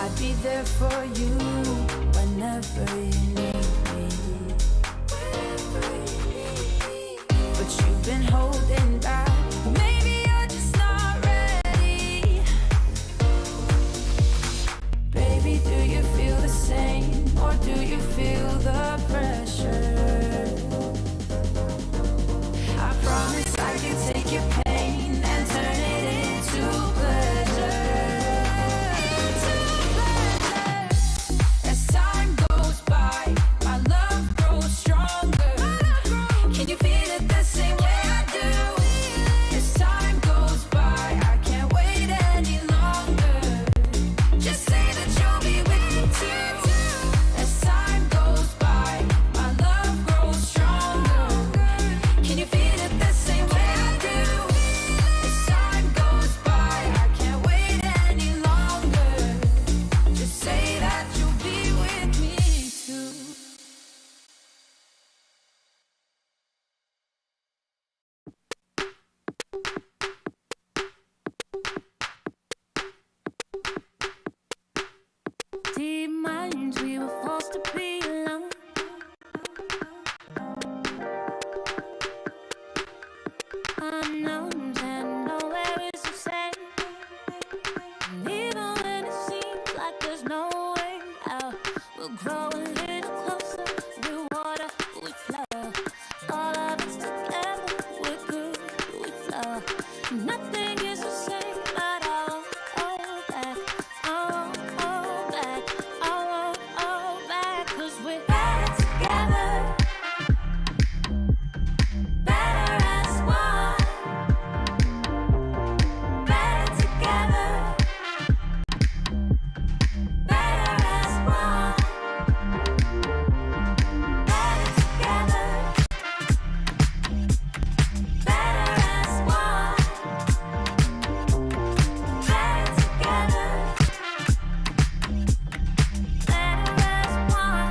I'd be there for you whenever you need me. But you've been holding back. Maybe you're just not ready. Baby, do you feel the same? Or do you feel the pressure? I promise I can take your pain and turn it into pleasure. As time goes by, my love grows stronger. Can you feel it the same way I do? As time goes by, I can't wait any longer. Just say that you'll be with me too. As time goes by, my love grows stronger. Can you feel it the same way I do? As time goes by, I can't wait any longer. Just say that you'll be with me too. Deep minds, we were forced to be alone. Unknowns and nowhere is the same. And even when it seems like there's no way out, we'll grow a little closer. We're water, we flow. All of us together, we're good, we flow. Nothing is the same, but I won't hold back. I won't hold back. I won't hold back. 'Cause we're better together. Better as one. Better together. Better as one. Better together. Better as one. Better together. Better as one.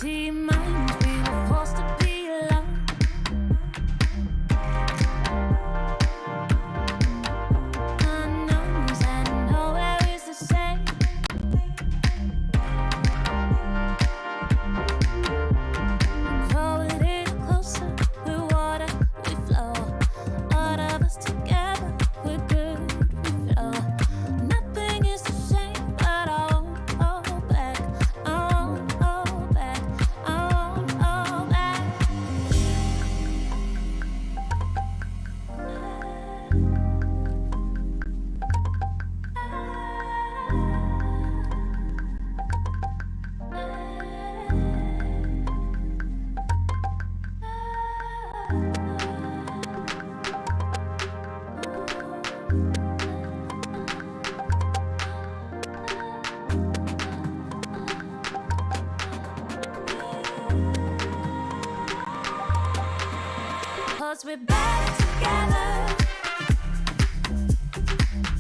Deep minds, we were forced to be alone. Unknowns and nowhere is the same. Grow a little closer, we're water, we flow. All of us together, we're good, we flow. Nothing is the same, but I won't hold back. I won't hold back. I won't hold back. Cause we're better together.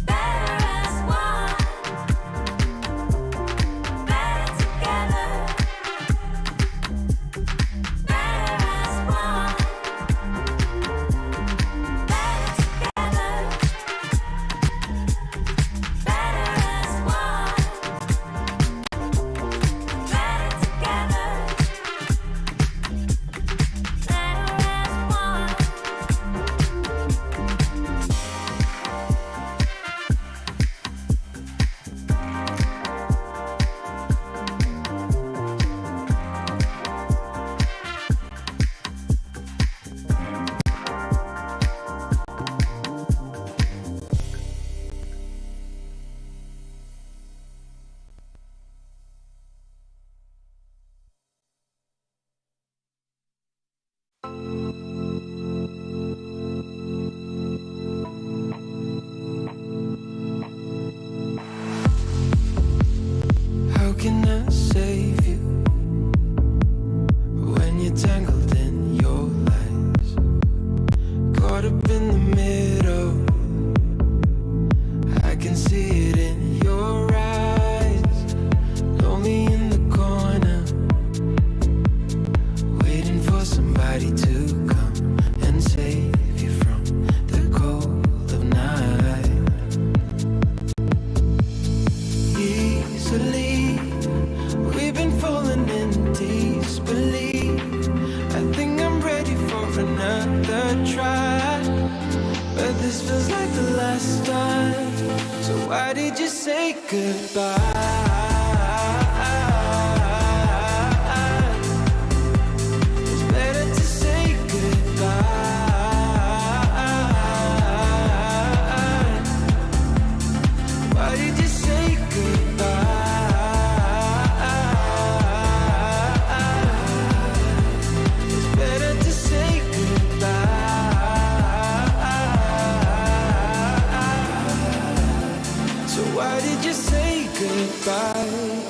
Better as one. Better together. Better as one. Better together. Better as one. Better together. Better as one. this feels like the last time. So why did you say goodbye? It's better to say goodbye. Why did you say goodbye? It's better to say goodbye. So why did you say goodbye?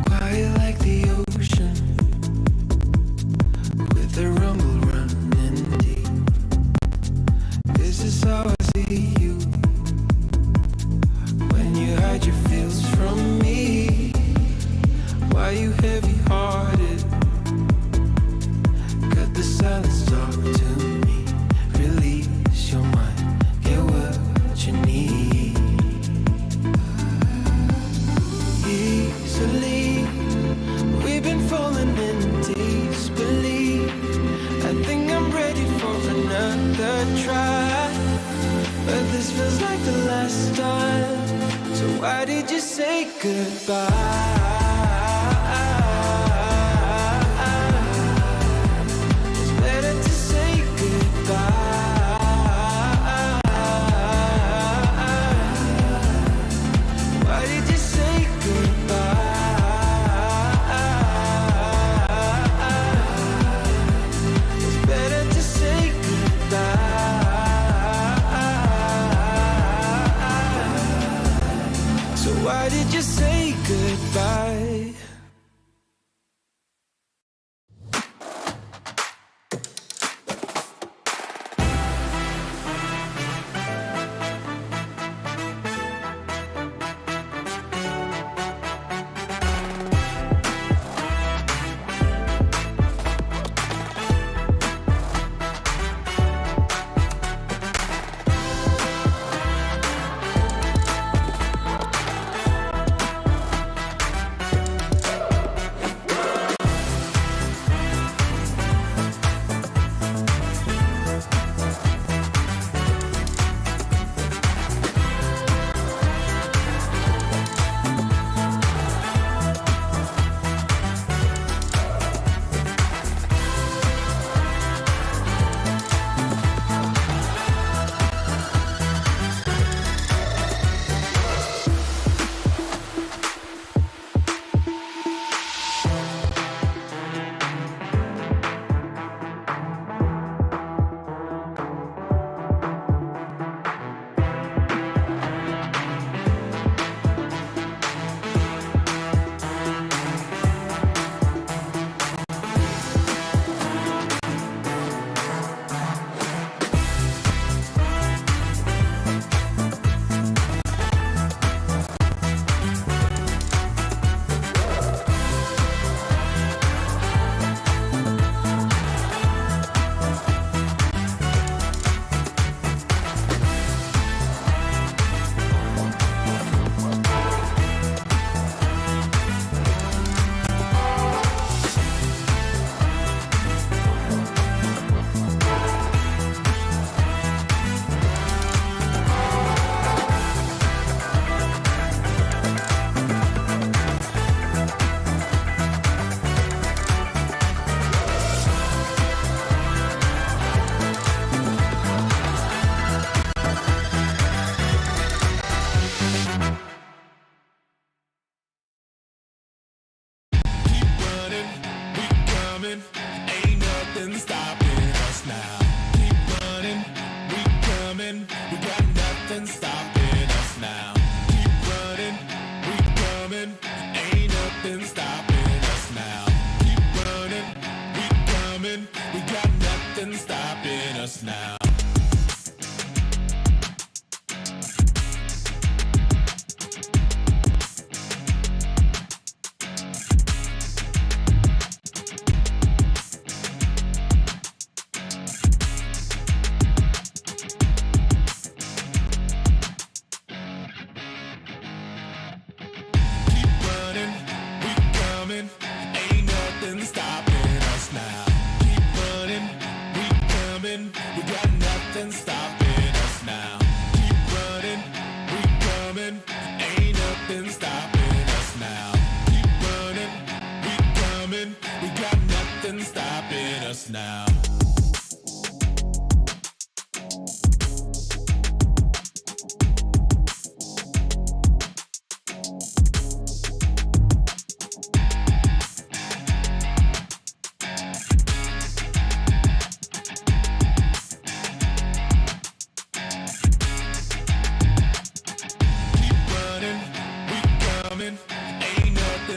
Quiet like the ocean, with the rumble running deep. This is how I see you, when you hide your feels from me. Why you heavy-hearted? Cut the silence, talk to me. Release your mind, get what you need. Easily, we've been falling in disbelief. I think I'm ready for another try, but this feels like the last time. So why did you say goodbye? It's better to say goodbye. Why did you say goodbye? It's better to say goodbye. So why did you say goodbye?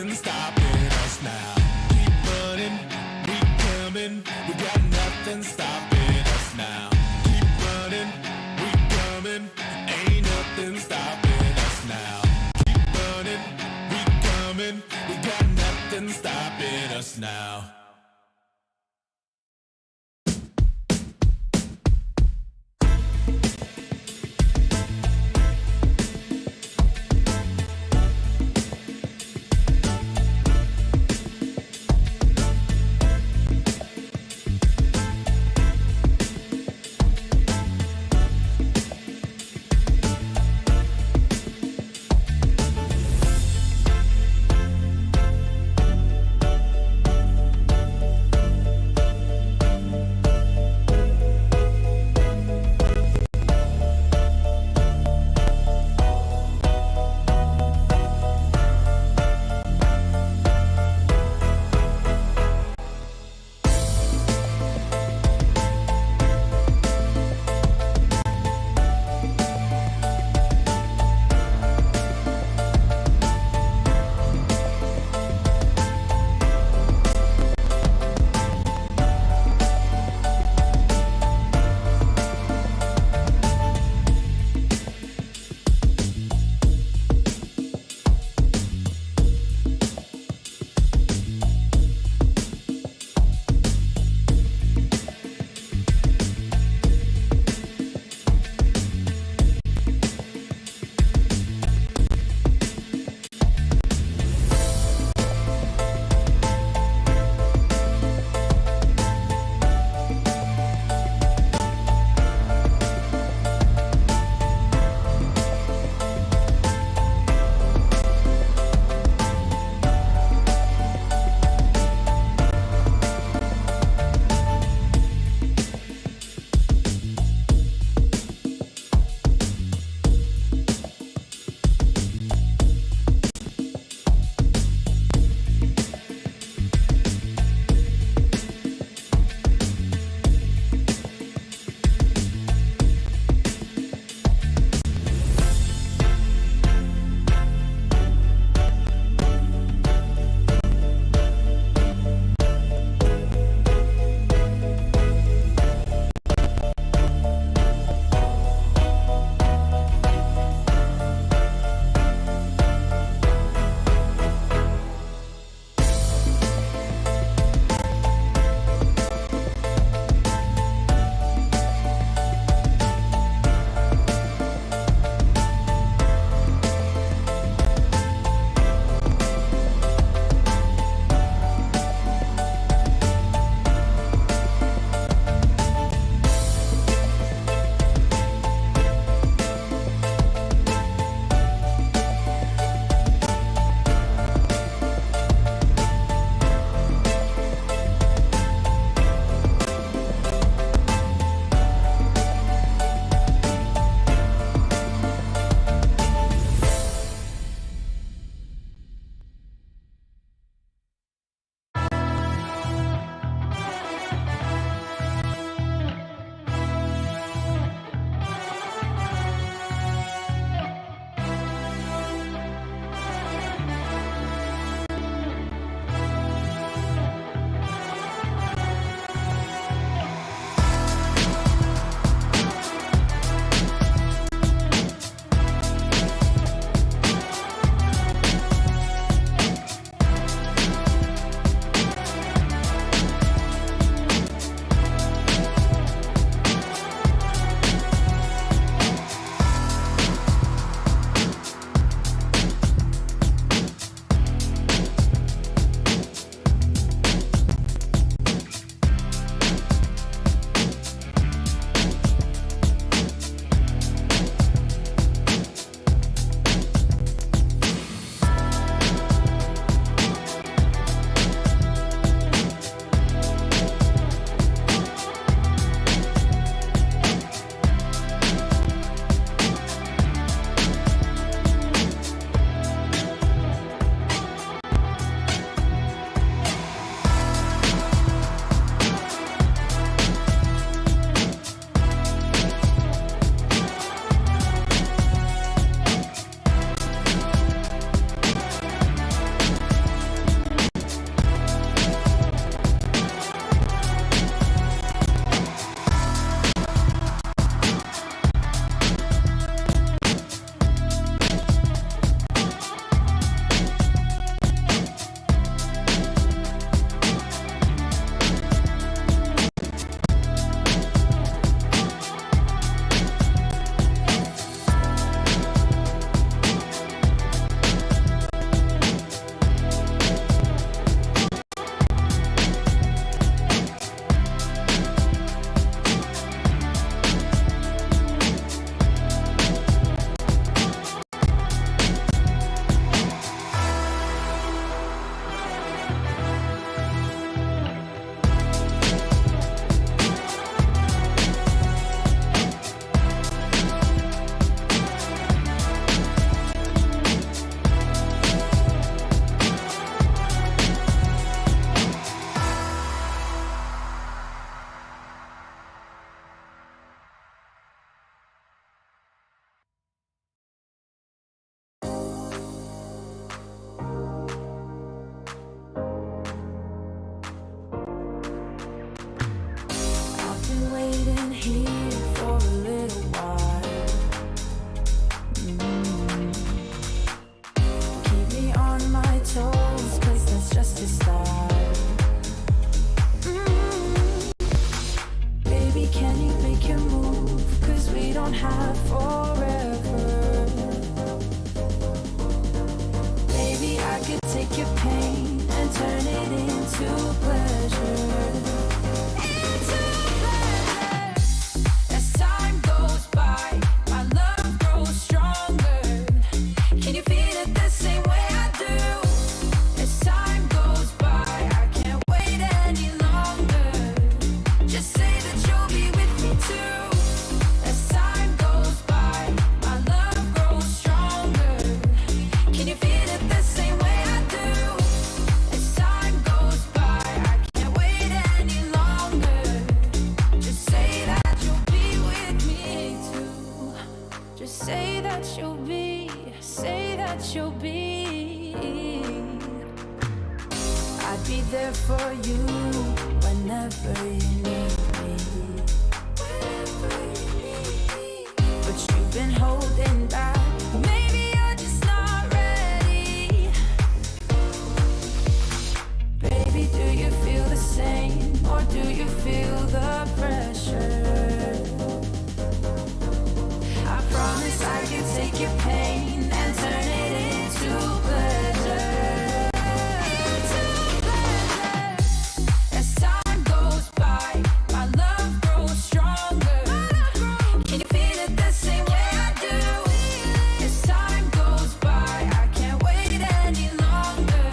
nothing stopping us now. Keep running, we coming, we got nothing stopping us now. Keep running, we coming, ain't nothing stopping us now. Keep running, we coming, we got nothing stopping us now. be there for you whenever you need me. But you've been holding back. Maybe you're just not ready. Baby, do you feel the same? Or do you feel the pressure? I promise I can take your pain and turn it into pleasure. As time goes by, my love grows stronger. Can you feel it the same way I do? As time goes by, I can't wait any longer.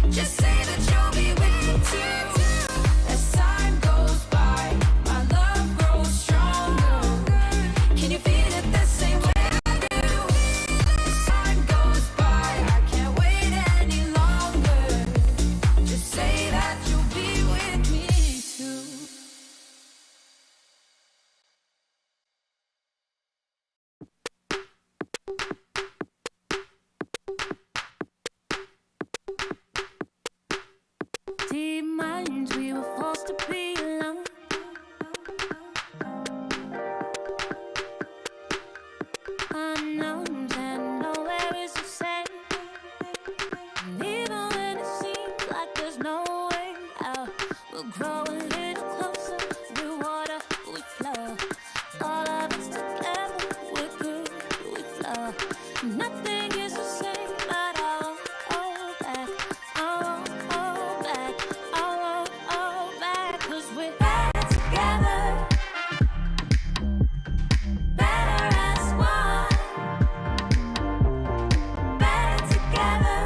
Just say that you'll be with me too. As time goes by, my love grows stronger. Can you feel it the same way I do? As time goes by, I can't wait any longer. Just say that you'll be with me too. Deep minds, we were forced to be alone. Unknowns and nowhere is the same. And even when it seems like there's no way out, we'll grow a little closer. Through water, we flow. All of us together, we're good, we flow. Nothing is the same, but I won't hold back. I won't hold back. I won't hold back. 'Cause we're better together. Better as one. Better together.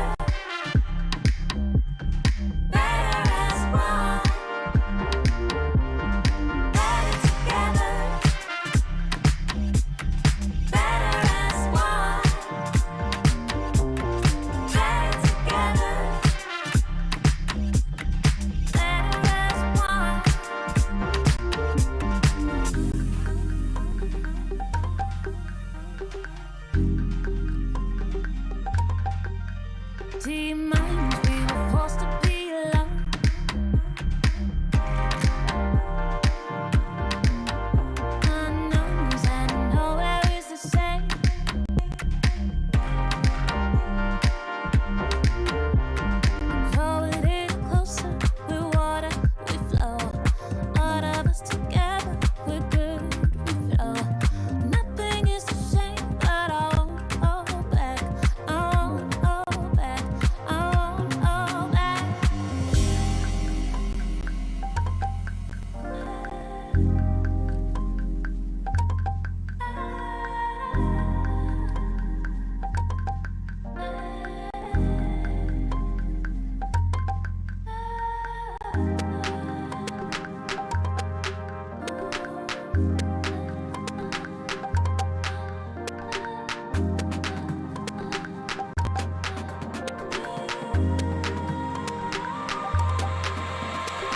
Better as one. Better together. Better as one. Better together. Deep minds, we were forced to be alone. Unknowns and nowhere is the same. Grow a little closer, we're water, we flow. All of us together, we're good, we flow. Nothing is the same, but I won't hold back. I won't hold back. I won't hold back.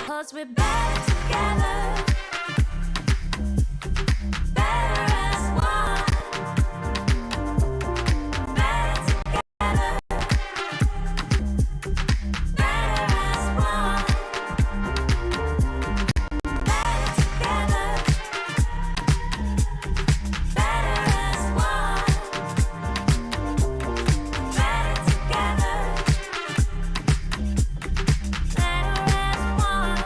Cause we're better together. Better as one. Better together. Better as one. Better together. Better as one. Better together. Better as one.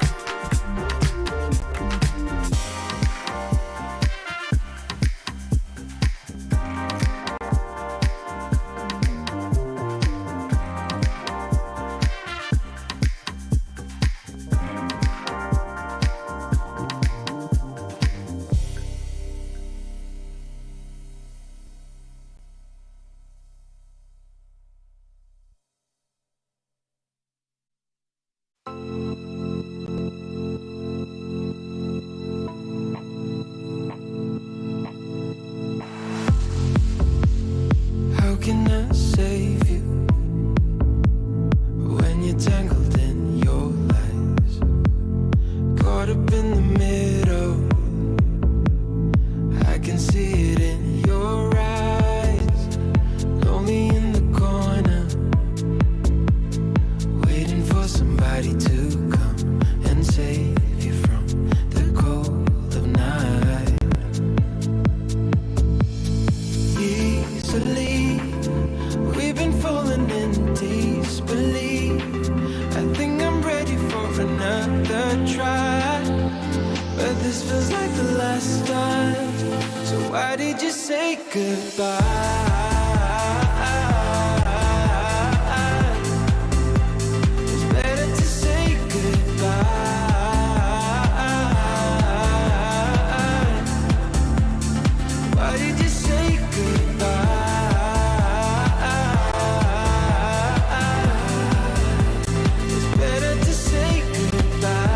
why did you say goodbye? It's better to say goodbye. Why did you say goodbye? It's better to say goodbye.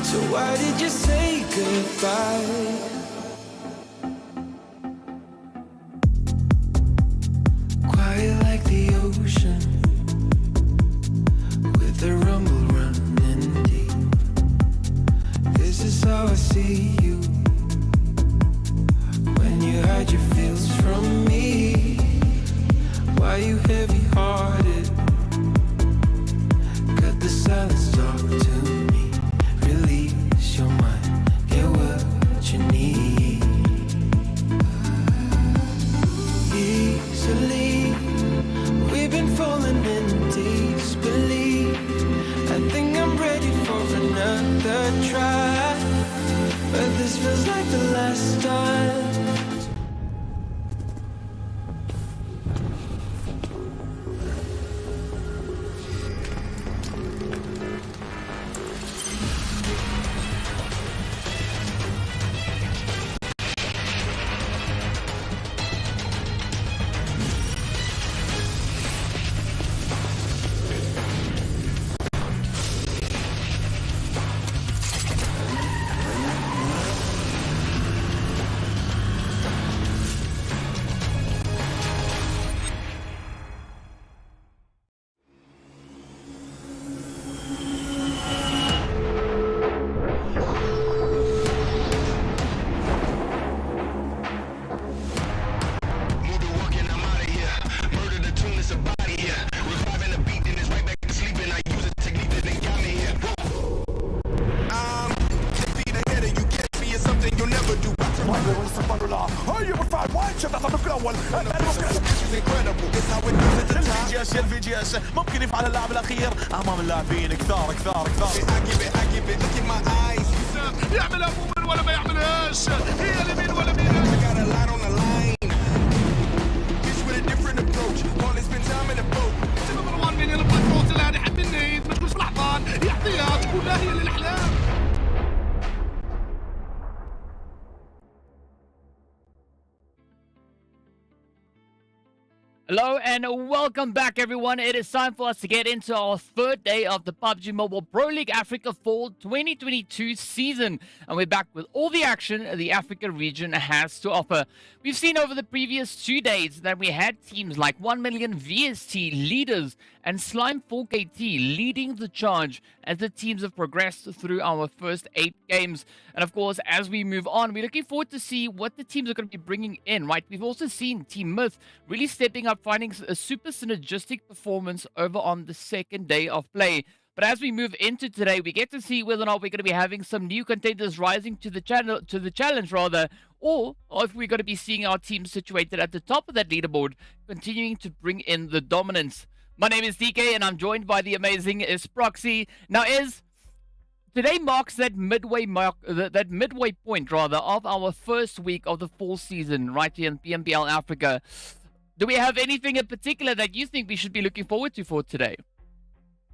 So why did you say goodbye? Quiet like the ocean, with the rumble running deep. This is how I see you, when you hide your feels from me. Why you heavy-hearted? Cut the silence, talk to me. Release your mind, get what you need. Easily, we've been falling in disbelief. I think I'm ready for another try, but this feels like the last time. ممكن يفعل اللاعب الاخير امام اللاعبين كثار يعملها مؤمن ولا ما يعملهاش هي اليمين ولا مين مروان بين الباتروت الان يحب النيد ما تكونش في الحضان يعطيها تكون لا هي للاحلام. Hello and welcome back, everyone. It is time for us to get into our third day of the PUBG Mobile Pro League Africa Fall 2022 season. And we're back with all the action the Africa region has to offer. We've seen over the previous 2 days that we had teams like 1 Million VST leaders and Slime 4KT leading the charge as the teams have progressed through our first 8 games. And of course, as we move on, we're looking forward to see what the teams are going to be bringing in, right? We've also seen Team Myth really stepping up, finding a super synergistic performance over on the second day of play. But as we move into today, we get to see whether or not we're going to be having some new contenders rising to the challenge, or if we're going to be seeing our team situated at the top of that leaderboard, continuing to bring in the dominance. My name is DK, and I'm joined by the amazing Proxy. Now, today marks that midway point of our first week of the fall season right here in PMPL Africa. Do we have anything in particular that you think we should be looking forward to for today?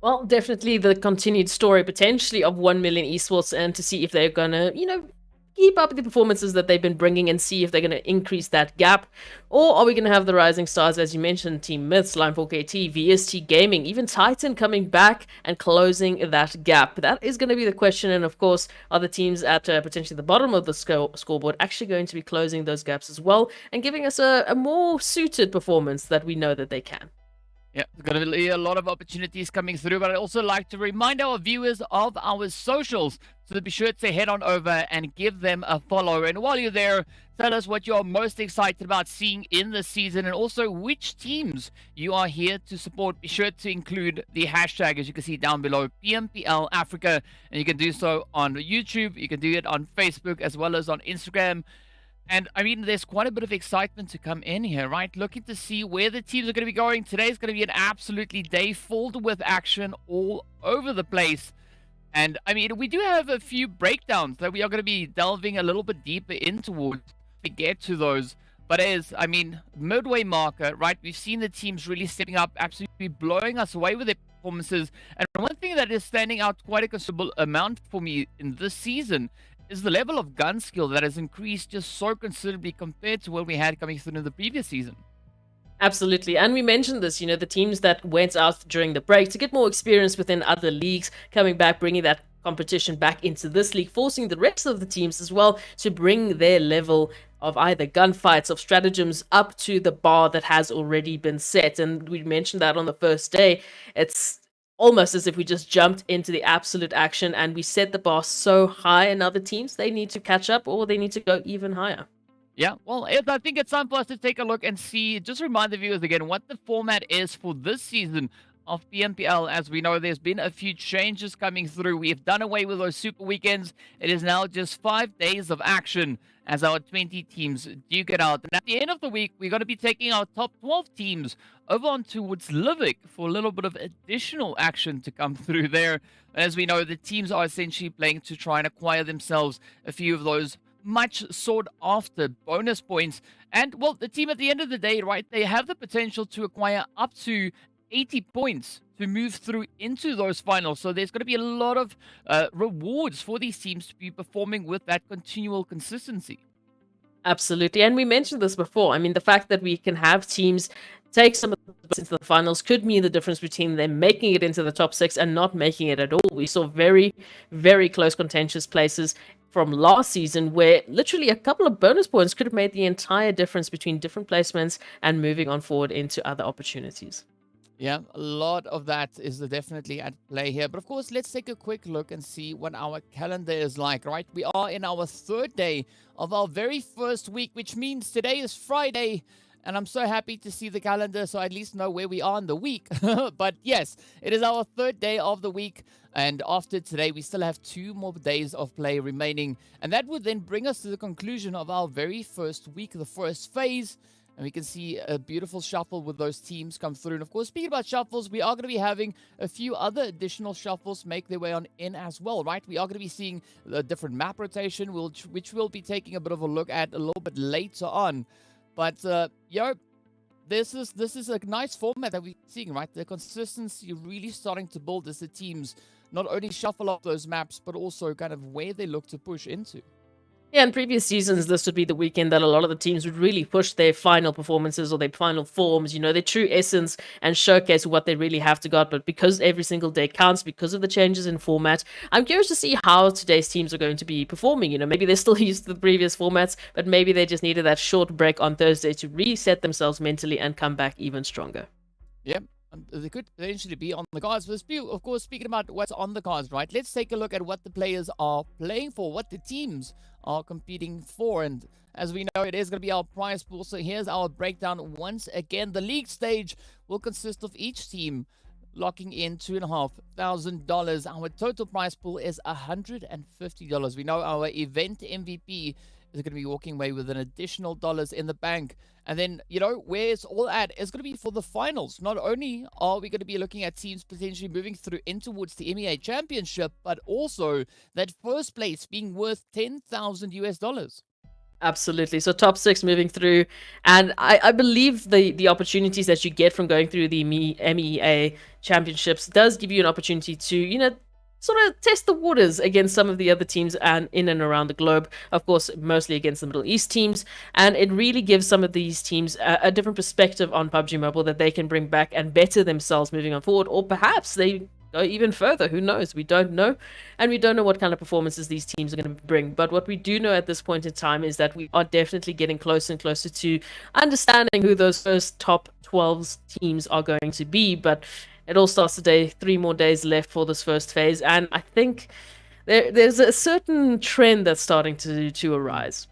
Well, definitely the continued story potentially of 1 Million Esports, and to see if they're gonna, keep up the performances that they've been bringing and see if they're going to increase that gap. Or are we going to have the rising stars, as you mentioned, Team Myth, Slime 4KT, VST Gaming, even Titan coming back and closing that gap? That is going to be the question. And of course, are the teams at potentially the bottom of the scoreboard actually going to be closing those gaps as well and giving us a more suited performance that we know that they can? Yeah, there's going to be a lot of opportunities coming through, but I'd also like to remind our viewers of our socials, so be sure to head on over and give them a follow. And while you're there, tell us what you're most excited about seeing in the season, and also which teams you are here to support. Be sure to include the hashtag, as you can see down below, PMPL Africa, and you can do so on YouTube, you can do it on Facebook, as well as on Instagram. And, I mean, there's quite a bit of excitement to come in here, right? Looking to see where the teams are going to be going. Today's going to be an absolutely day filled with action all over the place. And I mean, we do have a few breakdowns that we are going to be delving a little bit deeper in towards to get to those. But as, I mean, midway marker, right? We've seen the teams really stepping up, absolutely blowing us away with their performances. And one thing that is standing out quite a considerable amount for me in this season is the level of gun skill that has increased just so considerably compared to what we had coming through in the previous season. Absolutely. And we mentioned this, the teams that went out during the break to get more experience within other leagues, coming back, bringing that competition back into this league, forcing the rest of the teams as well to bring their level of either gunfights, of stratagems up to the bar that has already been set. And we mentioned that on the first day. It's almost as if we just jumped into the absolute action and we set the bar so high, and other teams, they need to catch up or they need to go even higher. Yeah, well, I think it's time for us to take a look and see, just remind the viewers again what the format is for this season of PMPL. As we know, there's been a few changes coming through. We have done away with those super weekends. It is now just 5 days of action as our 20 teams duke it out. And at the end of the week, we're going to be taking our top 12 teams over on towards Livik for a little bit of additional action to come through there. As we know, the teams are essentially playing to try and acquire themselves a few of those much sought after bonus points. And well, the team at the end of the day, right, they have the potential to acquire up to 80 points to move through into those finals. So there's going to be a lot of rewards for these teams to be performing with that continual consistency. Absolutely. And we mentioned this before. I mean, the fact that we can have teams take some of the spots into the finals could mean the difference between them making it into the top 6 and not making it at all. We saw very, very close contentious places from last season where literally a couple of bonus points could have made the entire difference between different placements and moving on forward into other opportunities. Yeah, a lot of that is definitely at play here. But of course, let's take a quick look and see what our calendar is like, right? We are in our 3rd day of our very first week, which means today is Friday. And I'm so happy to see the calendar, so I at least know where we are in the week. But yes, it is our 3rd day of the week. And after today, we still have 2 more days of play remaining. And that would then bring us to the conclusion of our very first week, the first phase. And we can see a beautiful shuffle with those teams come through. And of course, speaking about shuffles, we are going to be having a few other additional shuffles make their way on in as well, right? We are going to be seeing a different map rotation, which we'll be taking a bit of a look at a little bit later on. But, this is a nice format that we're seeing, right? The consistency really starting to build as the teams not only shuffle off those maps, but also kind of where they look to push into. Yeah, in previous seasons, this would be the weekend that a lot of the teams would really push their final performances or their final forms, their true essence, and showcase what they really have to got. But because every single day counts, because of the changes in format, I'm curious to see how today's teams are going to be performing. Maybe they're still used to the previous formats, but maybe they just needed that short break on Thursday to reset themselves mentally and come back even stronger. Yep. They could potentially be on the cards. But of course, speaking about what's on the cards, right? Let's take a look at what the players are playing for, what the teams are competing for. And as we know, it is going to be our prize pool. So here's our breakdown once again. The league stage will consist of each team locking in $2,500. Our total prize pool is $150. We know our event MVP is going to be walking away with an additional dollars in the bank. And then, where it's all at is going to be for the finals. Not only are we going to be looking at teams potentially moving through in towards the MEA Championship, but also that first place being worth $10,000. Absolutely. So top 6 moving through. And I believe the opportunities that you get from going through the MEA Championships does give you an opportunity to, sort of test the waters against some of the other teams and in and around the globe. Of course, mostly against the Middle East teams. And it really gives some of these teams a different perspective on PUBG Mobile that they can bring back and better themselves moving on forward. Or perhaps they go even further. Who knows? We don't know. And we don't know what kind of performances these teams are going to bring. But what we do know at this point in time is that we are definitely getting closer and closer to understanding who those first top 12 teams are going to be. But it all starts today. 3 more days left for this first phase. And I think there's a certain trend that's starting to arise.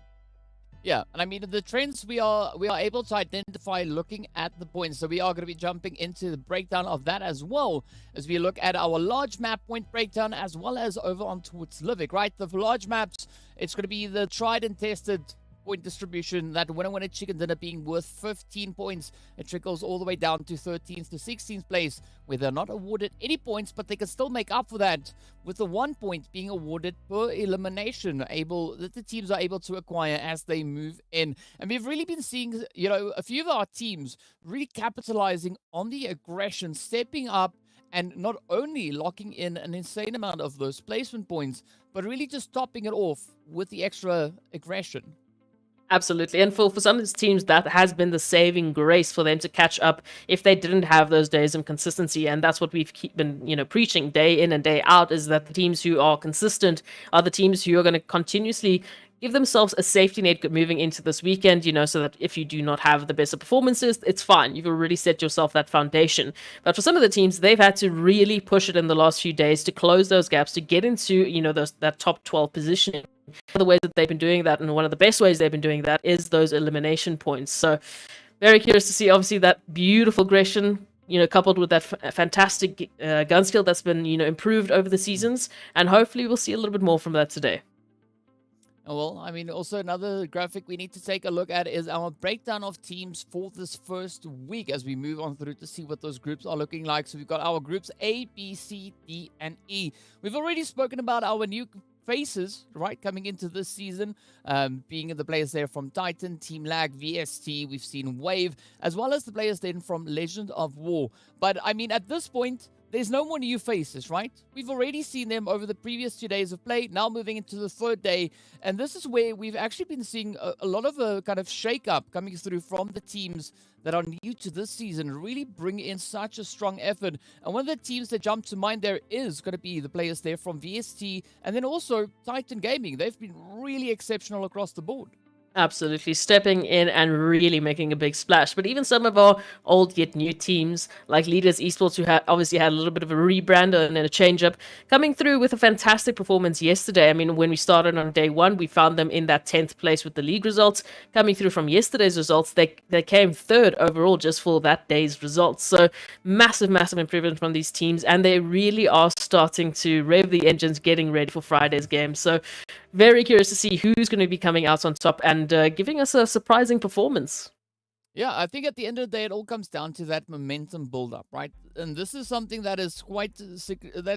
Yeah, and I mean, the trends we are able to identify looking at the points. So we are going to be jumping into the breakdown of that as well as we look at our large map point breakdown as well as over on towards Livik, right? The large maps, it's going to be the tried and tested point distribution, that winner chicken dinner being worth 15 points. It trickles all the way down to 13th to 16th place, where they're not awarded any points, but they can still make up for that with the 1 point being awarded per elimination, that the teams are able to acquire as they move in. And we've really been seeing, a few of our teams really capitalizing on the aggression, stepping up, and not only locking in an insane amount of those placement points, but really just topping it off with the extra aggression. Absolutely. And for some of these teams, that has been the saving grace for them to catch up if they didn't have those days of consistency. And that's what we've been, preaching day in and day out, is that the teams who are consistent are the teams who are going to continuously give themselves a safety net moving into this weekend, so that if you do not have the best of performances, it's fine. You've already set yourself that foundation. But for some of the teams, they've had to really push it in the last few days to close those gaps, to get into, that top 12 positioning. One of the ways that they've been doing that, and one of the best ways they've been doing that, is those elimination points. So very curious to see, obviously, that beautiful aggression, coupled with that fantastic gun skill that's been, improved over the seasons. And hopefully we'll see a little bit more from that today. Well, also another graphic we need to take a look at is our breakdown of teams for this first week as we move on through to see what those groups are looking like. So we've got our groups A, B, C, D, and E. We've already spoken about our new faces, right, coming into this season, being the players there from Titan, TEAMLAG, VST. We've seen Wave, as well as the players then from Legend of War. But, at this point, there's no more new faces, right? We've already seen them over the previous 2 days of play, now moving into the third day. And this is where we've actually been seeing a lot of a kind of shake-up coming through from the teams that are new to this season, really bring in such a strong effort. And one of the teams that jump to mind there is going to be the players there from VST, and then also Titan Gaming. They've been really exceptional across the board. Absolutely, stepping in and really making a big splash. But even some of our old yet new teams, like Leaders Esports, who obviously had a little bit of a rebrand and a change-up, coming through with a fantastic performance yesterday. When we started on day one, we found them in that 10th place with the league results. Coming through from yesterday's results, they came third overall just for that day's results. So massive, massive improvement from these teams, and they really are starting to rev the engines, getting ready for Friday's game. So very curious to see who's going to be coming out on top and giving us a surprising performance. Yeah, I think at the end of the day, it all comes down to that momentum build-up, right? And this is something that is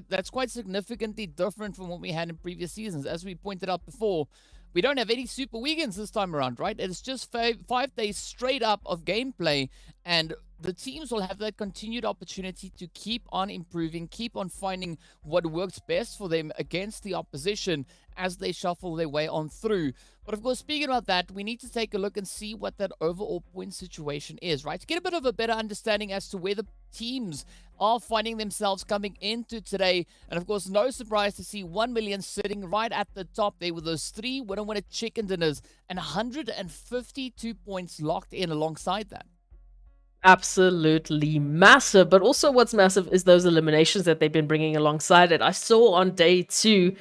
that's quite significantly different from what we had in previous seasons. As we pointed out before, we don't have any super weekends this time around, right? It's just 5 days straight up of gameplay, and the teams will have that continued opportunity to keep on improving, keep on finding what works best for them against the opposition as they shuffle their way on through. But of course, speaking about that, we need to take a look and see what that overall point situation is, right? To get a bit of a better understanding as to where the teams are finding themselves coming into today. And of course, no surprise to see 1 million sitting right at the top there with those 3 winner chicken dinners and 152 points locked in alongside that. Absolutely massive. But also what's massive is those eliminations that they've been bringing alongside it. I saw on day 2,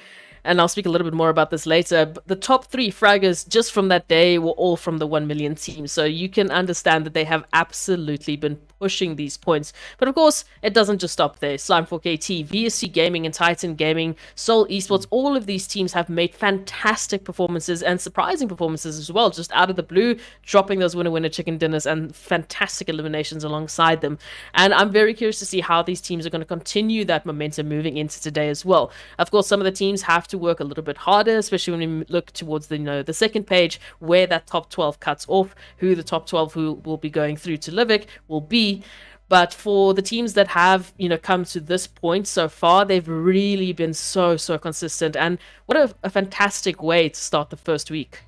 and I'll speak a little bit more about this later, but the top 3 fraggers just from that day were all from the 1 million team. So you can understand that they have absolutely been pushing these points. But of course, it doesn't just stop there. Slime4KT, VSC Gaming, and Titan Gaming, Seoul Esports, all of these teams have made fantastic performances and surprising performances as well, just out of the blue, dropping those winner chicken dinners and fantastic eliminations alongside them. And I'm very curious to see how these teams are going to continue that momentum moving into today as well. Of course, some of the teams have to work a little bit harder, especially when we look towards the the second page where that top 12 cuts off, who the top 12 who will be going through to Livik will be. But for the teams that have, come to this point so far, they've really been so consistent. And what a fantastic way to start the first week.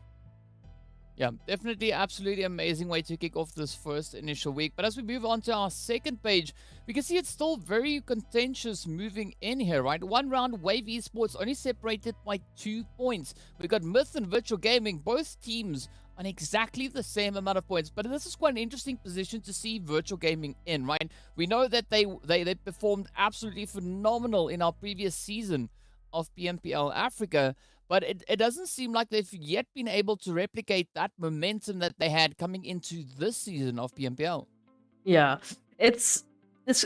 Yeah, definitely absolutely amazing way to kick off this first initial week. But as we move on to our second page, we can see it's still very contentious moving in here, right? One round, Wave Esports only separated by 2 points. We've got Myth and Virtual Gaming, both teams on exactly the same amount of points. But this is quite an interesting position to see Virtual Gaming in, right? We know that they performed absolutely phenomenal in our previous season of PMPL Africa, but it doesn't seem like they've yet been able to replicate that momentum that they had coming into this season of PMPL. Yeah, it's It's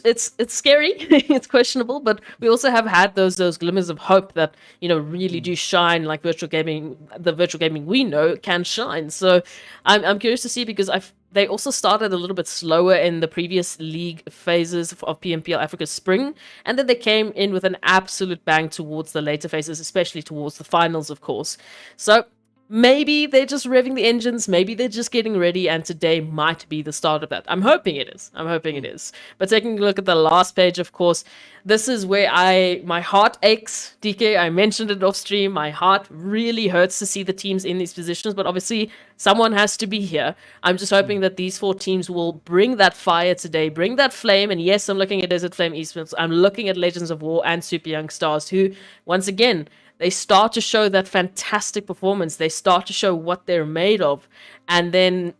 scary. It's questionable, but we also have had those glimmers of hope that really do shine, like virtual gaming. The virtual gaming we know can shine. So I'm curious to see, because they also started a little bit slower in the previous league phases of PMPL Africa Spring, and then they came in with an absolute bang towards the later phases, especially towards the finals, of course. So maybe they're just revving the engines, maybe they're just getting ready, and today might be the start of that. I'm hoping it is. I'm hoping it is. But taking a look at the last page, of course, this is where my heart aches, DK. I mentioned it off stream. My heart really hurts to see the teams in these positions, but obviously someone has to be here. I'm just hoping that these 4 teams will bring that fire today, bring that flame. And yes, I'm looking at Desert Flame Esports. I'm looking at Legends of War and Super Young Stars, who, once again, they start to show that fantastic performance. They start to show what they're made of. And then,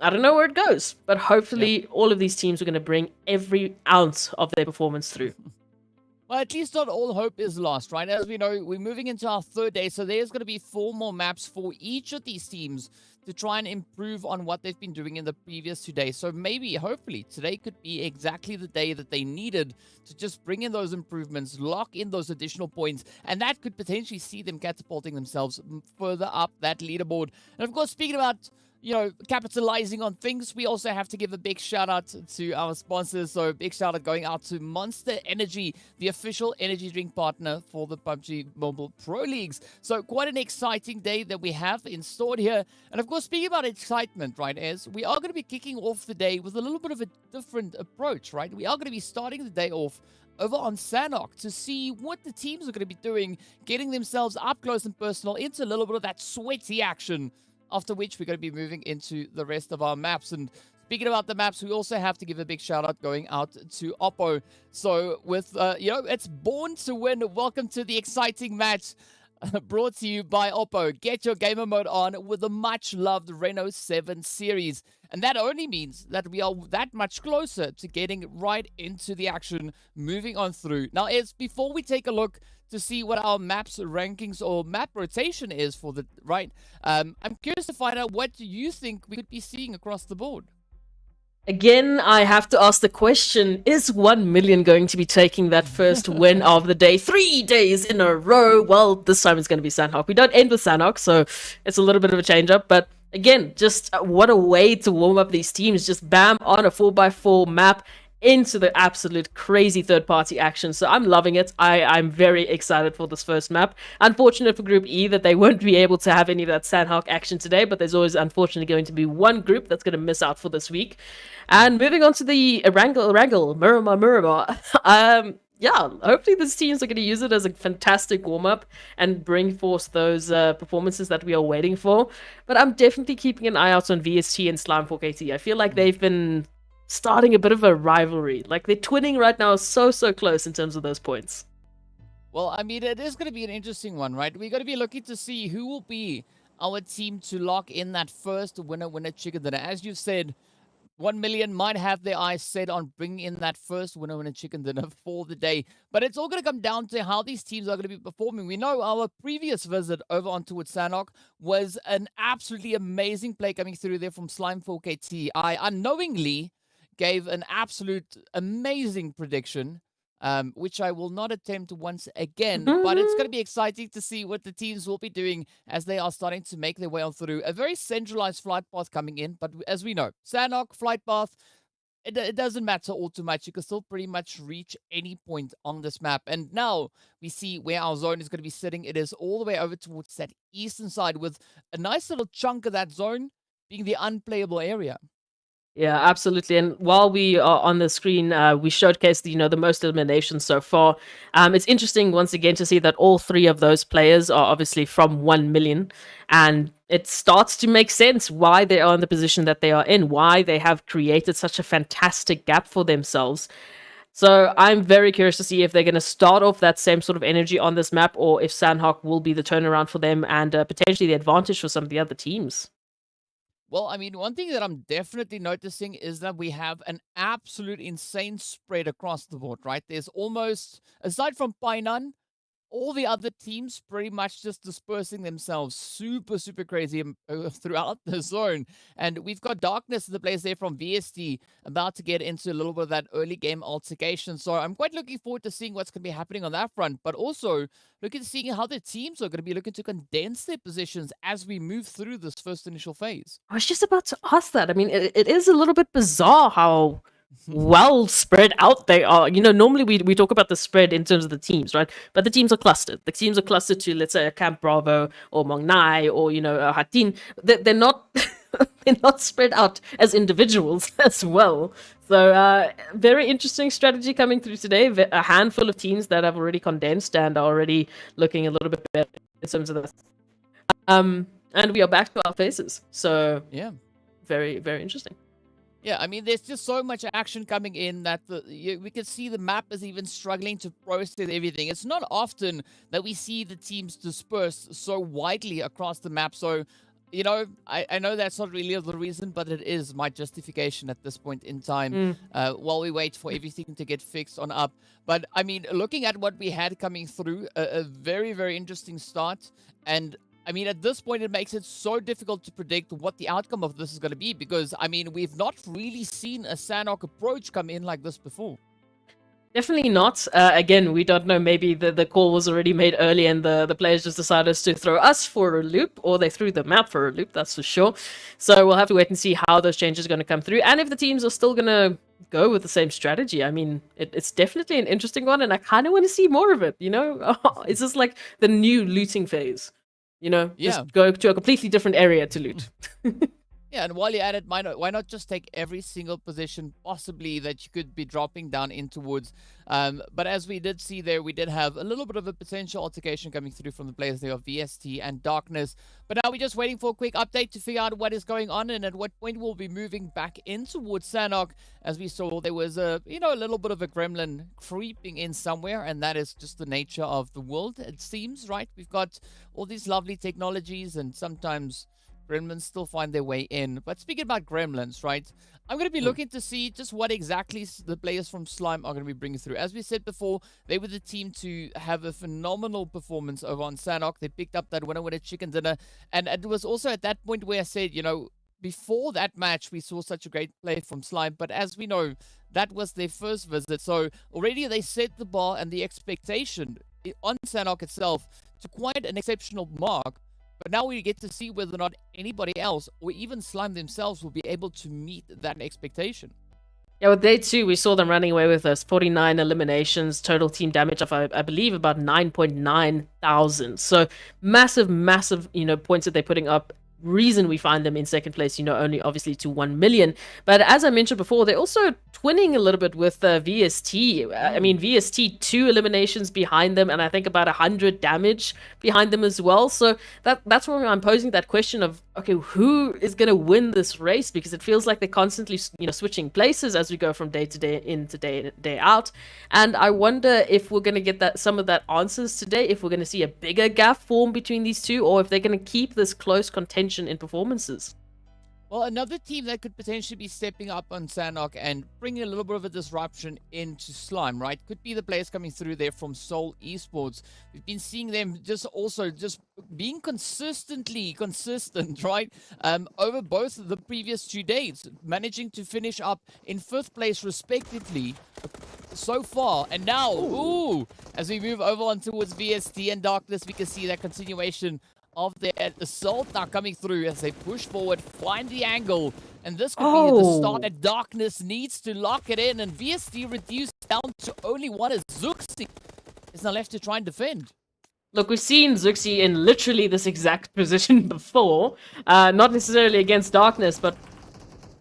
I don't know where it goes, but hopefully all of these teams are going to bring every ounce of their performance through. Well, at least not all hope is lost, right? As we know, we're moving into our 3rd day, so there's going to be 4 more maps for each of these teams to try and improve on what they've been doing in the previous 2 days. So maybe, hopefully, today could be exactly the day that they needed to just bring in those improvements, lock in those additional points, and that could potentially see them catapulting themselves further up that leaderboard. And of course, speaking about capitalizing on things, we also have to give a big shout out to our sponsors. So big shout out going out to Monster Energy, the official energy drink partner for the PUBG Mobile Pro Leagues. So quite an exciting day that we have in store here. And of course, speaking about excitement, right, as we are going to be kicking off the day with a little bit of a different approach, right? We are going to be starting the day off over on Sanhok to see what the teams are going to be doing, getting themselves up close and personal into a little bit of that sweaty action, after which we're going to be moving into the rest of our maps. And speaking about the maps, we also have to give a big shout out going out to Oppo. So with, it's Born to Win. Welcome to the exciting match brought to you by Oppo. Get your gamer mode on with the much loved Reno 7 series. And that only means that we are that much closer to getting right into the action, moving on through. Now, before we take a look to see what our maps rankings or map rotation is for the I'm curious to find out what you think we could be seeing across the board. Again, I have to ask the question, is 1 million going to be taking that first win of the day 3 days in a row? Well, this time it's going to be Sanhok. We don't end with Sanhok, so it's a little bit of a change up, but again, just what a way to warm up these teams. Just bam, on a 4x4 map into the absolute crazy third-party action. So I'm loving it. I'm very excited for this first map. Unfortunate for Group E that they won't be able to have any of that Sanhok action today, but there's always unfortunately going to be one group that's going to miss out for this week. And moving on to the Erangel, Miramar. Yeah, hopefully these teams are going to use it as a fantastic warm-up and bring forth those performances that we are waiting for. But I'm definitely keeping an eye out on VST and Slime 4KT. I feel like they've been starting a bit of a rivalry. Like, they're twinning right now, so close in terms of those points. Well, I mean, it is going to be an interesting one, right? We're going to be looking to see who will be our team to lock in that first winner chicken dinner. As you've said, 1 million might have their eyes set on bringing in that first winner chicken dinner for the day. But it's all going to come down to how these teams are going to be performing. We know our previous visit over onto Sanhok was an absolutely amazing play coming through there from Slime 4KT. I unknowingly gave an absolute amazing prediction, which I will not attempt once again, but it's going to be exciting to see what the teams will be doing as they are starting to make their way on through. A very centralized flight path coming in, but as we know, Sanhok, flight path, it doesn't matter all too much. You can still pretty much reach any point on this map. And now we see where our zone is going to be sitting. It is all the way over towards that eastern side, with a nice little chunk of that zone being the unplayable area. Yeah, absolutely. And while we are on the screen, we showcased the most eliminations so far. It's interesting once again to see that all 3 of those players are obviously from 1 million, and it starts to make sense why they are in the position that they are in, why they have created such a fantastic gap for themselves. So I'm very curious to see if they're going to start off that same sort of energy on this map, or if Sanhok will be the turnaround for them and potentially the advantage for some of the other teams. Well, I mean, one thing that I'm definitely noticing is that we have an absolute insane spread across the board, right? There's almost, aside from Painan, all the other teams pretty much just dispersing themselves super crazy throughout the zone. And we've got Darkness, the players there from VST, about to get into a little bit of that early game altercation. So I'm quite looking forward to seeing what's going to be happening on that front, but also looking to seeing how the teams are going to be looking to condense their positions as we move through this first initial phase. I was just about to ask that. I mean, it is a little bit bizarre how well spread out they are. You know, normally we talk about the spread in terms of the teams, right? But the teams are clustered. The teams are clustered to, let's say, a Camp Bravo or Mong Nai or, you know, a Hatin. They're not they're not spread out as individuals as well. So very interesting strategy coming through today. A handful of teams that have already condensed and are already looking a little bit better in terms of this. And we are back to our faces. So Yeah. very, very interesting. Yeah, I mean, there's just so much action coming in that we can see the map is even struggling to process everything. It's not often that we see the teams disperse so widely across the map. So, you know, I know that's not really the reason, but it is my justification at this point in time while we wait for everything to get fixed on up. But, I mean, looking at what we had coming through, a very, very interesting start. And I mean, at this point, it makes it so difficult to predict what the outcome of this is going to be because, I mean, we've not really seen a Sanhok approach come in like this before. Definitely not. Again, we don't know. Maybe the call was already made early and the players just decided to throw us for a loop, or they threw the map for a loop, that's for sure. So we'll have to wait and see how those changes are going to come through and if the teams are still going to go with the same strategy. I mean, it's definitely an interesting one and I kind of want to see more of it, you know? It's just like the new looting phase. You know, just go to a completely different area to loot. Yeah, and while you're at it, why not just take every single position possibly that you could be dropping down in towards? But as we did see there, we did have a little bit of a potential altercation coming through from the players there of VST and Darkness. But now we're just waiting for a quick update to figure out what is going on and at what point we'll be moving back in towards Sanhok. As we saw, there was a little bit of a gremlin creeping in somewhere, and that is just the nature of the world, it seems, right? We've got all these lovely technologies, and sometimes gremlins still find their way in. But speaking about gremlins, right, I'm going to be looking to see just what exactly the players from Slime are going to be bringing through. As we said before, they were the team to have a phenomenal performance over on Sanhok. They picked up that winner chicken dinner. And it was also at that point where I said, you know, before that match, we saw such a great play from Slime. But as we know, that was their first visit. So already they set the bar and the expectation on Sanhok itself to quite an exceptional mark. But now we get to see whether or not anybody else, or even Slime themselves, will be able to meet that expectation. Yeah, with day 2, we saw them running away with us. 49 eliminations, total team damage of, I believe, about 9.9 thousand. So massive, you know, points that they're putting up. Reason we find them in second place, you know, only obviously to 1 million. But as I mentioned before, they're also twinning a little bit with VST. I mean, VST 2 eliminations behind them, and I think about 100 damage behind them as well. So that's where I'm posing that question of, okay, who is going to win this race? Because it feels like they're constantly, you know, switching places as we go from day to day in to day out. And I wonder if we're going to get some of that answers today, if we're going to see a bigger gap form between these two, or if they're going to keep this close contention in performances. Well, another team that could potentially be stepping up on Sanhok and bringing a little bit of a disruption into Slime, right? Could be the players coming through there from Seoul Esports. We've been seeing them just being consistently consistent, right? Over both the previous 2 days, managing to finish up in 5th place respectively so far. And now, as we move over on towards VST and Darkness, we can see that continuation of their assault now coming through as they push forward, find the angle, and this could be the start that Darkness needs to lock it in, and VST reduced down to only one as Zuxi is now left to try and defend. Look, we've seen Zuxi in literally this exact position before, not necessarily against Darkness, but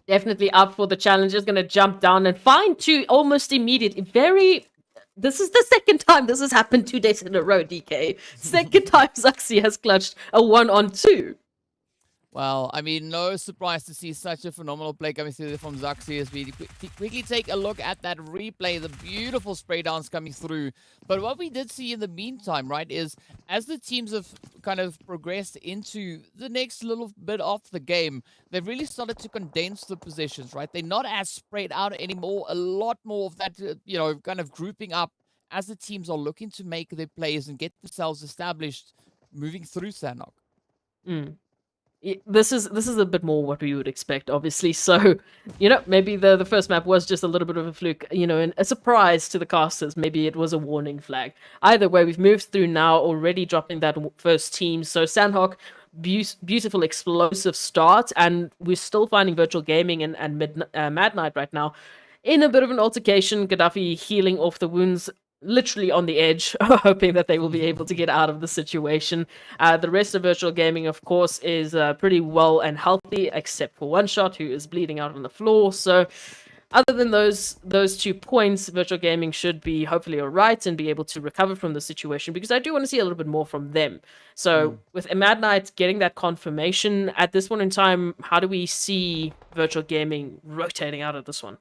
definitely up for the challenge. Is going to jump down and find 2 almost immediate, This is the second time this has happened 2 days in a row, DK. Second time Zuxi has clutched a 1-on-2. Well, I mean, no surprise to see such a phenomenal play coming through from Zuxi as we quickly take a look at that replay, the beautiful spray dance coming through. But what we did see in the meantime, right, is as the teams have kind of progressed into the next little bit of the game, they've really started to condense the positions, right? They're not as spread out anymore. A lot more of that, you know, kind of grouping up as the teams are looking to make their players and get themselves established moving through Sanhok. Mm. This is a bit more what we would expect, obviously. So, maybe the first map was just a little bit of a fluke, and a surprise to the casters. Maybe it was a warning flag. Either way, we've moved through now, already dropping that first team. So Sanhok, beautiful explosive start, and we're still finding Virtual Gaming and Mad Knight right now in a bit of an altercation. Gaddafi healing off the wounds, literally on the edge, hoping that they will be able to get out of the situation. The rest of Virtual Gaming, of course, is pretty well and healthy, except for One Shot, who is bleeding out on the floor. So, other than those 2 points, Virtual Gaming should be hopefully alright and be able to recover from the situation, because I do want to see a little bit more from them. So, with Mad Knight getting that confirmation, at this point in time, how do we see Virtual Gaming rotating out of this one?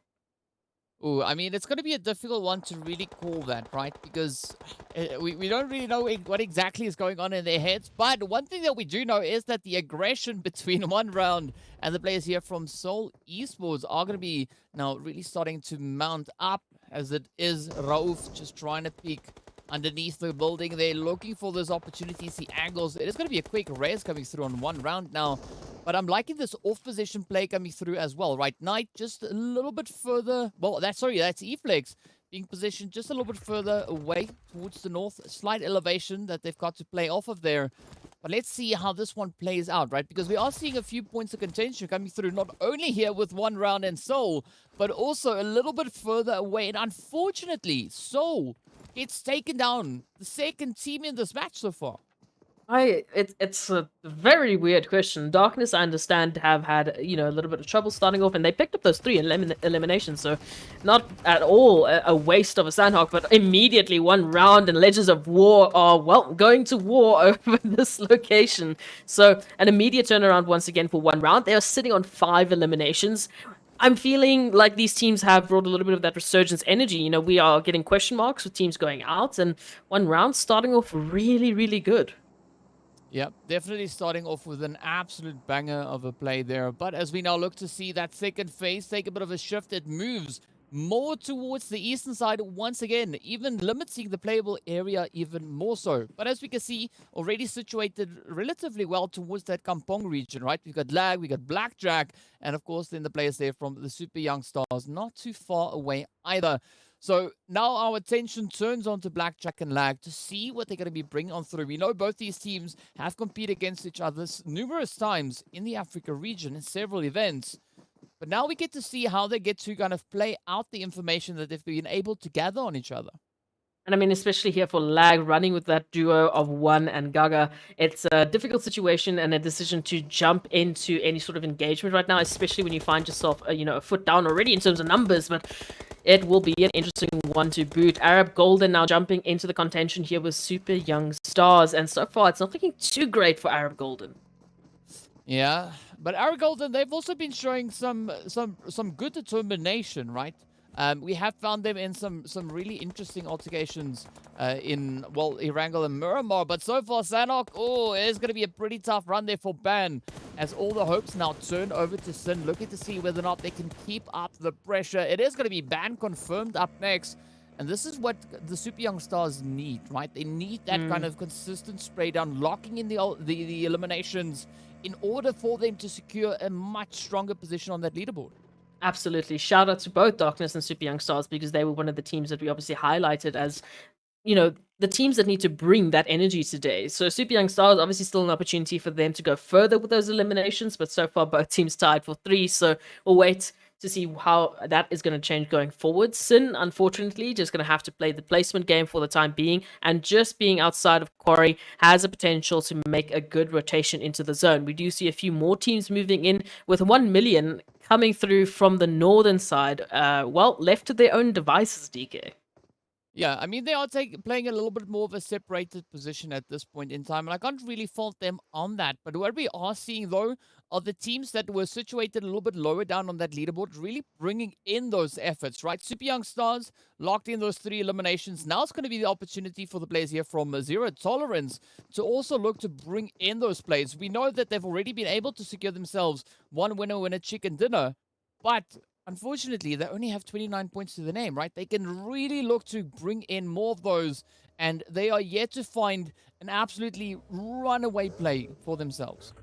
Ooh, I mean, it's going to be a difficult one to really call that, right? Because we don't really know what exactly is going on in their heads. But one thing that we do know is that the aggression between One Round and the players here from Seoul Esports are going to be now really starting to mount up, as it is Rauf just trying to peek underneath the building. They're looking for those opportunities, the angles. It is going to be a quick race coming through on One Round now. But I'm liking this off-position play coming through as well, right? Knight just a little bit further. Well, that's Eflex being positioned just a little bit further away towards the north. Slight elevation that they've got to play off of there. But let's see how this one plays out, right? Because we are seeing a few points of contention coming through, not only here with One Round and Seoul, but also a little bit further away. And unfortunately, Seoul gets taken down. The second team in this match so far. It's a very weird question. Darkness, I understand, have had a little bit of trouble starting off, and they picked up those 3 eliminations, so not at all a waste of a Sanhok. But immediately One Round and Legends of War are going to war over this location. So an immediate turnaround once again for One Round. They are sitting on 5 eliminations. I'm feeling like these teams have brought a little bit of that resurgence energy. We are getting question marks with teams going out, and One Round starting off really, really good. Yep, definitely starting off with an absolute banger of a play there. But as we now look to see that second phase take a bit of a shift, it moves more towards the eastern side once again, even limiting the playable area even more so. But as we can see, already situated relatively well towards that Kampong region, right? We've got Lag, we got Blackjack, and of course then the players there from the Super Young Stars, not too far away either. So now our attention turns on to Blackjack and Lag to see what they're going to be bringing on through. We know both these teams have competed against each other numerous times in the Africa region in several events. But now we get to see how they get to kind of play out the information that they've been able to gather on each other. And I mean, especially here for Lag, running with that duo of One and Gaga, it's a difficult situation and a decision to jump into any sort of engagement right now, especially when you find yourself, a foot down already in terms of numbers. But it will be an interesting one to boot. Arab Golden now jumping into the contention here with Super Young Stars, and so far it's not looking too great for Arab Golden. Yeah, but Arab Golden, they've also been showing some good determination, right? We have found them in some really interesting altercations in, Erangel and Miramar. But so far, Sanhok, it is going to be a pretty tough run there for Ban, as all the hopes now turn over to Sin, looking to see whether or not they can keep up the pressure. It is going to be Ban confirmed up next. And this is what the Super Young Stars need, right? They need that kind of consistent spray down, locking in the eliminations in order for them to secure a much stronger position on that leaderboard. Absolutely. Shout out to both Darkness and Super Young Stars, because they were one of the teams that we obviously highlighted as, the teams that need to bring that energy today. So Super Young Stars, obviously still an opportunity for them to go further with those eliminations, but so far both teams tied for 3, so we'll wait to see how that is going to change going forward. Sin, unfortunately, just going to have to play the placement game for the time being, and just being outside of Quarry has a potential to make a good rotation into the zone. We do see a few more teams moving in, with 1 million coming through from the northern side, left to their own devices, DK. Yeah, I mean, they are playing a little bit more of a separated position at this point in time, and I can't really fault them on that. But what we are seeing, though, are the teams that were situated a little bit lower down on that leaderboard really bringing in those efforts, right? Super Young Stars locked in those 3 eliminations. Now it's going to be the opportunity for the players here from Zero Tolerance to also look to bring in those plays. We know that they've already been able to secure themselves one winner chicken dinner, but unfortunately, they only have 29 points to the name, right? They can really look to bring in more of those, and they are yet to find an absolutely runaway play for themselves.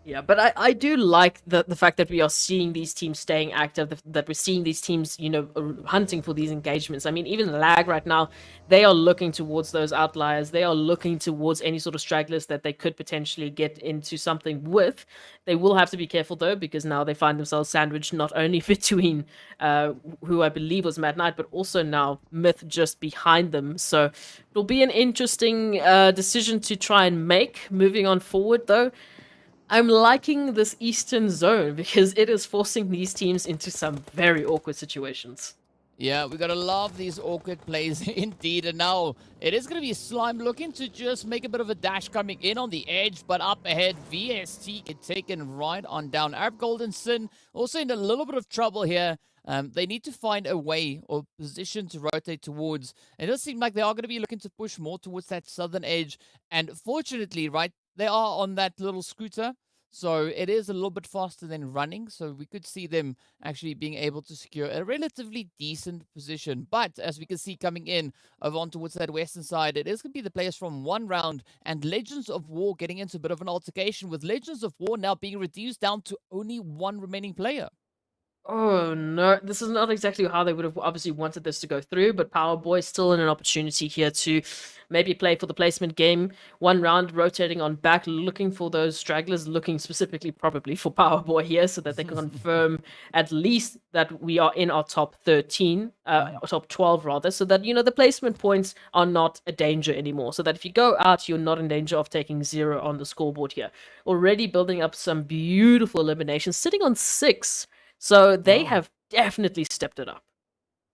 Yeah, but I do like the fact that we are seeing these teams staying active, that we're seeing these teams, hunting for these engagements. I mean, even Lag right now, they are looking towards those outliers. They are looking towards any sort of stragglers that they could potentially get into something with. They will have to be careful though, because now they find themselves sandwiched not only between who I believe was Mad Knight, but also now Myth just behind them. So it'll be an interesting decision to try and make moving on forward though. I'm liking this Eastern zone because it is forcing these teams into some very awkward situations. Yeah, we gotta love these awkward plays indeed. And now it is gonna be Slime looking to just make a bit of a dash coming in on the edge, but up ahead, VST get taken right on down. Arab Golden Sin also in a little bit of trouble here. They need to find a way or position to rotate towards. It does seem like they are going to be looking to push more towards that southern edge. And fortunately, right, they are on that little scooter. So it is a little bit faster than running. So we could see them actually being able to secure a relatively decent position. But as we can see coming in over on towards that western side, it is going to be the players from One Round and Legends of War getting into a bit of an altercation, with Legends of War now being reduced down to only one remaining player. Oh no, this is not exactly how they would have obviously wanted this to go through, but Power Boy still in an opportunity here to maybe play for the placement game. One Round rotating on back, looking for those stragglers, looking specifically probably for Power Boy here so that they can confirm at least that we are in our top 13, top 12 rather, so that, the placement points are not a danger anymore. So that if you go out, you're not in danger of taking 0 on the scoreboard here. Already building up some beautiful eliminations, sitting on 6. So they have definitely stepped it up.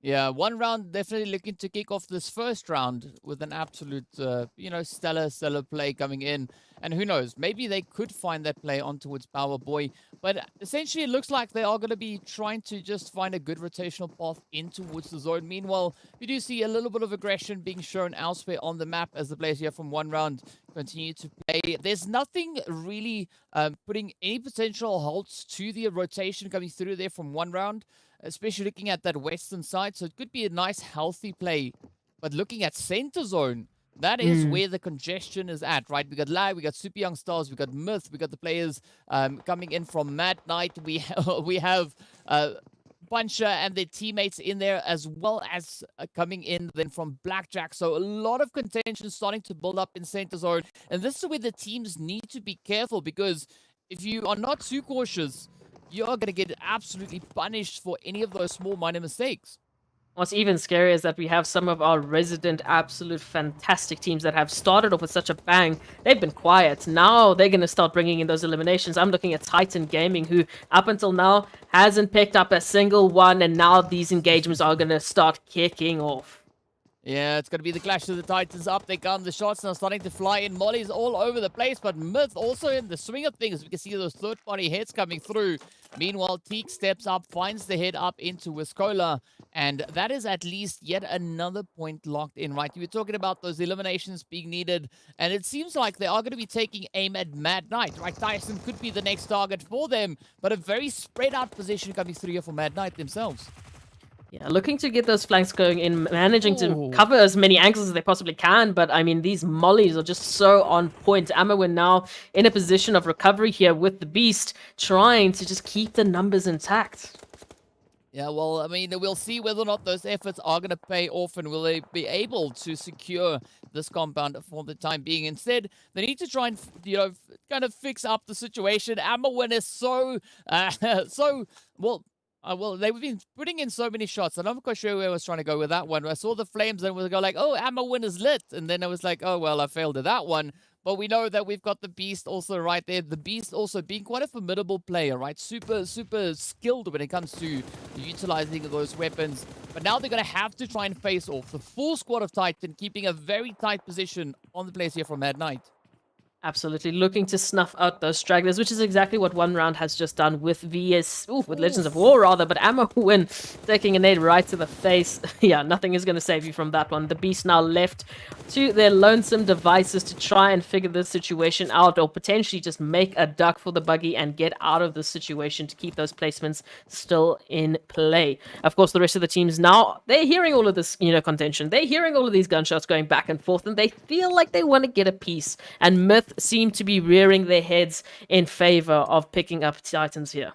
Yeah, One Round definitely looking to kick off this first round with an absolute, stellar play coming in. And who knows, maybe they could find that play on towards Power Boy. But essentially, it looks like they are going to be trying to just find a good rotational path in towards the zone. Meanwhile, we do see a little bit of aggression being shown elsewhere on the map as the players here from One Round continue to play. There's nothing really putting any potential halts to the rotation coming through there from One Round, especially looking at that western side. So it could be a nice, healthy play. But looking at center zone, that is where the congestion is at, right? We got Lag, we got Super Young Stars, we got Myth, we got the players coming in from Mad Knight. We have Puncher and their teammates in there, as well as coming in then from Blackjack. So a lot of contention starting to build up in center zone. And this is where the teams need to be careful, because if you are not too cautious, you are going to get absolutely punished for any of those small minor mistakes. What's even scarier is that we have some of our resident absolute fantastic teams that have started off with such a bang. They've been quiet. Now they're going to start bringing in those eliminations. I'm looking at Titan Gaming, who up until now hasn't picked up a single one, and now these engagements are going to start kicking off. Yeah, it's going to be the clash of the Titans. Up they come. The shots now starting to fly in. Molly's all over the place, but Myth also in the swing of things. We can see those third-party hits coming through. Meanwhile, Teak steps up, finds the head up into Wiscola, and that is at least yet another point locked in, right? You were talking about those eliminations being needed, and it seems like they are going to be taking aim at Mad Knight, right? Tyson could be the next target for them, but a very spread-out position coming through here for Mad Knight themselves. Yeah, looking to get those flanks going in, managing to cover as many angles as they possibly can, but I mean, these mollies are just so on point. Amawin now in a position of recovery here with the Beast, trying to just keep the numbers intact. Yeah, well, I mean, we'll see whether or not those efforts are going to pay off, and will they be able to secure this compound for the time being. Instead, they need to try and, kind of fix up the situation. Amawin is well, they've been putting in so many shots. I'm not quite sure where I was trying to go with that one. I saw the flames and we go like, oh, Amawin is lit. And then I was like, oh, well, I failed at that one. But we know that we've got the Beast also right there. The Beast also being quite a formidable player, right? Super skilled when it comes to utilizing those weapons. But now they're going to have to try and face off the full squad of Titan, keeping a very tight position on the place here from Mad Knight. Absolutely looking to snuff out those stragglers, which is exactly what One Round has just done with with Legends of War rather, but Ammo Win taking a nade right to the face. Yeah, nothing is going to save you from that one. The Beast now left to their lonesome devices to try and figure this situation out, or potentially just make a duck for the buggy and get out of the situation to keep those placements still in play. Of course, the rest of the teams now, they're hearing all of this, contention. They're hearing all of these gunshots going back and forth, and they feel like they want to get a piece. And Myth seem to be rearing their heads in favor of picking up Titans here.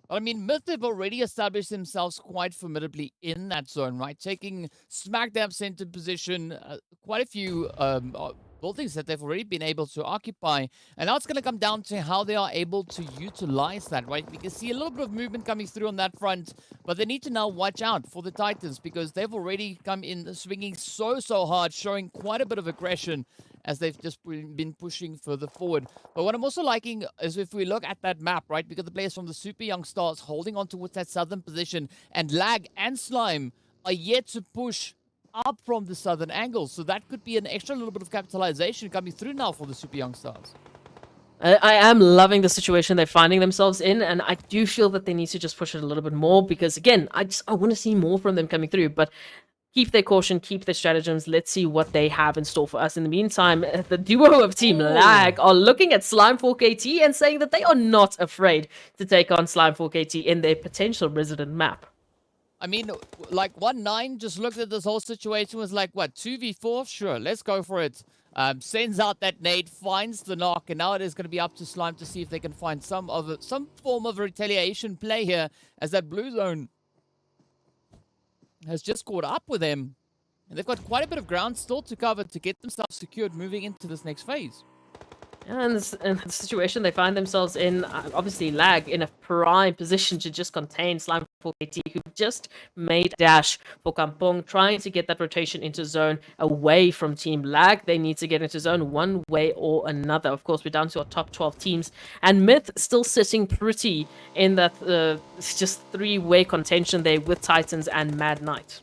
I mean, Myth have already established themselves quite formidably in that zone, right? Taking smack dab center position, quite a few buildings that they've already been able to occupy. And now it's going to come down to how they are able to utilize that, right? We can see a little bit of movement coming through on that front, but they need to now watch out for the Titans because they've already come in swinging so hard, showing quite a bit of aggression as they've just been pushing further forward. But what I'm also liking is if we look at that map, right? Because the players from the Super Young Stars holding on towards that southern position, and Lag and Slime are yet to push up from the southern angle. So that could be an extra little bit of capitalization coming through now for the Super Young Stars. I am loving the situation they're finding themselves in, and I do feel that they need to just push it a little bit more because, again, I want to see more from them coming through. But keep their caution, keep their stratagems. Let's see what they have in store for us. In the meantime, the duo of Team Lag are looking at Slime 4KT and saying that they are not afraid to take on Slime 4KT in their potential resident map. I mean, like 1-9 just looked at this whole situation, was like, what, 2v4? Sure, let's go for it. Sends out that nade, finds the knock, and now it is going to be up to Slime to see if they can find some form of retaliation play here, as that blue zone has just caught up with them. And they've got quite a bit of ground still to cover to get themselves secured moving into this next phase. And the situation they find themselves in, obviously Lag in a prime position to just contain Slime 4KT, who just made a dash for Kampong, trying to get that rotation into zone away from Team Lag. They need to get into zone one way or another. Of course, we're down to our top 12 teams, and Myth still sitting pretty in that just three-way contention there with Titans and Mad Knight.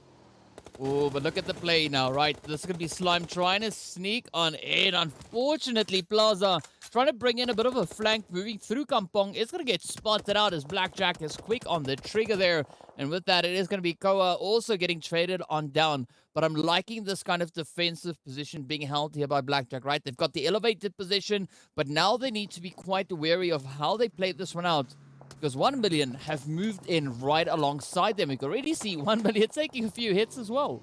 Oh, but look at the play now, right? This is going to be Slime trying to sneak on in. Unfortunately, Plaza trying to bring in a bit of a flank, moving through Kampong. It's going to get spotted out as Blackjack is quick on the trigger there. And with that, it is going to be Koa also getting traded on down. But I'm liking this kind of defensive position being held here by Blackjack, right? They've got the elevated position, but now they need to be quite wary of how they play this one out. Because 1 million have moved in right alongside them. We can already see 1 million taking a few hits as well.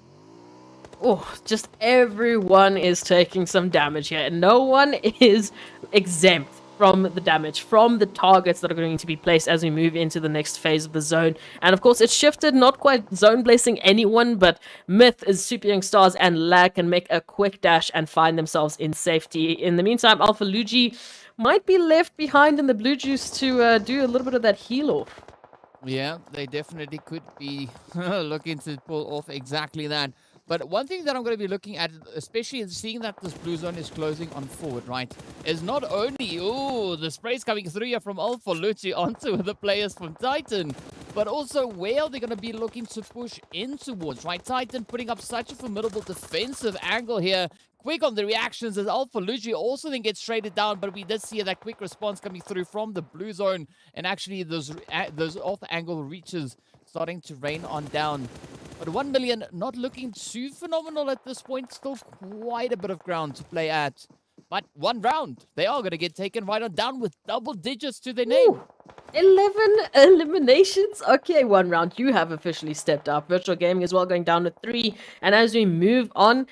Oh, just everyone is taking some damage here, and no one is exempt from the damage, from the targets that are going to be placed as we move into the next phase of the zone. And of course, it's shifted, not quite zone blessing anyone, but Myth is Super Young Stars and Lag can make a quick dash and find themselves in safety. In the meantime, Alpha Luigi might be left behind in the blue juice to do a little bit of that heal off. Yeah, they definitely could be looking to pull off exactly that. But one thing that I'm going to be looking at, especially in seeing that this blue zone is closing on forward, right, is not only, the sprays coming through here from Alpha Luigi onto the players from Titan, but also where are they going to be looking to push in towards, right? Titan putting up such a formidable defensive angle here. Quick on the reactions as Alpha Luigi also then gets traded down, but we did see that quick response coming through from the blue zone, and actually those off-angle reaches starting to rain on down. But 1 million not looking too phenomenal at this point, still quite a bit of ground to play at. But 1 round, they are going to get taken right on down with double digits to their name. 11 eliminations? Okay, 1 round, you have officially stepped up. Virtual Gaming as well going down to 3, and as we move on,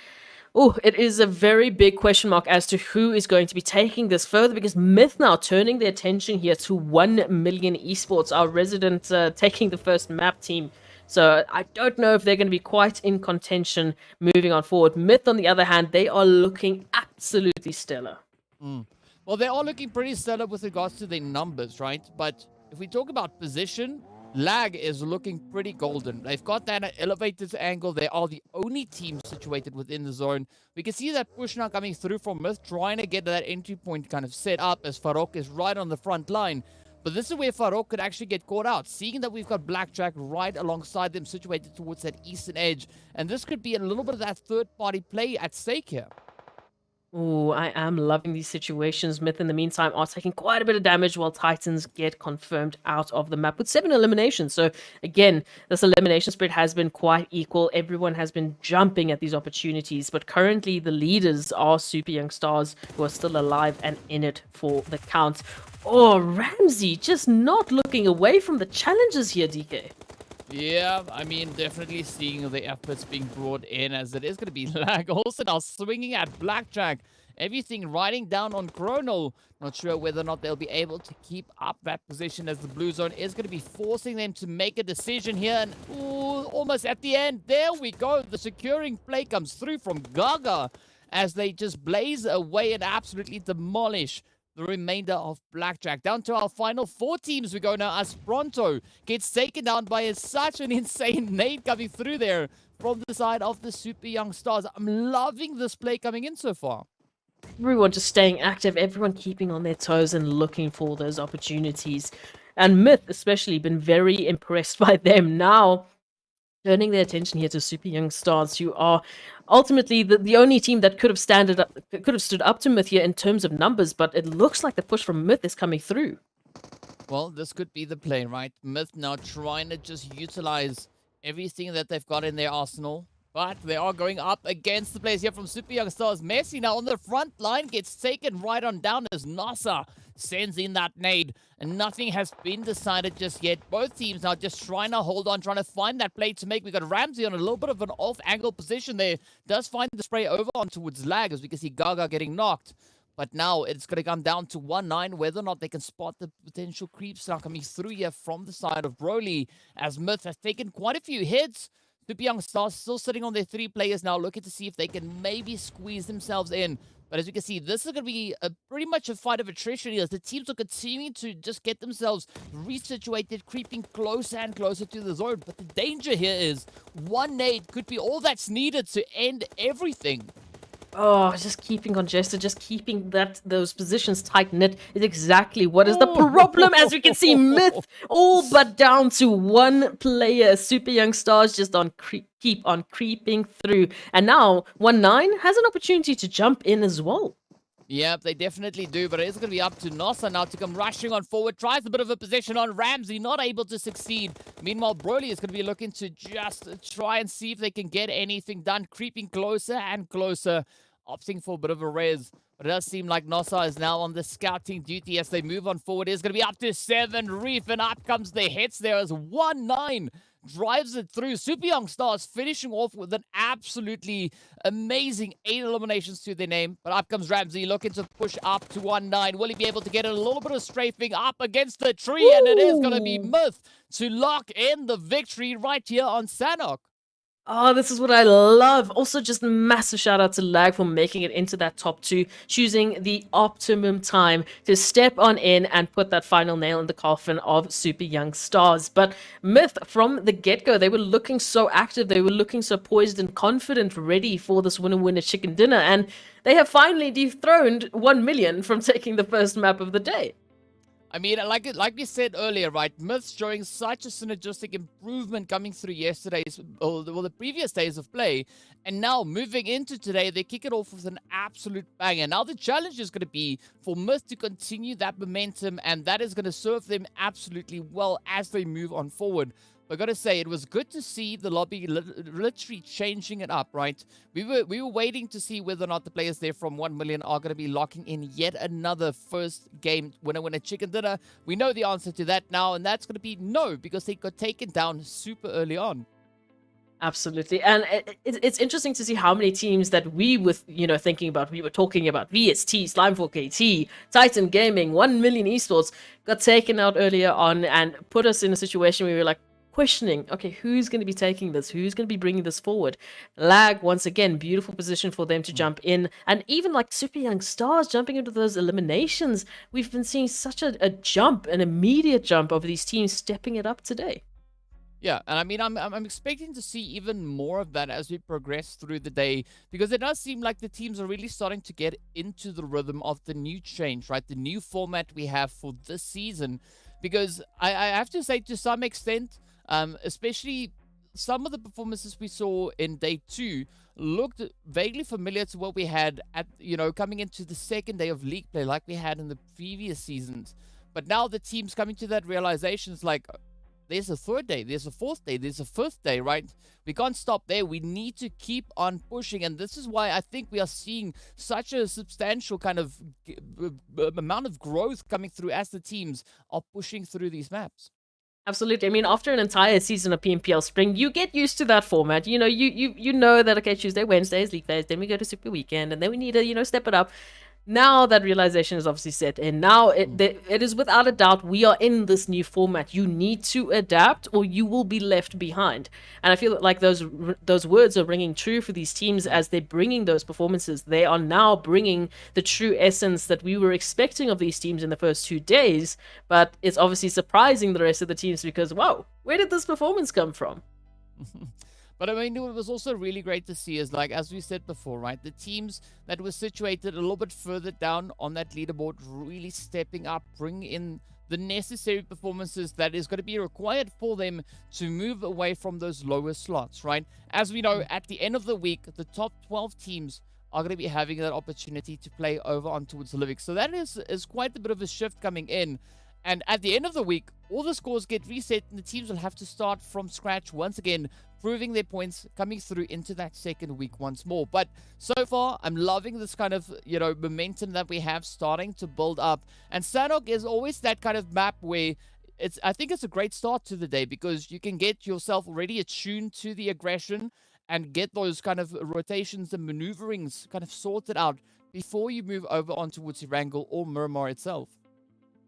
it is a very big question mark as to who is going to be taking this further, because Myth now turning their attention here to 1 million esports, our resident taking the first map team. So I don't know if they're going to be quite in contention moving on forward. Myth, on the other hand, they are looking absolutely stellar. Well, they are looking pretty stellar with regards to their numbers, right? But if we talk about position, Lag is looking pretty golden. They've got that elevated angle. They are the only team situated within the zone. We can see that push now coming through from Myth, trying to get that entry point kind of set up as Farok is right on the front line. But this is where Farok could actually get caught out, seeing that we've got Blackjack right alongside them, situated towards that eastern edge. And this could be a little bit of that third-party play at stake here. Ooh, I am loving these situations. Myth, in the meantime, are taking quite a bit of damage while Titans get confirmed out of the map with 7 eliminations. So, again, this elimination spread has been quite equal. Everyone has been jumping at these opportunities, but currently the leaders are Super Young Stars, who are still alive and in it for the count. Oh, Ramsey just not looking away from the challenges here, DK. Yeah, I mean, definitely seeing the efforts being brought in as it is going to be lag. Also now swinging at Blackjack. Everything riding down on Chrono. Not sure whether or not they'll be able to keep up that position as the blue zone is going to be forcing them to make a decision here. And ooh, almost at the end. There we go. The securing play comes through from Gaga as they just blaze away and absolutely demolish the remainder of Blackjack. Down to our final 4 teams we go now as Pronto gets taken down by such an insane nade coming through there from the side of the Super Young Stars. I'm loving this play coming in so far. Everyone just staying active, everyone keeping on their toes and looking for those opportunities. And Myth, especially, been very impressed by them. Now, turning their attention here to Super Young Stars, who are ultimately the only team that could have stood up to Myth here in terms of numbers, but it looks like the push from Myth is coming through. Well, this could be the play, right? Myth now trying to just utilize everything that they've got in their arsenal. But they are going up against the players here from Super Young Stars. Messi now on the front line gets taken right on down as Nasa sends in that nade. And nothing has been decided just yet. Both teams now just trying to hold on, trying to find that play to make. We got Ramsey on a little bit of an off-angle position there. Does find the spray over on towards Lag as we can see Gaga getting knocked. But now it's going to come down to 1-9, whether or not they can spot the potential creeps now coming through here from the side of Broly, as Myth has taken quite a few hits. Super Young Stars still sitting on their 3 players now, looking to see if they can maybe squeeze themselves in. But as you can see, this is going to be pretty much a fight of attrition here, as the teams are continuing to just get themselves resituated, creeping closer and closer to the zone. But the danger here is one nade could be all that's needed to end everything. Oh, just keeping congested, just keeping those positions tight knit is exactly what is the problem. As we can see, Myth all but down to 1 player. Super Young Stars just keep on creeping through, and now 1-9 has an opportunity to jump in as well. Yep, they definitely do, but it's going to be up to Nossa now to come rushing on forward. Tries a bit of a position on Ramsey, not able to succeed. Meanwhile, Broly is going to be looking to just try and see if they can get anything done. Creeping closer and closer, opting for a bit of a res. But it does seem like Nossa is now on the scouting duty as they move on forward. It's going to be up to 7 Reef, and up comes the hits there as 1-9 drives it through. Super Young Stars finishing off with an absolutely amazing 8 eliminations to their name. But up comes Ramsey looking to push up to 1-9. Will he be able to get a little bit of strafing up against the tree? Ooh. And it is going to be Myth to lock in the victory right here on Sanhok. Oh, this is what I love. Also, just massive shout out to Lag for making it into that top 2, choosing the optimum time to step on in and put that final nail in the coffin of Super Young Stars. But Myth, from the get-go, they were looking so active, they were looking so poised and confident, ready for this winner chicken dinner, and they have finally dethroned 1 million from taking the first map of the day. I mean, like we said earlier, right? Myths showing such a synergistic improvement coming through yesterday's, or the previous days of play. And now moving into today, they kick it off with an absolute banger. Now the challenge is going to be for Myth to continue that momentum, and that is going to serve them absolutely well as they move on forward. But I gotta say, it was good to see the lobby literally changing it up, right? We were waiting to see whether or not the players there from 1 million are going to be locking in yet another first game winner chicken dinner. We know the answer to that now, and that's going to be no, because they got taken down super early on. Absolutely. And it's interesting to see how many teams that we were talking about VST, Slimefall KT, Titan Gaming, 1 million Esports got taken out earlier on and put us in a situation where we were like, questioning, okay, who's going to be taking this? Who's going to be bringing this forward? Lag, once again, beautiful position for them to jump in. And even like Super Young Stars jumping into those eliminations, we've been seeing such a jump, an immediate jump of these teams stepping it up today. Yeah, and I mean, I'm expecting to see even more of that as we progress through the day, because it does seem like the teams are really starting to get into the rhythm of the new change, right? The new format we have for this season, because I have to say, to some extent, especially some of the performances we saw in day 2 looked vaguely familiar to what we had at, coming into the second day of league play, like we had in the previous seasons. But now the team's coming to that realization. It's like, there's a third day, there's a fourth day, there's a fifth day, right? We can't stop there. We need to keep on pushing. And this is why I think we are seeing such a substantial kind of amount of growth coming through as the teams are pushing through these maps. Absolutely. I mean, after an entire season of PMPL Spring, you get used to that format. You know that, okay, Tuesday, Wednesday is league phase, then we go to Super Weekend, and then we need to, step it up. Now that realization is obviously set in. Now it is without a doubt we are in this new format. You need to adapt or you will be left behind. And I feel like those words are ringing true for these teams as they're bringing those performances. They are now bringing the true essence that we were expecting of these teams in the first 2 days. But it's obviously surprising the rest of the teams because, whoa, where did this performance come from? But I mean, what was also really great to see is, like, as we said before, right, the teams that were situated a little bit further down on that leaderboard really stepping up, bringing in the necessary performances that is going to be required for them to move away from those lower slots, right? As we know, at the end of the week, the top 12 teams are going to be having that opportunity to play over on towards the Olympics. So that is quite a bit of a shift coming in. And at the end of the week, all the scores get reset and the teams will have to start from scratch once again, proving their points, coming through into that second week once more. But so far, I'm loving this kind of, momentum that we have starting to build up. And Sanhok is always that kind of map where I think it's a great start to the day because you can get yourself already attuned to the aggression and get those kind of rotations and maneuverings kind of sorted out before you move over on towards Erangel or Miramar itself.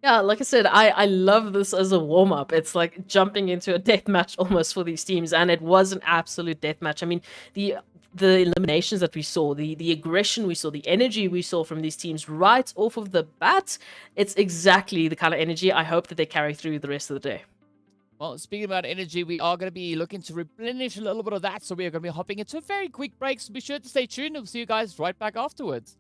Yeah, like I said, I love this as a warm-up. It's like jumping into a death match almost for these teams, and it was an absolute death match. I mean, the eliminations that we saw, the aggression we saw, the energy we saw from these teams right off of the bat, it's exactly the kind of energy I hope that they carry through the rest of the day. Well, speaking about energy, we are going to be looking to replenish a little bit of that, so we are going to be hopping into a very quick break, so be sure to stay tuned. We'll see you guys right back afterwards.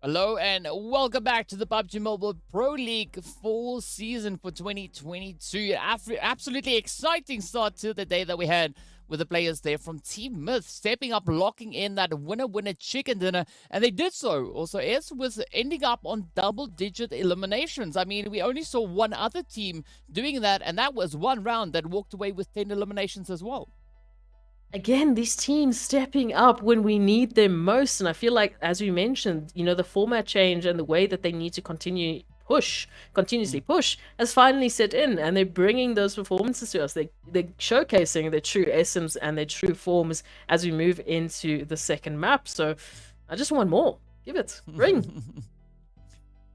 Hello and welcome back to the PUBG Mobile Pro League fall season for 2022. Absolutely exciting start to the day that we had with the players there from Team Myth stepping up, locking in that winner chicken dinner, and they did so. Also, S was ending up on double-digit eliminations. I mean, we only saw one other team doing that, and that was one round that walked away with 10 eliminations as well. Again, these teams stepping up when we need them most. And I feel like, as we mentioned, the format change and the way that they need to continuously push, has finally set in. And they're bringing those performances to us. They're showcasing their true essence and their true forms as we move into the second map. So I just want more. Give it. Bring.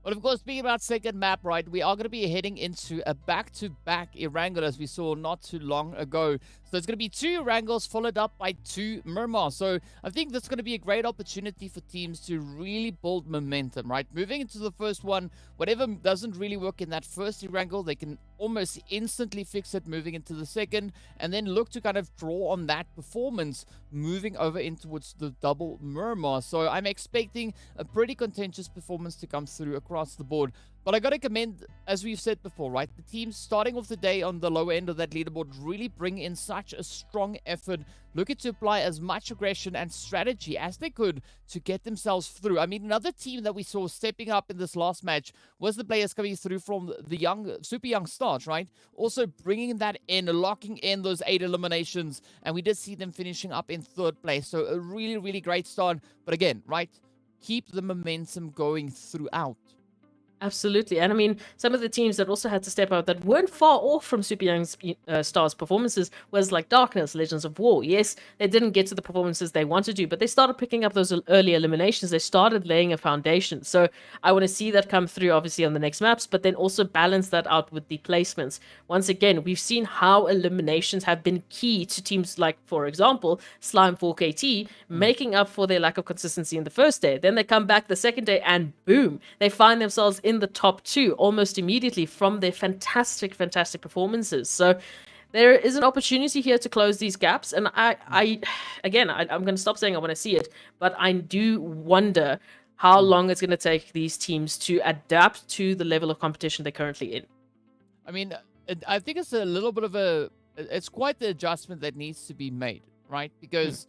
Well, of course, speaking about second map, right, we are going to be heading into a back-to-back Erangel as we saw not too long ago. So it's going to be 2 Erangels followed up by 2 Miramar. So I think that's going to be a great opportunity for teams to really build momentum, right? Moving into the first one, whatever doesn't really work in that first Erangel, they can almost instantly fix it moving into the second, and then look to kind of draw on that performance moving over in towards the double Miramar. So I'm expecting a pretty contentious performance to come through across the board. But I got to commend, as we've said before, right, the teams starting off the day on the lower end of that leaderboard really bring in such a strong effort, looking to apply as much aggression and strategy as they could to get themselves through. I mean, another team that we saw stepping up in this last match was the players coming through from the super young stars, right? Also bringing that in, locking in those 8 eliminations, and we did see them finishing up in 3rd place. So a really, really great start. But again, right, keep the momentum going throughout. Absolutely. And I mean, some of the teams that also had to step out that weren't far off from Super Young Stars' performances was like Darkness, Legends of War. Yes, they didn't get to the performances they wanted to, but they started picking up those early eliminations. They started laying a foundation. So I want to see that come through, obviously, on the next maps, but then also balance that out with the placements. Once again, we've seen how eliminations have been key to teams like, for example, Slime 4KT, making up for their lack of consistency in the first day. Then they come back the second day and boom, they find themselves in the top 2 almost immediately from their fantastic performances. So there is an opportunity here to close these gaps, and I'm going to stop saying I want to see it, but I do wonder how long it's going to take these teams to adapt to the level of competition they're currently in. I mean, I think it's a little bit of it's quite the adjustment that needs to be made, right? Because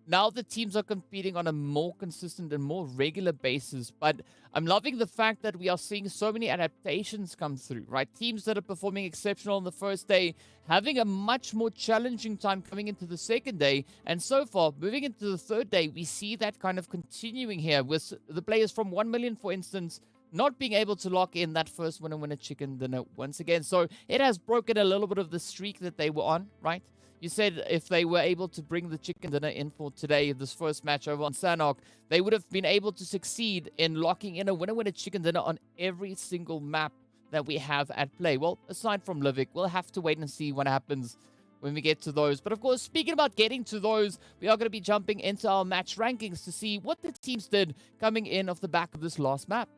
now the teams are competing on a more consistent and more regular basis, but I'm loving the fact that we are seeing so many adaptations come through, right? Teams that are performing exceptional on the first day, having a much more challenging time coming into the second day, and so far, moving into the third day, we see that kind of continuing here with the players from 1 million, for instance, not being able to lock in that first winner chicken dinner once again. So it has broken a little bit of the streak that they were on, right? You said if they were able to bring the chicken dinner in for today, this first match over on Sanhok, they would have been able to succeed in locking in a winner chicken dinner on every single map that we have at play. Well, aside from Livik, we'll have to wait and see what happens when we get to those. But of course, speaking about getting to those, we are going to be jumping into our match rankings to see what the teams did coming in off the back of this last map.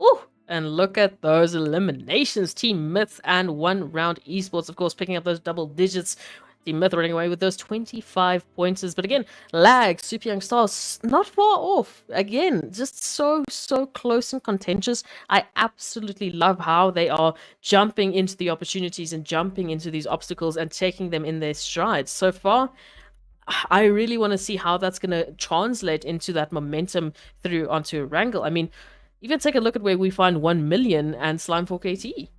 Ooh, and look at those eliminations. Team Myth and 1 Round Esports, of course, picking up those double digits. Team Myth running away with those 25 pointers. But again, Lag, Super Young Stars, not far off. Again, just so close and contentious. I absolutely love how they are jumping into the opportunities and jumping into these obstacles and taking them in their strides. So far, I really want to see how that's going to translate into that momentum through onto Erangel. I mean, even take a look at where we find 1 million and Slime 4KT.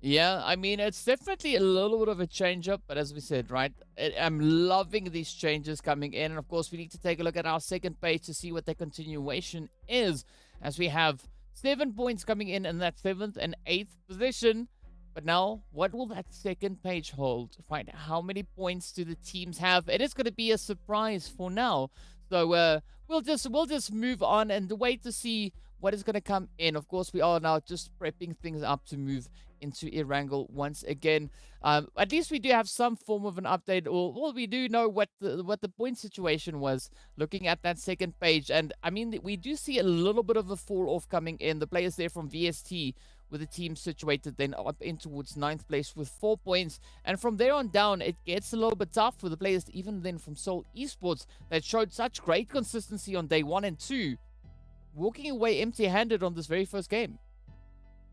Yeah, I mean, it's definitely a little bit of a change up, but as we said, right, I'm loving these changes coming in. And of course, we need to take a look at our second page to see what the continuation is, as we have 7 points coming in that 7th and 8th position. But now, what will that second page hold? Right, how many points do the teams have? It is going to be a surprise for now. So we'll just move on and wait to see what is going to come in. Of course, we are now just prepping things up to move into Erangel once again. At least we do have some form of an update, or we do know what the point situation was looking at that second page. And I mean, we do see a little bit of a fall off coming in. The players there from VST with the team situated then up in towards 9th place with 4 points. And from there on down, it gets a little bit tough for the players even then from Seoul Esports that showed such great consistency on day 1 and 2. walking away empty-handed on this very first game.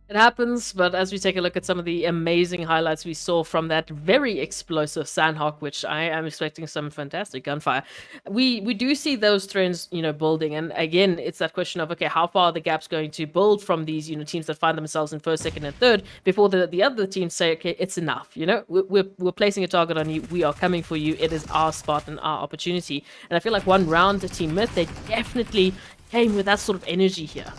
It happens, but as we take a look at some of the amazing highlights we saw from that very explosive Sanhok, which I am expecting some fantastic gunfire, we do see those trends, building. And again, it's that question of, okay, how far are the gaps going to build from these, teams that find themselves in first, second, and third before the other teams say, okay, it's enough. We're placing a target on you. We are coming for you. It is our spot and our opportunity. And I feel like one round, Team Myth, they definitely came with that sort of energy here.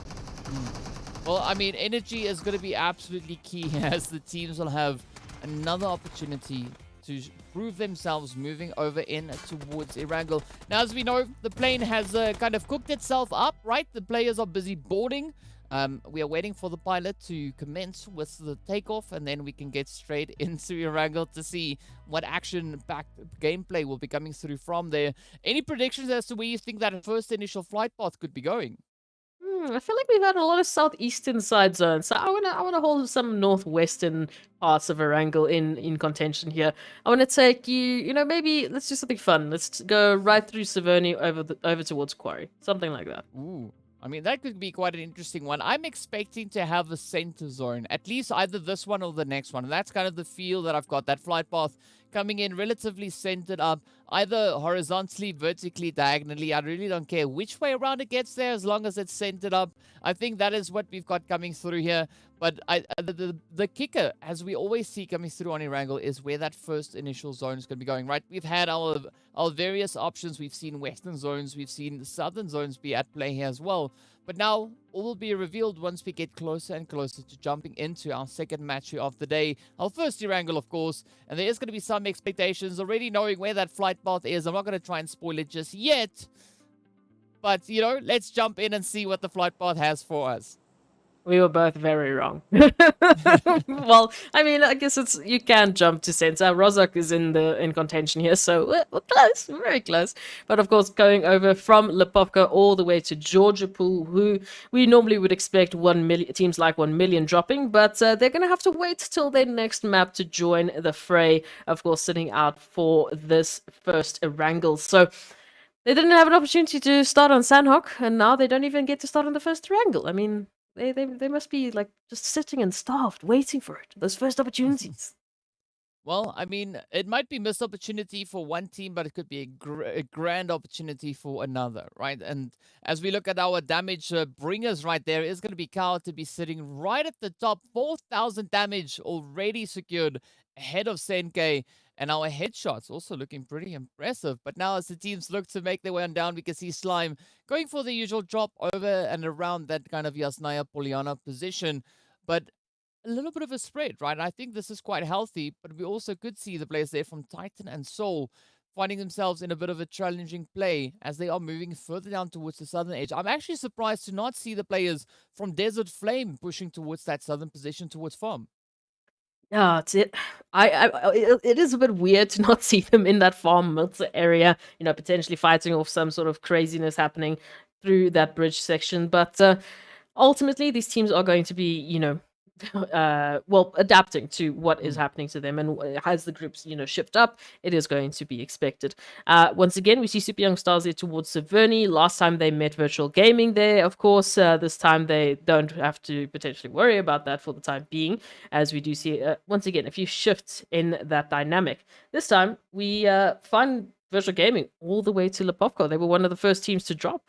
Well, I mean, energy is going to be absolutely key as the teams will have another opportunity to prove themselves moving over in towards Erangel. Now, as we know, the plane has kind of cooked itself up, right? The players are busy boarding. We are waiting for the pilot to commence with the takeoff, and then we can get straight into Erangel to see what action-packed gameplay will be coming through from there. Any predictions as to where you think that first initial flight path could be going? I feel like we've had a lot of southeastern side zones, so I wanna hold some northwestern parts of Erangel in contention here. I wanna take maybe let's do something fun. Let's go right through Severny over towards Quarry, something like that. Ooh. I mean, that could be quite an interesting one. I'm expecting to have a center zone, at least either this one or the next one. And that's kind of the feel that I've got. That flight path coming in relatively centered up, either horizontally, vertically, diagonally. I really don't care which way around it gets there as long as it's centered up. I think that is what we've got coming through here. But the kicker, as we always see coming through on Erangel, is where that first initial zone is going to be going, right? We've had our various options. We've seen western zones. We've seen southern zones be at play here as well. But now, all will be revealed once we get closer and closer to jumping into our second match here of the day. Our first Erangel, of course. And there is going to be some expectations already knowing where that flight path is. I'm not going to try and spoil it just yet. But, let's jump in and see what the flight path has for us. We were both very wrong. Well, I mean, I guess you can jump to center. Rozak is in contention here, so we're close, very close. But of course, going over from Lipovka all the way to Georgia Pool, who we normally would expect teams like 1 million dropping, but they're going to have to wait till their next map to join the fray. Of course, sitting out for this first Erangel. So they didn't have an opportunity to start on Sanhok, and now they don't even get to start on the first Erangel. I mean, They must be like just sitting and starved, waiting for it. Those first opportunities. Well, I mean, it might be missed opportunity for one team, but it could be a grand opportunity for another, right? And as we look at our damage bringers right there, is going to be Kao to be sitting right at the top, 4,000 damage already secured ahead of Senke. And our headshots also looking pretty impressive. But now as the teams look to make their way on down, we can see Slime going for the usual drop over and around that kind of Yasnaya Poliana position. But a little bit of a spread, right? I think this is quite healthy, but we also could see the players there from Titan and Soul finding themselves in a bit of a challenging play as they are moving further down towards the southern edge. I'm actually surprised to not see the players from Desert Flame pushing towards that southern position towards Farm. Yeah, it is a bit weird to not see them in that farm Miltzer area, potentially fighting off some sort of craziness happening through that bridge section. But ultimately, these teams are going to be, adapting to what is happening to them. And as the groups, shift up, it is going to be expected. Once again, we see Super Young Stars there towards Severny. Last time they met Virtual Gaming there, of course. This time they don't have to potentially worry about that for the time being, as we do see, once again, a few shifts in that dynamic. This time, we find Virtual Gaming all the way to Lipovka. They were one of the first teams to drop.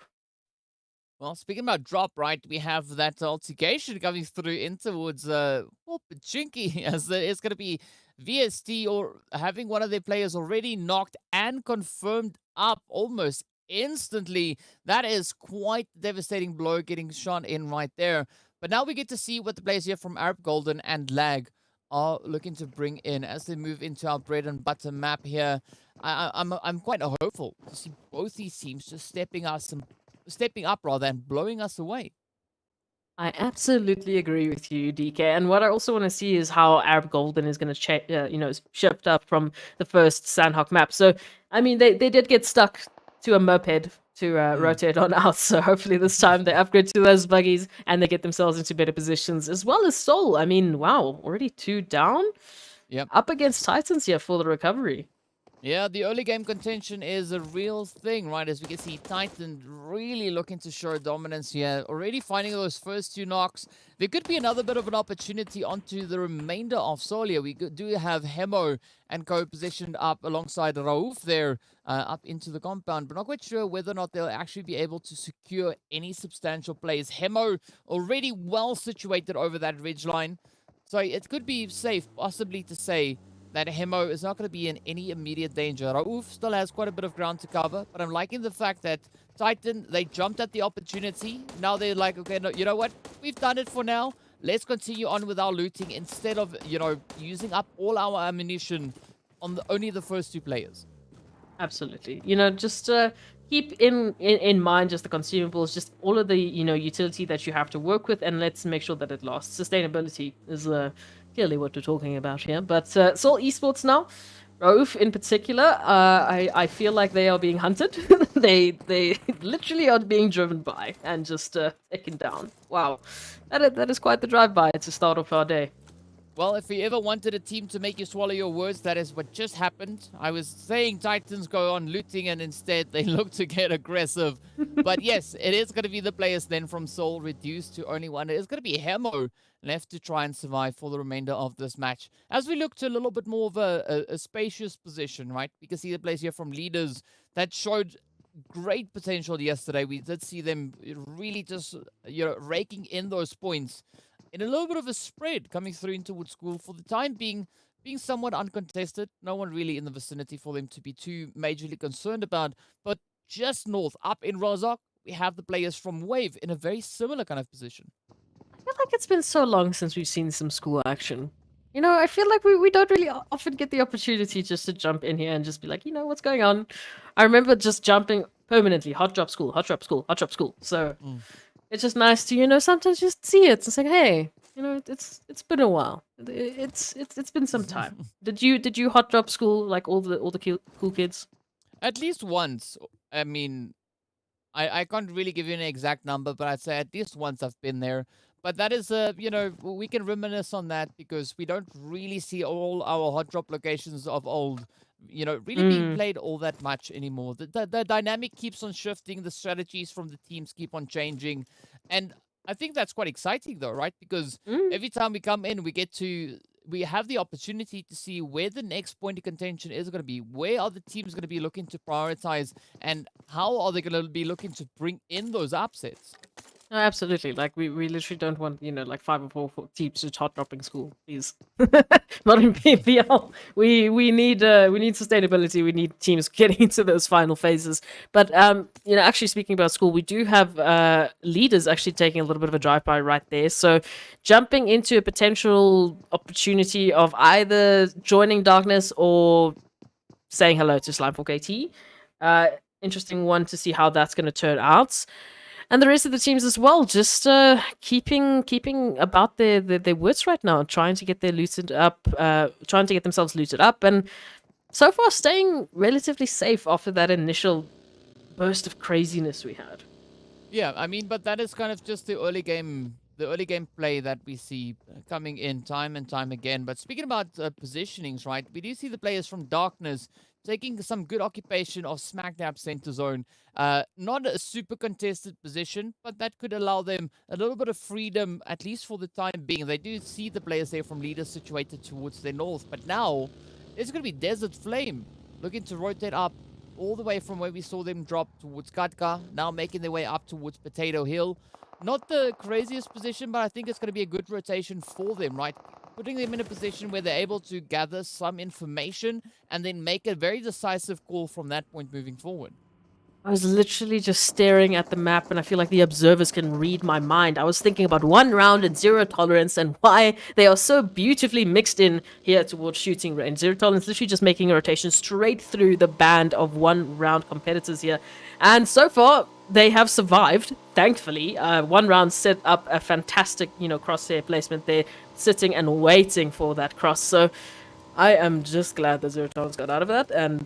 Well, speaking about drop, right, we have that altercation coming through in towards Pachinki, as there is going to be VST or having one of their players already knocked and confirmed up almost instantly. That is quite a devastating blow getting shot in right there. But now we get to see what the players here from Arab Golden and Lag are looking to bring in as they move into our bread and butter map here. I'm quite hopeful to see both these teams just stepping up and blowing us away. I absolutely agree with you, DK. And what I also want to see is how Arab Golden is going to, shift up from the first Sanhok map. So, I mean, they did get stuck to a moped to rotate on out. So hopefully this time they upgrade to those buggies and they get themselves into better positions, as well as Soul. I mean, wow, already 2 down. Yep. Up against Titans here for the recovery. Yeah, the early game contention is a real thing, right? As we can see, Titan really looking to show dominance here. Already finding those first 2 knocks. There could be another bit of an opportunity onto the remainder of Solia. We do have Hemo and Co positioned up alongside Rauf there up into the compound. But not quite sure whether or not they'll actually be able to secure any substantial plays. Hemo already well situated over that ridge line. So it could be safe possibly to say that Hemo is not going to be in any immediate danger. Rauf still has quite a bit of ground to cover, but I'm liking the fact that Titan, they jumped at the opportunity. Now they're like, okay, no, you know what? We've done it for now. Let's continue on with our looting instead of, using up all our ammunition on only the first 2 players. Absolutely. Just keep in mind just the consumables, just all of the, utility that you have to work with, and let's make sure that it lasts. Sustainability is clearly what we're talking about here. But it's all esports now. Rauf in particular, I feel like they are being hunted. they literally are being driven by and just taken down. Wow. That is quite the drive-by to start off our day. Well, if you ever wanted a team to make you swallow your words, that is what just happened. I was saying Titans go on looting, and instead they look to get aggressive. But yes, it is going to be the players then from Seoul reduced to only 1. It is going to be Hemo left to try and survive for the remainder of this match. As we look to a little bit more of a spacious position, right? We can see the players here from leaders that showed great potential yesterday. We did see them really just, raking in those points in a little bit of a spread coming through into Wood School. For the time being somewhat uncontested. No one really in the vicinity for them to be too majorly concerned about. But just north, up in Rozok, we have the players from Wave in a very similar kind of position. I feel like it's been so long since we've seen some school action. I feel like we don't really often get the opportunity just to jump in here and just be like, what's going on? I remember just jumping permanently, hot drop school, hot drop school, hot drop school. So it's just nice to, sometimes just see it. It's like, hey, it's been a while. It's been some time. Did you hot drop school like all the cool kids? At least once. I mean, I can't really give you an exact number, but I'd say at least once I've been there. But that is, we can reminisce on that because we don't really see all our hot drop locations of old, really being played all that much anymore. The dynamic keeps on shifting. The strategies from the teams keep on changing. And I think that's quite exciting though, right? Because every time we come in, we have the opportunity to see where the next point of contention is going to be. Where are the teams going to be looking to prioritize, and how are they going to be looking to bring in those upsets? No, absolutely. Like we literally don't want, like 5 or 4 teams to hot dropping school, please. Not in PMPL. We need sustainability. We need teams getting into those final phases. But actually speaking about school, we do have leaders actually taking a little bit of a drive-by right there. So jumping into a potential opportunity of either joining Darkness or saying hello to Slime4KT. Interesting one to see how that's going to turn out. And the rest of the teams as well, just keeping about their wits right now, trying to get themselves looted up, and so far staying relatively safe after that initial burst of craziness we had. Yeah, I mean, but that is kind of just the early game play that we see coming in time and time again. But speaking about positionings, right, we do see the players from Darkness taking some good occupation of smack dab center zone. Not a super contested position, but that could allow them a little bit of freedom, at least for the time being. They do see the players there from leaders situated towards their north, but now it's going to be Desert Flame looking to rotate up all the way from where we saw them drop towards Katka, now making their way up towards Potato Hill. Not the craziest position, but I think it's going to be a good rotation for them, right? Putting them in a position where they're able to gather some information and then make a very decisive call from that point moving forward. I was literally just staring at the map, and I feel like the observers can read my mind. I was thinking about 1 round and 0 tolerance and why they are so beautifully mixed in here towards shooting range. 0 tolerance literally just making a rotation straight through the band of 1 round competitors here. And so far, they have survived, thankfully. 1 round set up a fantastic, crosshair placement there, sitting and waiting for that cross. So I am just glad that 0 tolerance got out of that, and,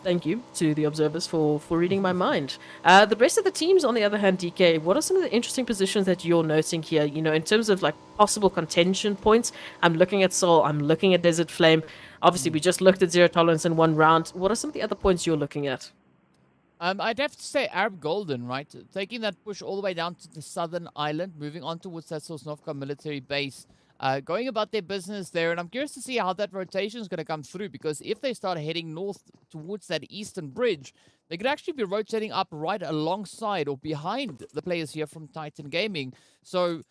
thank you to the observers for reading my mind. The rest of the teams, on the other hand, DK, what are some of the interesting positions that you're noting here, in terms of, like, possible contention points? I'm looking at Soul, I'm looking at Desert Flame. Obviously, we just looked at zero tolerance in one round. What are some of the other points you're looking at? I'd have to say Arab Golden, right? Taking that push all the way down to the southern island, moving on towards that Sosnovka military base, going about their business there. And I'm curious to see how that rotation is going to come through, because if they start heading north towards that eastern bridge, they could actually be rotating up right alongside or behind the players here from Titan Gaming. So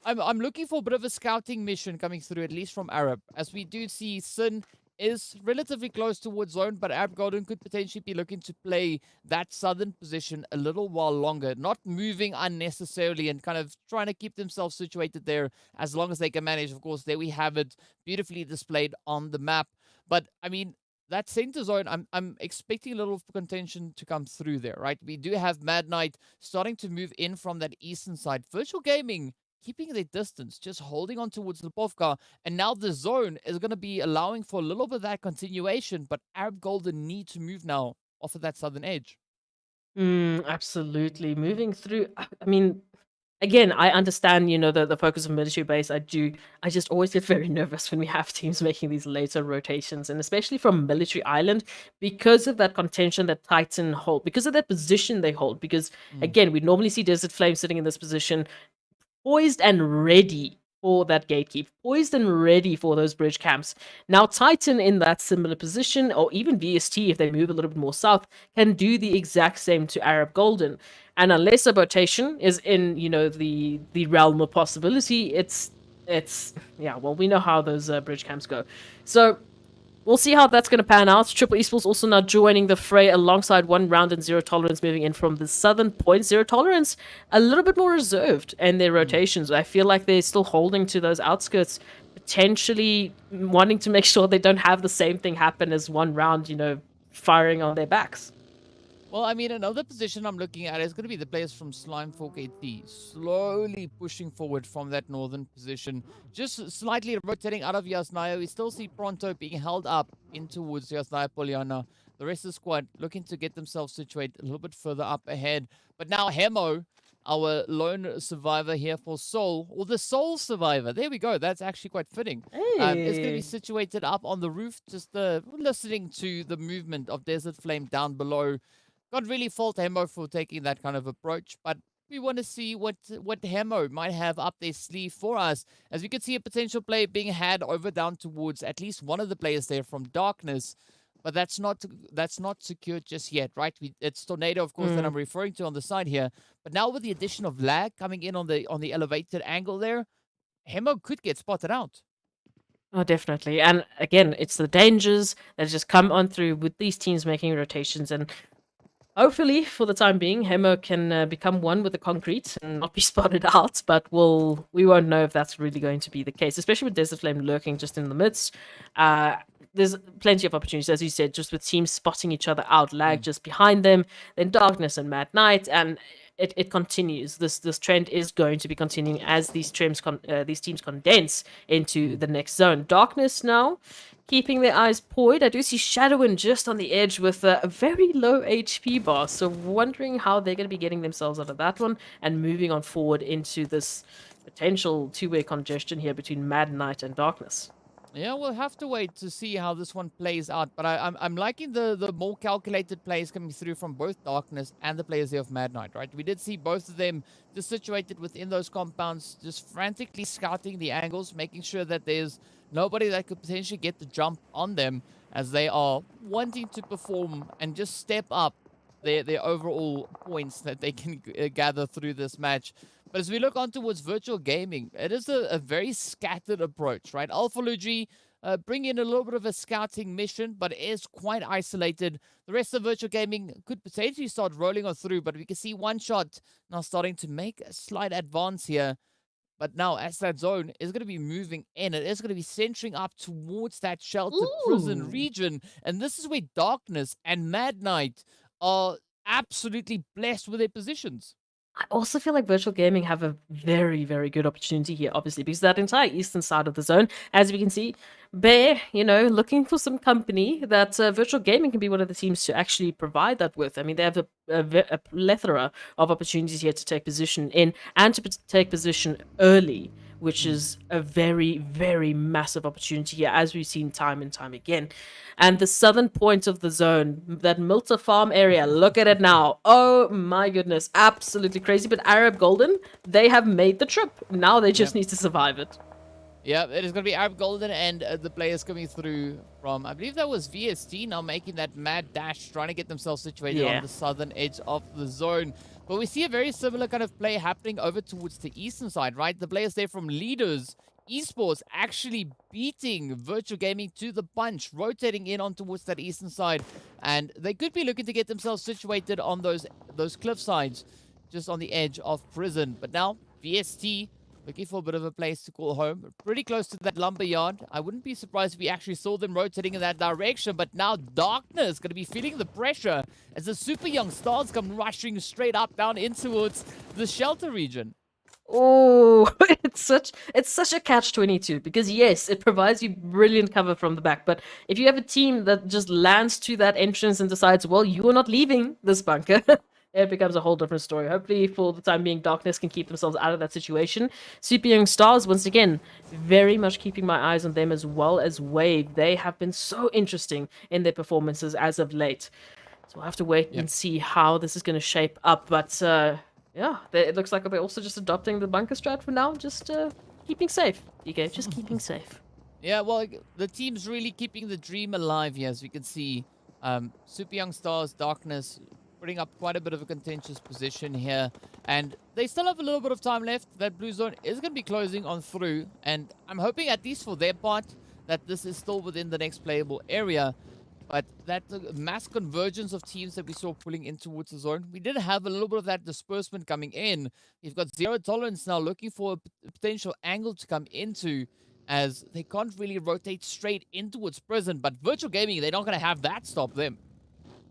I'm looking for a bit of a scouting mission coming through, at least from Arab, as we do see Sin is relatively close towards zone, but Arab Golden could potentially be looking to play that southern position a little while longer, not moving unnecessarily and kind of trying to keep themselves situated there as long as they can manage. Of course, there we have it beautifully displayed on the map. But I mean, that center zone, I'm expecting a little contention to come through there, right? We do have Mad Knight starting to move in from that eastern side. Virtual Gaming keeping their distance, just holding on towards Lipovka. And now the zone is going to be allowing for a little bit of that continuation, but Arab Golden need to move now off of that southern edge. Absolutely. Moving through, I mean, again, I understand, the focus of military base. I do. I just always get very nervous when we have teams making these later rotations, and especially from military island, because of that contention that Titan hold, because of that position they hold. Because again, we normally see Desert Flame sitting in this position, poised and ready for that gatekeep, poised and ready for those bridge camps. Now, Titan in that similar position, or even VST if they move a little bit more south, can do the exact same to Arab Golden. And unless a rotation is in, the realm of possibility, it's yeah. Well, we know how those bridge camps go, so we'll see how that's going to pan out. Triple Esports also now joining the fray alongside One Round and Zero Tolerance moving in from the southern point. Zero Tolerance a little bit more reserved in their rotations. I feel like they're still holding to those outskirts, potentially wanting to make sure they don't have the same thing happen as One Round, firing on their backs. Well, I mean, another position I'm looking at is going to be the players from Slime Fork AT, slowly pushing forward from that northern position, just slightly rotating out of Yasnaya. We still see Pronto being held up in towards Yasnaya Poliana. The rest of the squad looking to get themselves situated a little bit further up ahead. But now Hemo, our lone survivor here for Soul, or the Soul survivor, there we go, that's actually quite fitting, is going to be situated up on the roof, just listening to the movement of Desert Flame down below. Can't really fault Hemo for taking that kind of approach, but we want to see what Hemo might have up their sleeve for us. As we could see a potential play being had over down towards at least one of the players there from Darkness, but that's not secured just yet, right? It's Tornado, of course, that I'm referring to on the side here. But now with the addition of lag coming in on the elevated angle there, Hemo could get spotted out. Oh, definitely. And again, it's the dangers that just come on through with these teams making rotations. And hopefully, for the time being, Hemo can become one with the concrete and not be spotted out, but we won't know if that's really going to be the case, especially with Desert Flame lurking just in the midst. There's plenty of opportunities, as you said, just with teams spotting each other out, lag just behind them, then Darkness and Mad Knight, and it continues. This trend is going to be continuing as these teams condense into the next zone. Darkness now keeping their eyes poised. I do see Shadowin just on the edge with a very low HP bar, so wondering how they're going to be getting themselves out of that one and moving on forward into this potential two-way congestion here between Mad Knight and Darkness. Yeah, we'll have to wait to see how this one plays out. But I'm liking the more calculated plays coming through from both Darkness and the players here of Mad Knight, right? We did see both of them just situated within those compounds, just frantically scouting the angles, making sure that there's nobody that could potentially get the jump on them, as they are wanting to perform and just step up their overall points that they can gather through this match. But as we look on towards Virtual Gaming, it is a very scattered approach, right? Alpha Luigi bring in a little bit of a scouting mission, but it is quite isolated. The rest of Virtual Gaming could potentially start rolling on through, but we can see One Shot now starting to make a slight advance here. But now, as that zone is going to be moving in, it is going to be centering up towards that sheltered prison region. And this is where Darkness and Mad Knight are absolutely blessed with their positions. I also feel like Virtual Gaming have a very, very good opportunity here, obviously, because that entire eastern side of the zone, as we can see, Bear, looking for some company that Virtual Gaming can be one of the teams to actually provide that with. I mean, they have a plethora of opportunities here to take position in and to take position early which is a very, very massive opportunity here, as we've seen time and time again. And the southern point of the zone, that Milta Farm area, look at it now. Oh my goodness, absolutely crazy. But Arab Golden, they have made the trip. Now they just need to survive it. Yeah, it is going to be Arab Golden and the players coming through from, I believe that was VST, now making that mad dash, trying to get themselves situated on the southern edge of the zone. But we see a very similar kind of play happening over towards the eastern side, right? The players there from Leaders, Esports, actually beating Virtual Gaming to the punch, rotating in on towards that eastern side. And they could be looking to get themselves situated on those cliff sides, just on the edge of Prison. But now, VST looking for a bit of a place to call home. Pretty close to that lumber yard. I wouldn't be surprised if we actually saw them rotating in that direction. But now Darkness going to be feeling the pressure as the super young stars come rushing straight up down in towards the shelter region. Oh, it's such a catch-22 because yes, it provides you brilliant cover from the back, but if you have a team that just lands to that entrance and decides, well, you are not leaving this bunker, it becomes a whole different story. Hopefully, for the time being, Darkness can keep themselves out of that situation. Super Young Stars, once again, very much keeping my eyes on them as well as Wave. They have been so interesting in their performances as of late. So we'll have to wait and see how this is going to shape up. But yeah, it looks like they're also just adopting the bunker strat for now. Just keeping safe, DK. Just keeping safe. Yeah, well, the team's really keeping the dream alive here, as we can see. Super Young Stars, Darkness, putting up quite a bit of a contentious position here. And they still have a little bit of time left. That blue zone is going to be closing on through. And I'm hoping, at least for their part, that this is still within the next playable area. But that mass convergence of teams that we saw pulling in towards the zone, we did have a little bit of that disbursement coming in. You've got Zero Tolerance now looking for a potential angle to come into, as they can't really rotate straight in towards Prison. But Virtual Gaming, they're not going to have that stop them.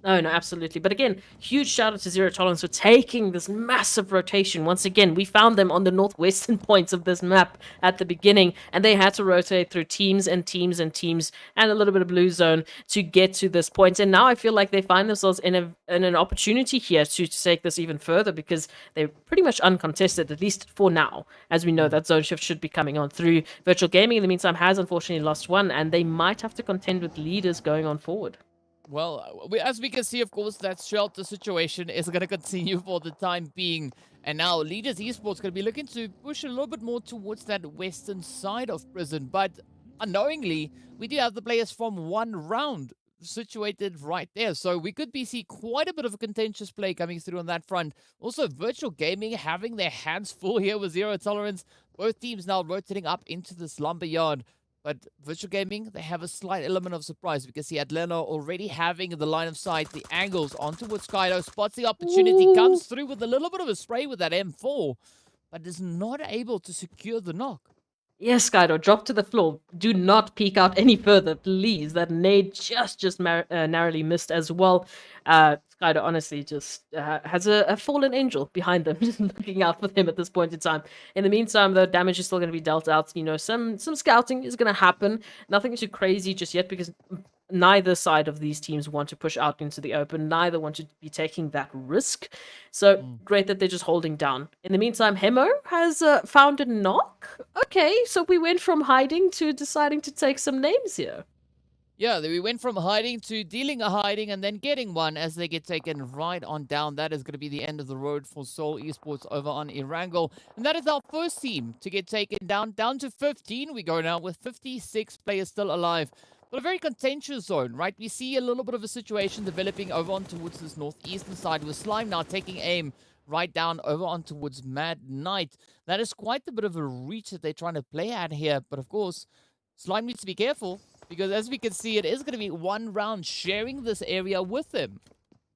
No, absolutely. But again, huge shout out to Zero Tolerance for taking this massive rotation. Once again, we found them on the northwestern points of this map at the beginning, and they had to rotate through teams and teams and teams and a little bit of blue zone to get to this point. And now I feel like they find themselves in an opportunity here to take this even further, because they're pretty much uncontested, at least for now, as we know that zone shift should be coming on through. Virtual Gaming, in the meantime, has unfortunately lost one, and they might have to contend with Leaders going on forward. Well, as we can see, of course, that shelter situation is going to continue for the time being. And now Leaders Esports going to be looking to push a little bit more towards that western side of Prison. But unknowingly, we do have the players from one round situated right there. So we could see quite a bit of a contentious play coming through on that front. Also, Virtual Gaming having their hands full here with Zero Tolerance. Both teams now rotating up into this lumber yard. But Virtual Gaming, they have a slight element of surprise. We can see Atlanta already having the line of sight, the angles onto what Skydo spots the opportunity, comes through with a little bit of a spray with that M4, but is not able to secure the knock. Yes, Skydo, drop to the floor. Do not peek out any further, please. That nade just narrowly missed as well. Skydo honestly just has a fallen angel behind them, just looking out for them at this point in time. In the meantime, though, damage is still going to be dealt out. You know, some scouting is going to happen. Nothing too crazy just yet, because neither side of these teams want to push out into the open. Neither want to be taking that risk. So great that they're just holding down. In the meantime, Hemo has found a knock. Okay, so we went from hiding to deciding to take some names here. Yeah, we went from hiding to dealing a hiding and then getting one as they get taken right on down. That is going to be the end of the road for Seoul Esports over on Erangel. And that is our first team to get taken down to 15. We go now with 56 players still alive. But a very contentious zone, right? We see a little bit of a situation developing over on towards this northeastern side, with Slime now taking aim right down over on towards Mad Knight. That is quite a bit of a reach that they're trying to play at here. But of course, Slime needs to be careful, because as we can see, it is going to be one round sharing this area with them.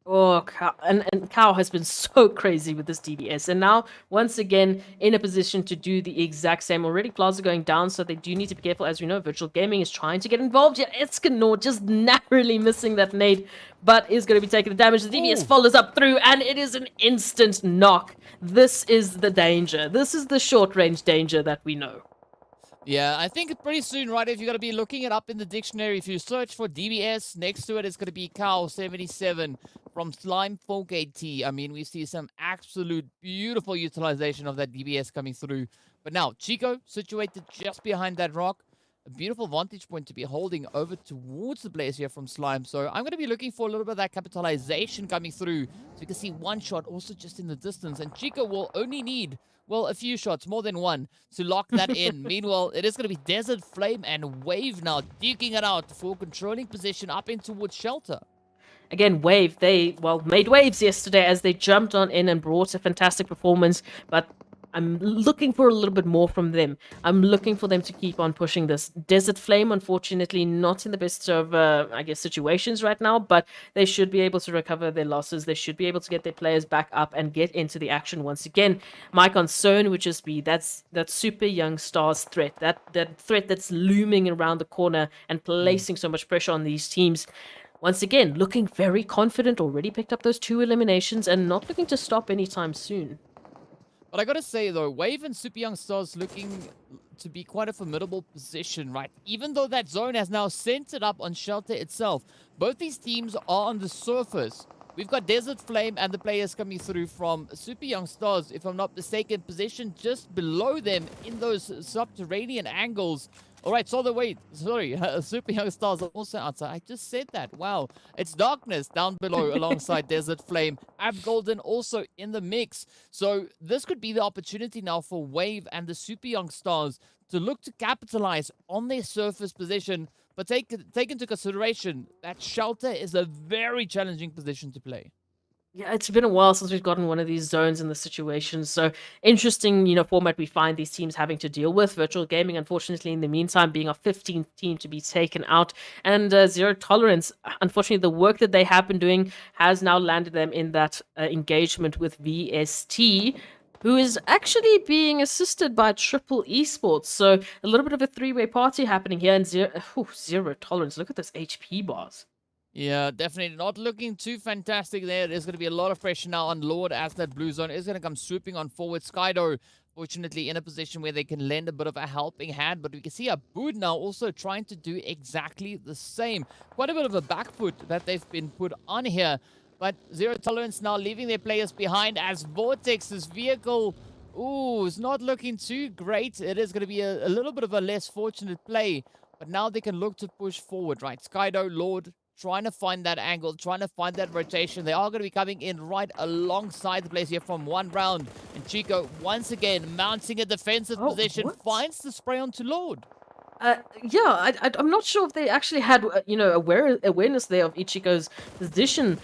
Oh, Cow. And Cow has been so crazy with this DBS. And now, once again, in a position to do the exact same. Already, Plaza going down, so they do need to be careful. As we know, Virtual Gaming is trying to get involved. Yeah, Escanor just narrowly missing that nade, but is going to be taking the damage. The DBS follows up through, and it is an instant knock. This is the danger. This is the short-range danger that we know. Yeah, I think pretty soon, right, if you're going to be looking it up in the dictionary, if you search for DBS, next to it is going to be Cow 77 from Slime 4KT. I mean, we see some absolute beautiful utilization of that DBS coming through. But now, Chico situated just behind that rock. A beautiful vantage point to be holding over towards the players here from Slime. So I'm going to be looking for a little bit of that capitalization coming through. So you can see one shot also just in the distance. And Chico will only need, well, a few shots, more than one, to lock that in. Meanwhile, it is going to be Desert Flame and Wave now duking it out for controlling position up in towards Shelter. Again, Wave, they, well, made waves yesterday as they jumped on in and brought a fantastic performance, but I'm looking for a little bit more from them. I'm looking for them to keep on pushing this. Desert Flame, unfortunately, not in the best of, I guess, situations right now, but they should be able to recover their losses. They should be able to get their players back up and get into the action once again. My concern would just be that super young stars threat, that threat that's looming around the corner and placing so much pressure on these teams. Once again, looking very confident, already picked up those 2 eliminations and not looking to stop anytime soon. But I gotta say though, Wave and Super Young Stars looking to be quite a formidable position, right? Even though that zone has now centered up on Shelter itself, both these teams are on the surface. We've got Desert Flame and the players coming through from Super Young Stars, if I'm not mistaken, positioned just below them in those subterranean angles. All right, so wait, sorry, Super Young Stars are also outside. I just said that. Wow. It's Darkness down below alongside Desert Flame. Ab Golden also in the mix. So this could be the opportunity now for Wave and the Super Young Stars to look to capitalize on their surface position. But take into consideration that Shelter is a very challenging position to play. Yeah, it's been a while since we've gotten one of these zones in the situations. So interesting, format we find these teams having to deal with. Virtual Gaming, unfortunately, in the meantime, being our 15th team to be taken out. And Zero Tolerance, unfortunately, the work that they have been doing has now landed them in that engagement with VST, who is actually being assisted by Triple Esports. So a little bit of a three-way party happening here. And Zero Tolerance, look at this HP bars. Yeah, definitely not looking too fantastic there. There's going to be a lot of pressure now on Lord as that blue zone is going to come swooping on forward. Skydo, fortunately, in a position where they can lend a bit of a helping hand. But we can see Abood now also trying to do exactly the same. Quite a bit of a back foot that they've been put on here. But Zero Tolerance now leaving their players behind as Vortex's vehicle, is not looking too great. It is going to be a little bit of a less fortunate play. But now they can look to push forward, right? Skydo, Lord, trying to find that angle, trying to find that rotation. They are going to be coming in right alongside the players here from one round. And Chico, once again, mounting a defensive position, finds the spray onto Lord. Yeah, I'm not sure if they actually had, awareness there of Ichigo's position.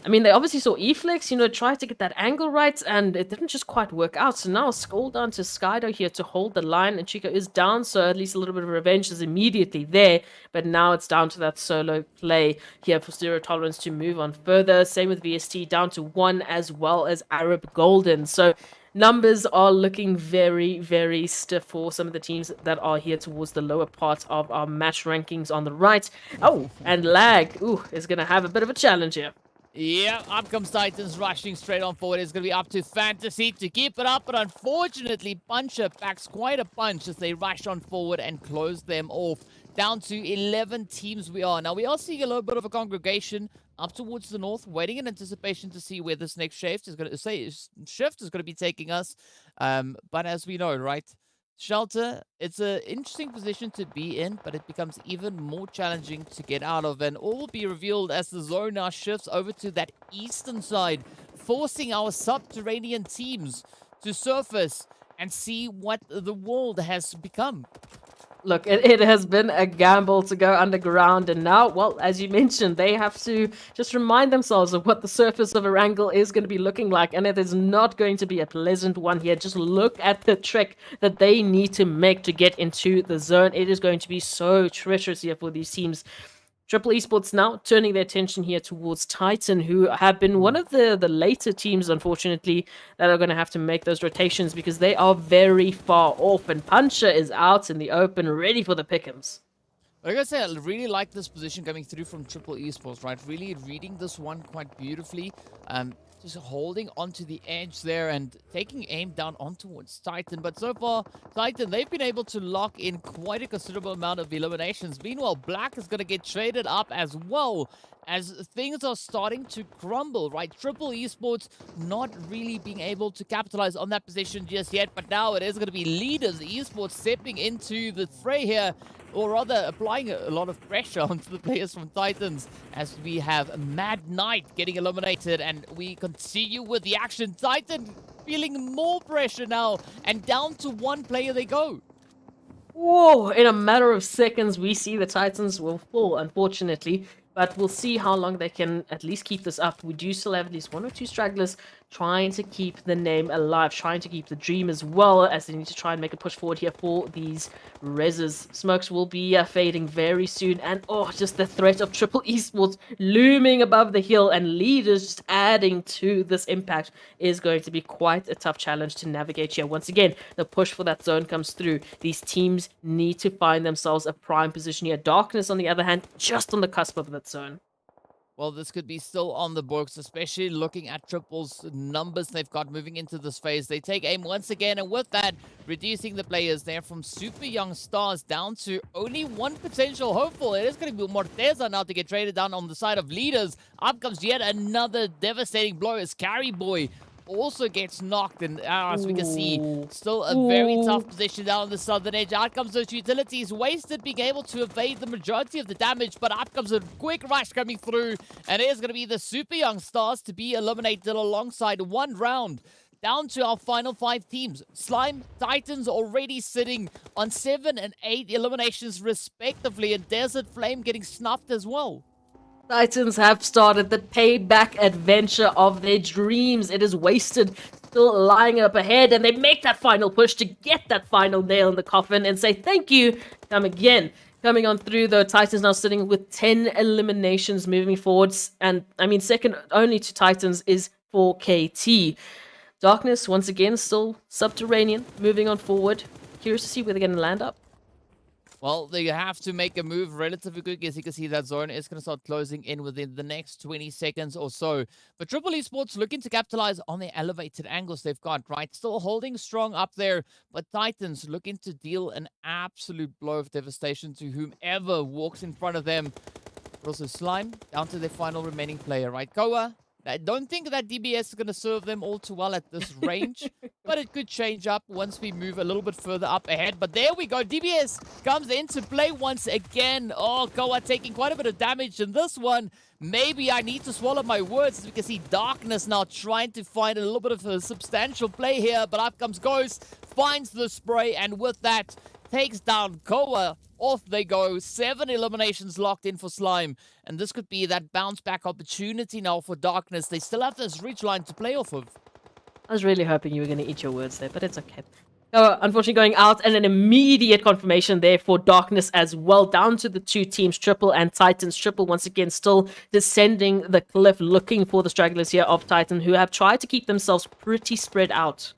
I mean, they obviously saw E-Flex, tried to get that angle right, and it didn't just quite work out. So now scroll down to Skydo here to hold the line, and Chico is down, so at least a little bit of revenge is immediately there. But now it's down to that solo play here for Zero Tolerance to move on further. Same with VST, down to 1 as well as Arab Golden. So numbers are looking very, very stiff for some of the teams that are here towards the lower part of our match rankings on the right. Oh, and Lag, is going to have a bit of a challenge here. Yeah, up comes Titans rushing straight on forward. It's going to be up to Fantasy to keep it up, but unfortunately, Puncher packs quite a punch as they rush on forward and close them off. Down to 11 teams we are. Now, we are seeing a little bit of a congregation up towards the north, waiting in anticipation to see where this next shift is going to be taking us. But as we know, right? Shelter, it's an interesting position to be in, but it becomes even more challenging to get out of. And all will be revealed as the zone now shifts over to that eastern side, forcing our subterranean teams to surface and see what the world has become. Look, it has been a gamble to go underground, and now, well, as you mentioned, they have to just remind themselves of what the surface of Erangel is going to be looking like, and it is not going to be a pleasant one here. Just look at the trick that they need to make to get into the zone. It is going to be so treacherous here for these teams. Triple Esports now turning their attention here towards Titan, who have been one of the later teams, unfortunately, that are going to have to make those rotations because they are very far off. And Puncher is out in the open, ready for the pick'ems. Like I said, I really like this position coming through from Triple Esports, right? Really reading this one quite beautifully. just holding onto the edge there and taking aim down on towards Titan. But so far, Titan, they've been able to lock in quite a considerable amount of eliminations. Meanwhile, Black is going to get traded up as well, as things are starting to crumble, right? Triple Esports not really being able to capitalize on that position just yet, but now it is going to be Leaders Esports stepping into the fray here, or rather applying a lot of pressure onto the players from Titans, as we have Mad Knight getting eliminated, and we continue with the action. Titan feeling more pressure now, and down to one player they go. Whoa, in a matter of seconds, we see the Titans will fall, unfortunately. But we'll see how long they can at least keep this up. We do still have at least 1 or 2 stragglers trying to keep the name alive, trying to keep the dream as well, as they need to try and make a push forward here for these reses. Smokes will be fading very soon, and oh, just the threat of Triple Esports looming above the hill, and Leaders just adding to this impact is going to be quite a tough challenge to navigate here. Once again, the push for that zone comes through. These teams need to find themselves a prime position here. Darkness, on the other hand, just on the cusp of that zone. Well, this could be still on the books, especially looking at Triple's numbers they've got moving into this phase. They take aim once again, and with that, reducing the players there from super young stars down to only one potential hopeful. It is going to be Morteza now to get traded down on the side of Leaders. Up comes yet another devastating blow as Carry Boy also gets knocked, and as we can see, still a very tough position down on the southern edge. Out comes those utilities, wasted being able to evade the majority of the damage, but up comes a quick rush coming through, and it is going to be the super young stars to be eliminated alongside one round. Down to our final 5 teams. Slime, Titans already sitting on 7 and 8 eliminations respectively, and Desert Flame getting snuffed as well. Titans have started the payback adventure of their dreams. It is Wasted still lying up ahead, and they make that final push to get that final nail in the coffin and say thank you. Come again. Coming on through, though, Titans now sitting with 10 eliminations moving forwards. And, I mean, second only to Titans is 4KT. Darkness, once again, still subterranean, moving on forward. Curious to see where they're going to land up. Well, they have to make a move relatively quick. As you can see, that zone is going to start closing in within the next 20 seconds or so. But Triple Esports looking to capitalize on the elevated angles they've got, right? Still holding strong up there, but Titans looking to deal an absolute blow of devastation to whomever walks in front of them. But also Slime down to their final remaining player, right? Koa. I don't think that DBS is going to serve them all too well at this range, but it could change up once we move a little bit further up ahead. But there we go. DBS comes into play once again. Oh, Koa taking quite a bit of damage in this one. Maybe I need to swallow my words, as we can see Darkness now trying to find a little bit of a substantial play here. But up comes Ghost, finds the spray, and with that, takes down Koa. Off they go. 7 eliminations locked in for Slime. And this could be that bounce back opportunity now for Darkness. They still have this ridge line to play off of. I was really hoping you were going to eat your words there, but it's okay. Unfortunately going out, and an immediate confirmation there for Darkness as well. Down to the 2 teams, Triple and Titans. Triple once again still descending the cliff, looking for the stragglers here of Titan, who have tried to keep themselves pretty spread out.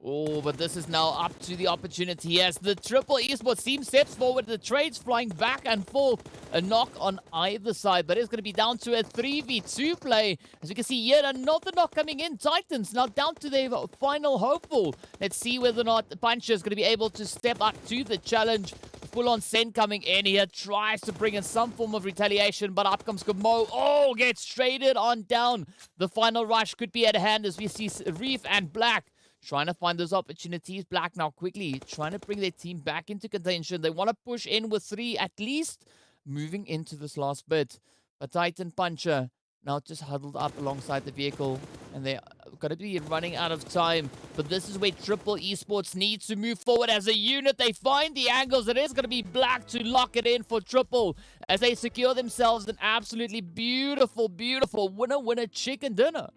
Oh, but this is now up to the opportunity. Yes, the Triple Esports team steps forward. The trades flying back and forth. A knock on either side, but it's going to be down to a 3v2 play. As you can see, yet another knock coming in. Titans now down to their final hopeful. Let's see whether or not the Puncher is going to be able to step up to the challenge. Full-on Sen coming in here. Tries to bring in some form of retaliation, but up comes Gamo. Oh, gets traded on down. The final rush could be at hand as we see Reef and Black trying to find those opportunities. Black now quickly trying to bring their team back into contention. They want to push in with 3 at least, moving into this last bit. But Titan Puncher now just huddled up alongside the vehicle, and they're going to be running out of time. But this is where Triple Esports needs to move forward as a unit. They find the angles. It is going to be Black to lock it in for Triple as they secure themselves an absolutely beautiful, beautiful winner-winner chicken dinner.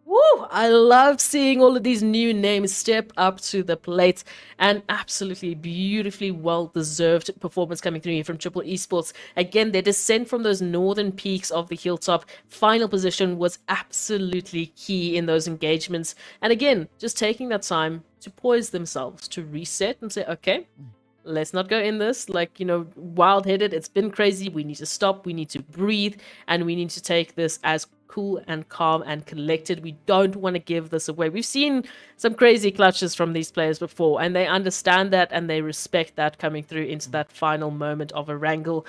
Woo! I love seeing all of these new names step up to the plate, and absolutely beautifully well-deserved performance coming through here from Triple Esports. Again, their descent from those northern peaks of the hilltop, final position was absolutely key in those engagements. And again, just taking that time to poise themselves, to reset and say, okay, let's not go in this like, wild headed. It's been crazy. We need to stop. We need to breathe. And we need to take this as cool and calm and collected. We don't want to give this away. We've seen some crazy clutches from these players before, and they understand that and they respect that coming through into that final moment of Erangel.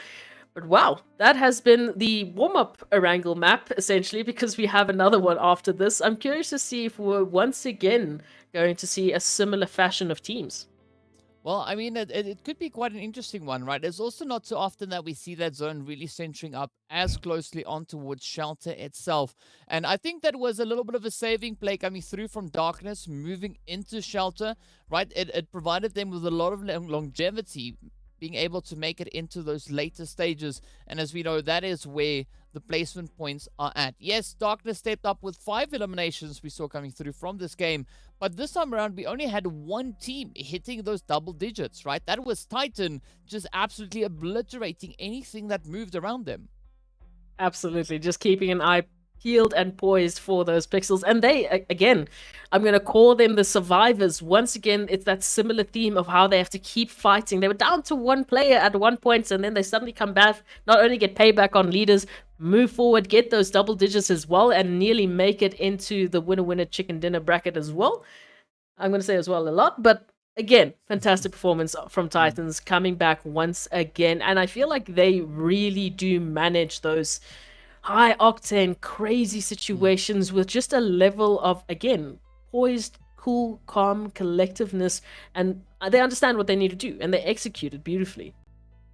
But wow, that has been the warm-up Erangel map, essentially, because we have another one after this. I'm curious to see if we're once again going to see a similar fashion of teams. Well, I mean, it could be quite an interesting one, right? It's also not so often that we see that zone really centering up as closely on towards Shelter itself. And I think that was a little bit of a saving play coming through from Darkness, moving into Shelter, right? It provided them with a lot of longevity, being able to make it into those later stages. And as we know, that is where the placement points are at. Yes, Darkness stepped up with 5 eliminations we saw coming through from this game, but this time around we only had one team hitting those double digits, right? That was Titan, just absolutely obliterating anything that moved around them. Absolutely, just keeping an eye peeled and poised for those pixels. And they, again, I'm going to call them the survivors. Once again, it's that similar theme of how they have to keep fighting. They were down to one player at one point, and then they suddenly come back, not only get payback on leaders, move forward, get those double digits as well, and nearly make it into the winner-winner chicken dinner bracket as well. I'm going to say as well a lot, but again, fantastic performance from Titans coming back once again. And I feel like they really do manage those high octane, crazy situations with just a level of, again, poised, cool, calm, collectiveness, and they understand what they need to do, and they execute it beautifully.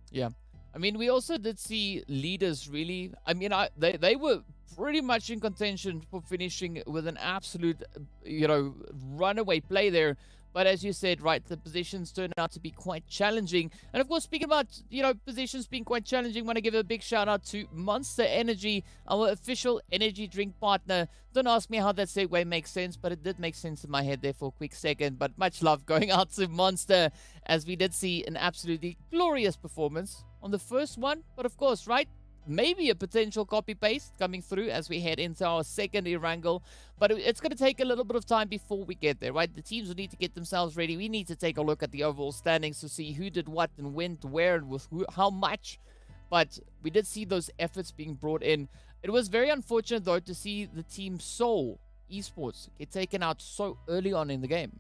Yeah. I mean, we also did see leaders really, I mean, they were pretty much in contention for finishing with an absolute, runaway play there. But as you said, right, the positions turned out to be quite challenging. And of course, speaking about, positions being quite challenging, I want to give a big shout out to Monster Energy, our official energy drink partner. Don't ask me how that segue makes sense, but it did make sense in my head there for a quick second. But much love going out to Monster, as we did see an absolutely glorious performance on the first one. But of course, right, maybe a potential copy-paste coming through as we head into our second Erangel. But it's going to take a little bit of time before we get there, right? The teams will need to get themselves ready. We need to take a look at the overall standings to see who did what and when, where, and with who, how much. But we did see those efforts being brought in. It was very unfortunate, though, to see the team Seoul Esports get taken out so early on in the game.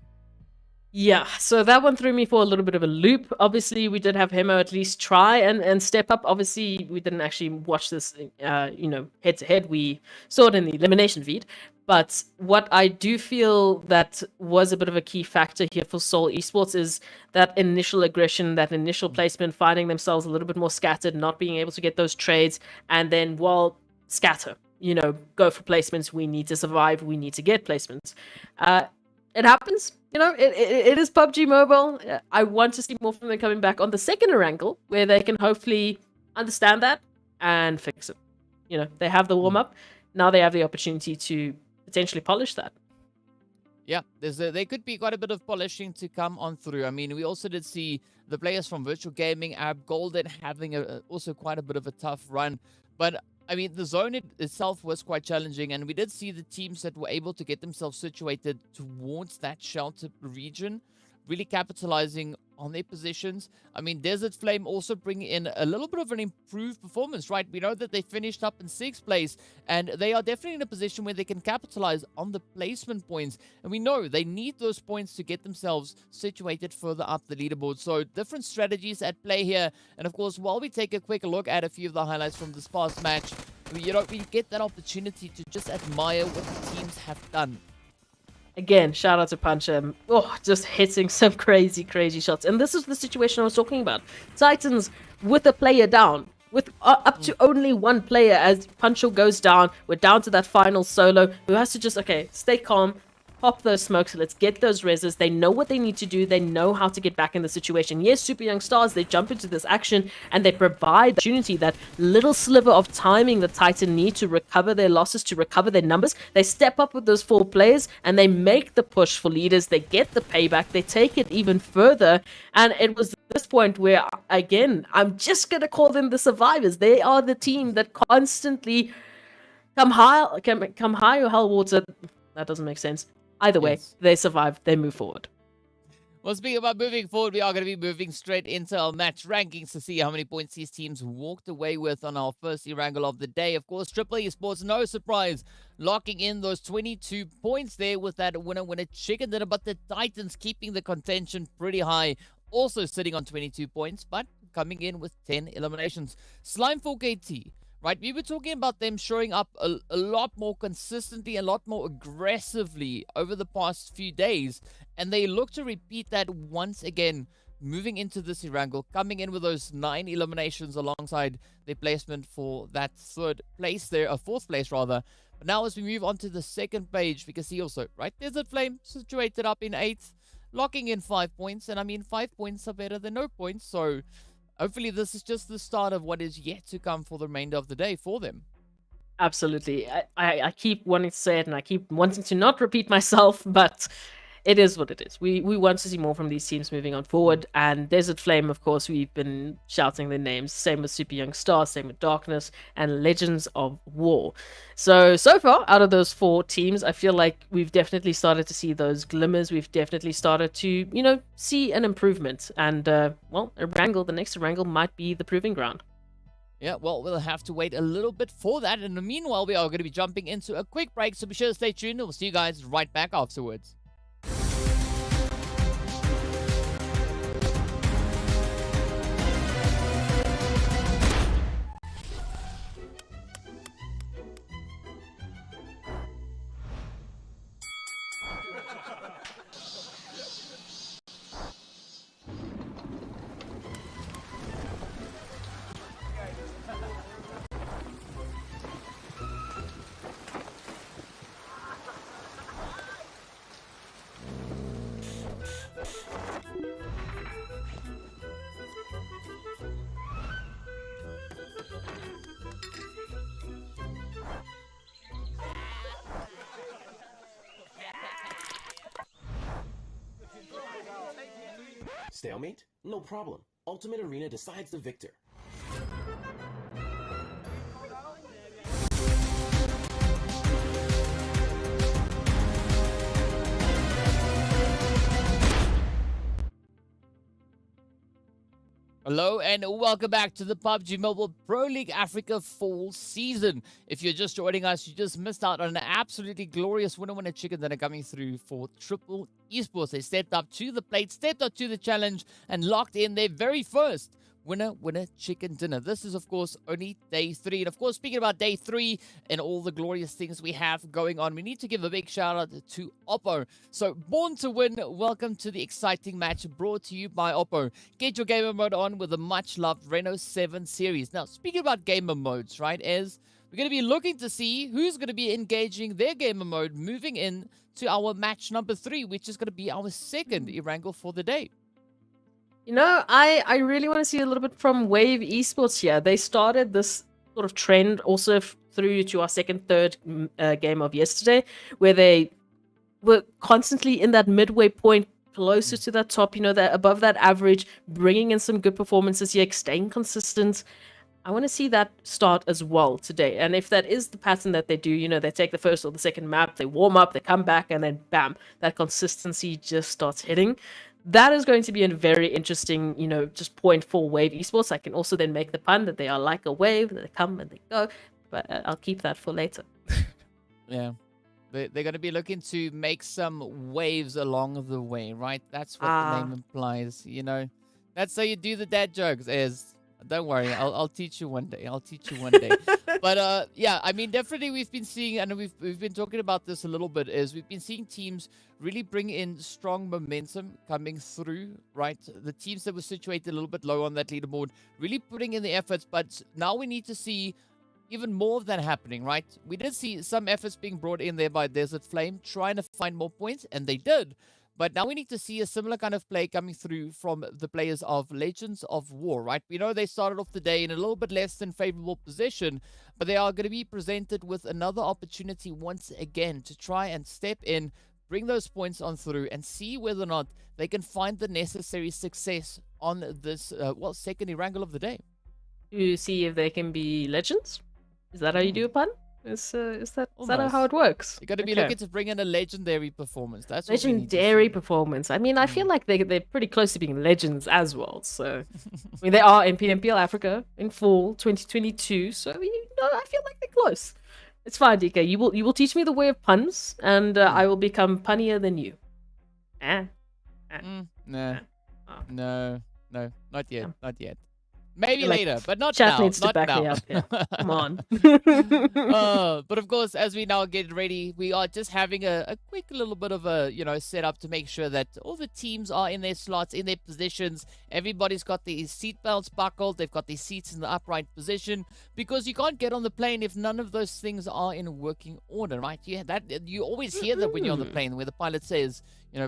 Yeah, so that one threw me for a little bit of a loop. Obviously, we did have Hemo at least try and step up. Obviously, we didn't actually watch this, head to head. We saw it in the elimination feed. But what I do feel that was a bit of a key factor here for Seoul Esports is that initial aggression, that initial placement, finding themselves a little bit more scattered, not being able to get those trades, and then, scatter. Go for placements. We need to survive. We need to get placements. It happens. It is PUBG Mobile. I want to see more from them coming back on the second Erangel, where they can hopefully understand that and fix it. They have the warm-up. Now they have the opportunity to potentially polish that. Yeah, there could be quite a bit of polishing to come on through. I mean, we also did see the players from Virtual Gaming, Ab Golden, having also quite a bit of a tough run. But I mean, the zone itself was quite challenging, and we did see the teams that were able to get themselves situated towards that shelter region, really capitalizing on their positions. I mean, Desert Flame also bringing in a little bit of an improved performance, right? We know that they finished up in 6th place, and they are definitely in a position where they can capitalize on the placement points. And we know they need those points to get themselves situated further up the leaderboard. So different strategies at play here. And of course, while we take a quick look at a few of the highlights from this past match, we get that opportunity to just admire what the teams have done. Again, shout out to Puncher. Just hitting some crazy, crazy shots. And this is the situation I was talking about. Titans with a player down, with up to only one player as Puncher goes down. We're down to that final solo who has to just, stay calm, pop those smokes, let's get those reses. They know what they need to do. They know how to get back in the situation. Yes, Super Young Stars, they jump into this action and they provide the opportunity, that little sliver of timing that Titan need to recover their losses, to recover their numbers. They step up with those 4 players and they make the push for leaders. They get the payback. They take it even further. And it was this point where, again, I'm just going to call them the survivors. They are the team that constantly come high or hell water. That doesn't make sense. Either way, Yes. they survive, they move forward. Well, speaking about moving forward, we are going to be moving straight into our match rankings to see how many points these teams walked away with on our first Erangel of the day. Of course, Triple Esports, no surprise, locking in those 22 points there with that winner chicken dinner. But the Titans keeping the contention pretty high, also sitting on 22 points, but coming in with 10 eliminations. Slime 4KT. Right, we were talking about them showing up a lot more consistently, a lot more aggressively over the past few days, and they look to repeat that once again, moving into this Erangel, coming in with those 9 eliminations alongside their placement for that third place there, or fourth place rather. But now as we move on to the second page, we can see also, right, Desert Flame situated up in 8th, locking in 5 points, and I mean 5 points are better than no points, so hopefully this is just the start of what is yet to come for the remainder of the day for them. Absolutely. I keep wanting to say it and I keep wanting to not repeat myself, but it is what it is. We want to see more from these teams moving on forward. And Desert Flame, of course, we've been shouting their names. Same with Super Young Star, same with Darkness, and Legends of War. So far, out of those 4 teams, I feel like we've definitely started to see those glimmers. We've definitely started to, see an improvement. And, well, the next Erangel might be the proving ground. Yeah, well, we'll have to wait a little bit for that. In the meanwhile, we are going to be jumping into a quick break, so be sure to stay tuned. We'll see you guys right back afterwards. Stalemate? No problem. Ultimate Arena decides the victor. Hello and welcome back to the PUBG Mobile Pro League Africa Fall Season. If you're just joining us, you just missed out on an absolutely glorious winner chicken that are coming through for Triple Esports. They stepped up to the plate, stepped up to the challenge, and locked in their very first winner chicken dinner. This is, of course, only day 3. And, of course, speaking about day 3 and all the glorious things we have going on, we need to give a big shout-out to Oppo. So, Born to Win, welcome to the exciting match brought to you by Oppo. Get your gamer mode on with the much-loved Reno 7 series. Now, speaking about gamer modes, right, is we're going to be looking to see who's going to be engaging their gamer mode moving in to our match number 3, which is going to be our second Erangel for the day. I really want to see a little bit from Wave Esports here. They started this sort of trend also through to our third game of yesterday, where they were constantly in that midway point, closer to that top, that above that average, bringing in some good performances here, staying consistent. I want to see that start as well today. And if that is the pattern that they do, they take the first or the second map, they warm up, they come back, and then bam, that consistency just starts hitting. That is going to be a very interesting, just point for Wave Esports. I can also then make the pun that they are like a wave, that they come and they go, but I'll keep that for later. Yeah. They're going to be looking to make some waves along the way, right? That's what the name implies, That's how you do the dad jokes, is... Don't worry, I'll teach you one day. I'll teach you one day. But yeah, I mean, definitely we've been seeing, and we've been talking about this a little bit, is we've been seeing teams really bring in strong momentum coming through, right? The teams that were situated a little bit low on that leaderboard, really putting in the efforts, but now we need to see even more of that happening, right? We did see some efforts being brought in there by Desert Flame, trying to find more points, and they did. But now we need to see a similar kind of play coming through from the players of Legends of War, right? We know they started off the day in a little bit less than favorable position, but they are going to be presented with another opportunity once again to try and step in, bring those points on through, and see whether or not they can find the necessary success on this, second Erangel of the day. To see if they can be legends? Is that how you do a pun? Is that Almost. how it works? You got to be Okay. looking to bring in a legendary performance. That's what we need to Legendary see. performance. I mean, I feel like they're pretty close to being legends as well. So, I mean, they are in PMPL Africa in fall 2022. So, I feel like they're close. It's fine, DK. You will teach me the way of puns, and I will become punnier than you. No, Oh. no, not yet, Yeah. not yet. Maybe feel like later, but not Chat now. needs to not back now. me up here. Come on. But of course, as we now get ready, we are just having a quick little bit of a setup to make sure that all the teams are in their slots, in their positions. Everybody's got their seatbelts buckled. They've got their seats in the upright position, because you can't get on the plane if none of those things are in working order, right? You always hear that when you're on the plane, where the pilot says,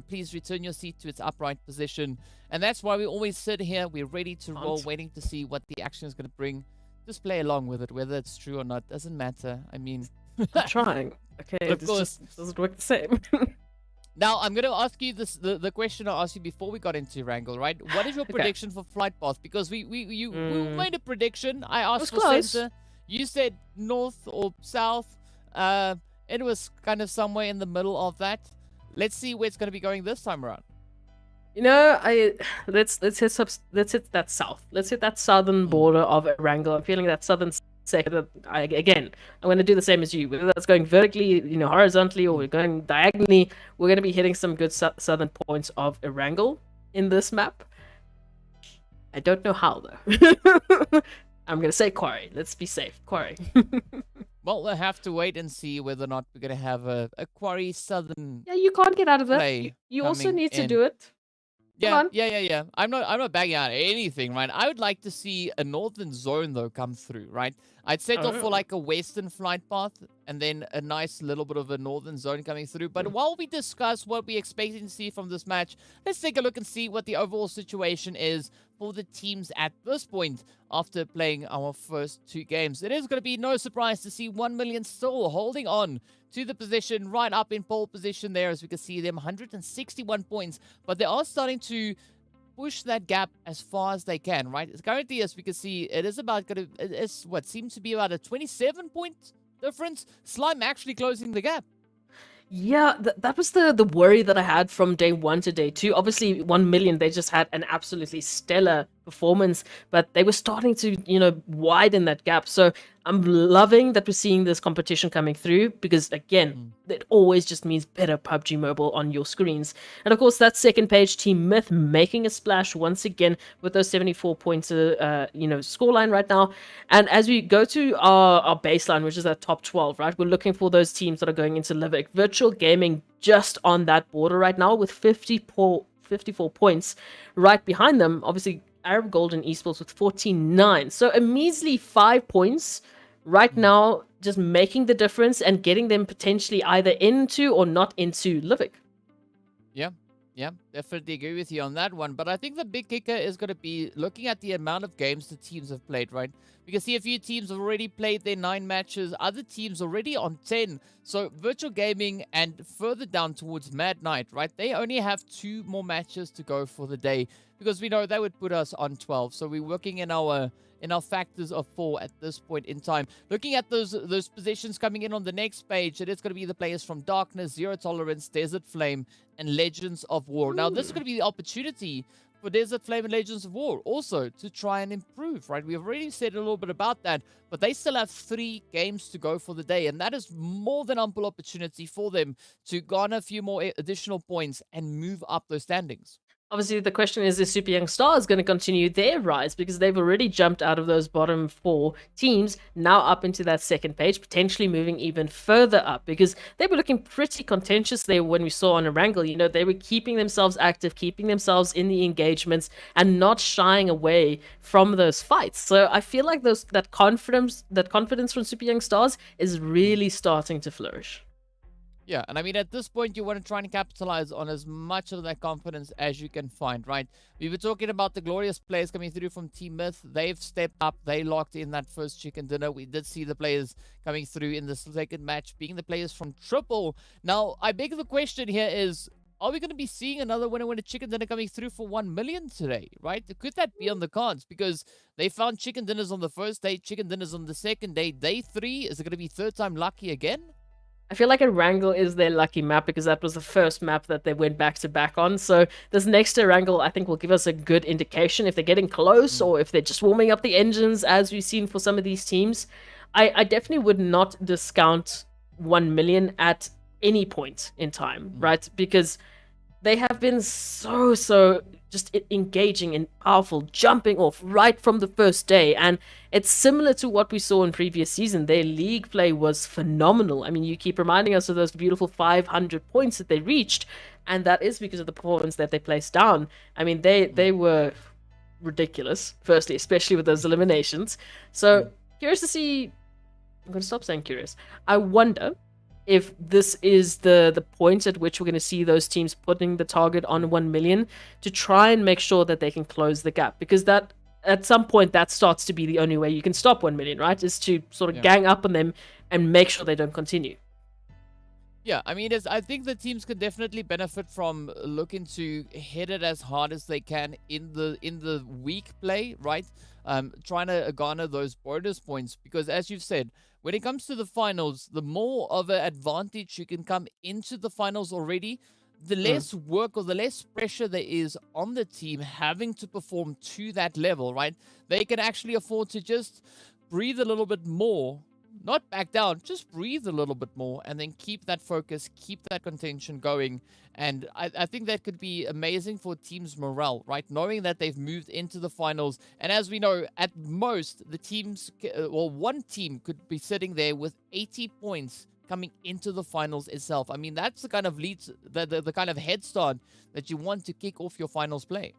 please return your seat to its upright position. And that's why we always sit here. We're ready to roll, waiting to see what the action is going to bring. Just play along with it, whether it's true or not. Doesn't matter. I mean, I'm trying. Okay, Of it course. just doesn't work the same. now I'm going to ask you the question I asked you before we got into Erangel, right? What is your Okay. prediction for flight path? Because we made a prediction. I asked was for close. center. You said north or south. It was kind of somewhere in the middle of that. Let's see where it's going to be going this time around. Let's hit that south. Let's hit that southern border of Erangel. I'm feeling that southern sector. I'm going to do the same as you. Whether that's going vertically, horizontally, or we're going diagonally, we're going to be hitting some good southern points of Erangel in this map. I don't know how though. I'm going to say quarry. Let's be safe. Quarry. Well, we'll have to wait and see whether or not we're going to have a quarry southern. Yeah, you can't get out of that. Play You also coming need to in. do it. Come on. Yeah. I'm not bagging out anything, right? I would like to see a northern zone though come through, right? I'd settle for like a western flight path and then a nice little bit of a northern zone coming through. But while we discuss what we expecting to see from this match, let's take a look and see what the overall situation is for the teams at this point after playing our first two games. It is going to be no surprise to see 1 million still holding on to the position, right up in pole position there, as we can see them 161 points, but they are starting to push that gap as far as they can, right? Currently, as we can see, it is what seems to be about a 27-point difference. Slime actually closing the gap. Yeah, that was the worry that I had from day one to day two. Obviously, 1 million, they just had an absolutely stellar performance, but they were starting to, widen that gap. So I'm loving that we're seeing this competition coming through, because again, it always just means better PUBG Mobile on your screens. And of course, that second page, Team Myth making a splash once again with those 74 points, scoreline right now. And as we go to our baseline, which is our top 12, right, we're looking for those teams that are going into Livik. Virtual Gaming just on that border right now with 54 points. Right behind them, obviously, Arab Gold and Esports with 49. So a measly 5 points right now, just making the difference and getting them potentially either into or not into Livik. Yeah, definitely agree with you on that one. But I think the big kicker is going to be looking at the amount of games the teams have played, right? We can see a few teams have already played their 9 matches, other teams already on 10. So Virtual Gaming and further down towards Mad Knight, right? They only have 2 more matches to go for the day, because we know that would put us on 12. So we're working in our factors of 4 at this point in time. Looking at those positions coming in on the next page, it is going to be the players from Darkness, Zero Tolerance, Desert Flame, and Legends of War. Now, this is going to be the opportunity for Desert Flame and Legends of War also to try and improve, right? We've already said a little bit about that, but they still have 3 games to go for the day, and that is more than ample opportunity for them to garner a few more additional points and move up those standings. Obviously, the question is Super Young Stars going to continue their rise, because they've already jumped out of those bottom 4 teams, now up into that second page, potentially moving even further up, because they were looking pretty contentious there when we saw on Erangel. They were keeping themselves active, keeping themselves in the engagements, and not shying away from those fights. So I feel like that confidence from Super Young Stars is really starting to flourish. Yeah, and I mean, at this point, you want to try and capitalize on as much of that confidence as you can find, right? We were talking about the glorious players coming through from Team Myth. They've stepped up. They locked in that first chicken dinner. We did see the players coming through in the second match being the players from Triple. Now, I beg the question here is, are we going to be seeing another winner chicken dinner coming through for 1 million today, right? Could that be on the cards? Because they found chicken dinners on the first day, chicken dinners on the second day. Day 3, is it going to be third time lucky again? I feel like Erangel is their lucky map because that was the first map that they went back to back on. So this next Erangel, I think, will give us a good indication if they're getting close or if they're just warming up the engines, as we've seen for some of these teams. I definitely would not discount 1 million at any point in time, right? Because they have been so just engaging and powerful, jumping off right from the first day. And it's similar to what we saw in previous season. Their league play was phenomenal. I mean, you keep reminding us of those beautiful 500 points that they reached, and that is because of the performance that they placed down. I mean, they were ridiculous, firstly, especially with those eliminations. So curious to see. I'm going to stop saying curious. I wonder if this is the point at which we're going to see those teams putting the target on 1 million to try and make sure that they can close the gap. Because that at some point, that starts to be the only way you can stop 1 million, right? Is to sort of gang up on them and make sure they don't continue. Yeah, I mean, I think the teams could definitely benefit from looking to hit it as hard as they can in the week play, right? Trying to garner those bonus points, because as you've said, when it comes to the finals, the more of an advantage you can come into the finals already, the less work or the less pressure there is on the team having to perform to that level, right? They can actually afford to just breathe a little bit more. Not back down, just breathe a little bit more and then keep that focus, keep that contention going. And I think that could be amazing for teams' morale, right? Knowing that they've moved into the finals. And as we know, at most, the teams, or one team could be sitting there with 80 points coming into the finals itself. I mean, that's the kind of leads, the kind of head start that you want to kick off your finals play.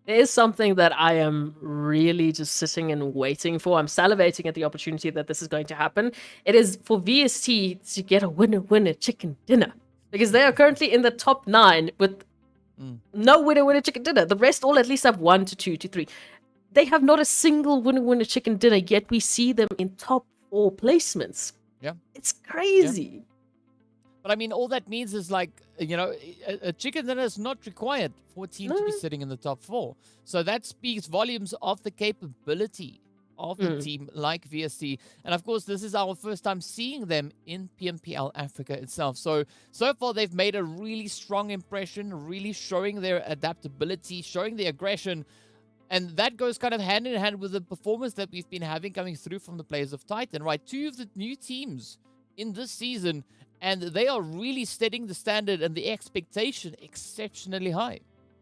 There is something that I am really just sitting and waiting for. I'm salivating at the opportunity that this is going to happen. It is for VST to get a winner chicken dinner. Because they are currently in the top 9 with no winner chicken dinner. The rest all at least have 1 to 2 to 3. They have not a single winner chicken dinner, yet we see them in top 4 placements. Yeah. It's crazy. Yeah. But I mean, all that means is like, you know, a chicken dinner is not required for a team to be sitting in the top 4. So that speaks volumes of the capability of a team like VST. And of course, this is our first time seeing them in PMPL Africa itself. So far, they've made a really strong impression, really showing their adaptability, showing their aggression. And that goes kind of hand in hand with the performance that we've been having coming through from the players of Titan, right? 2 of the new teams in this season, and they are really setting the standard and the expectation exceptionally high.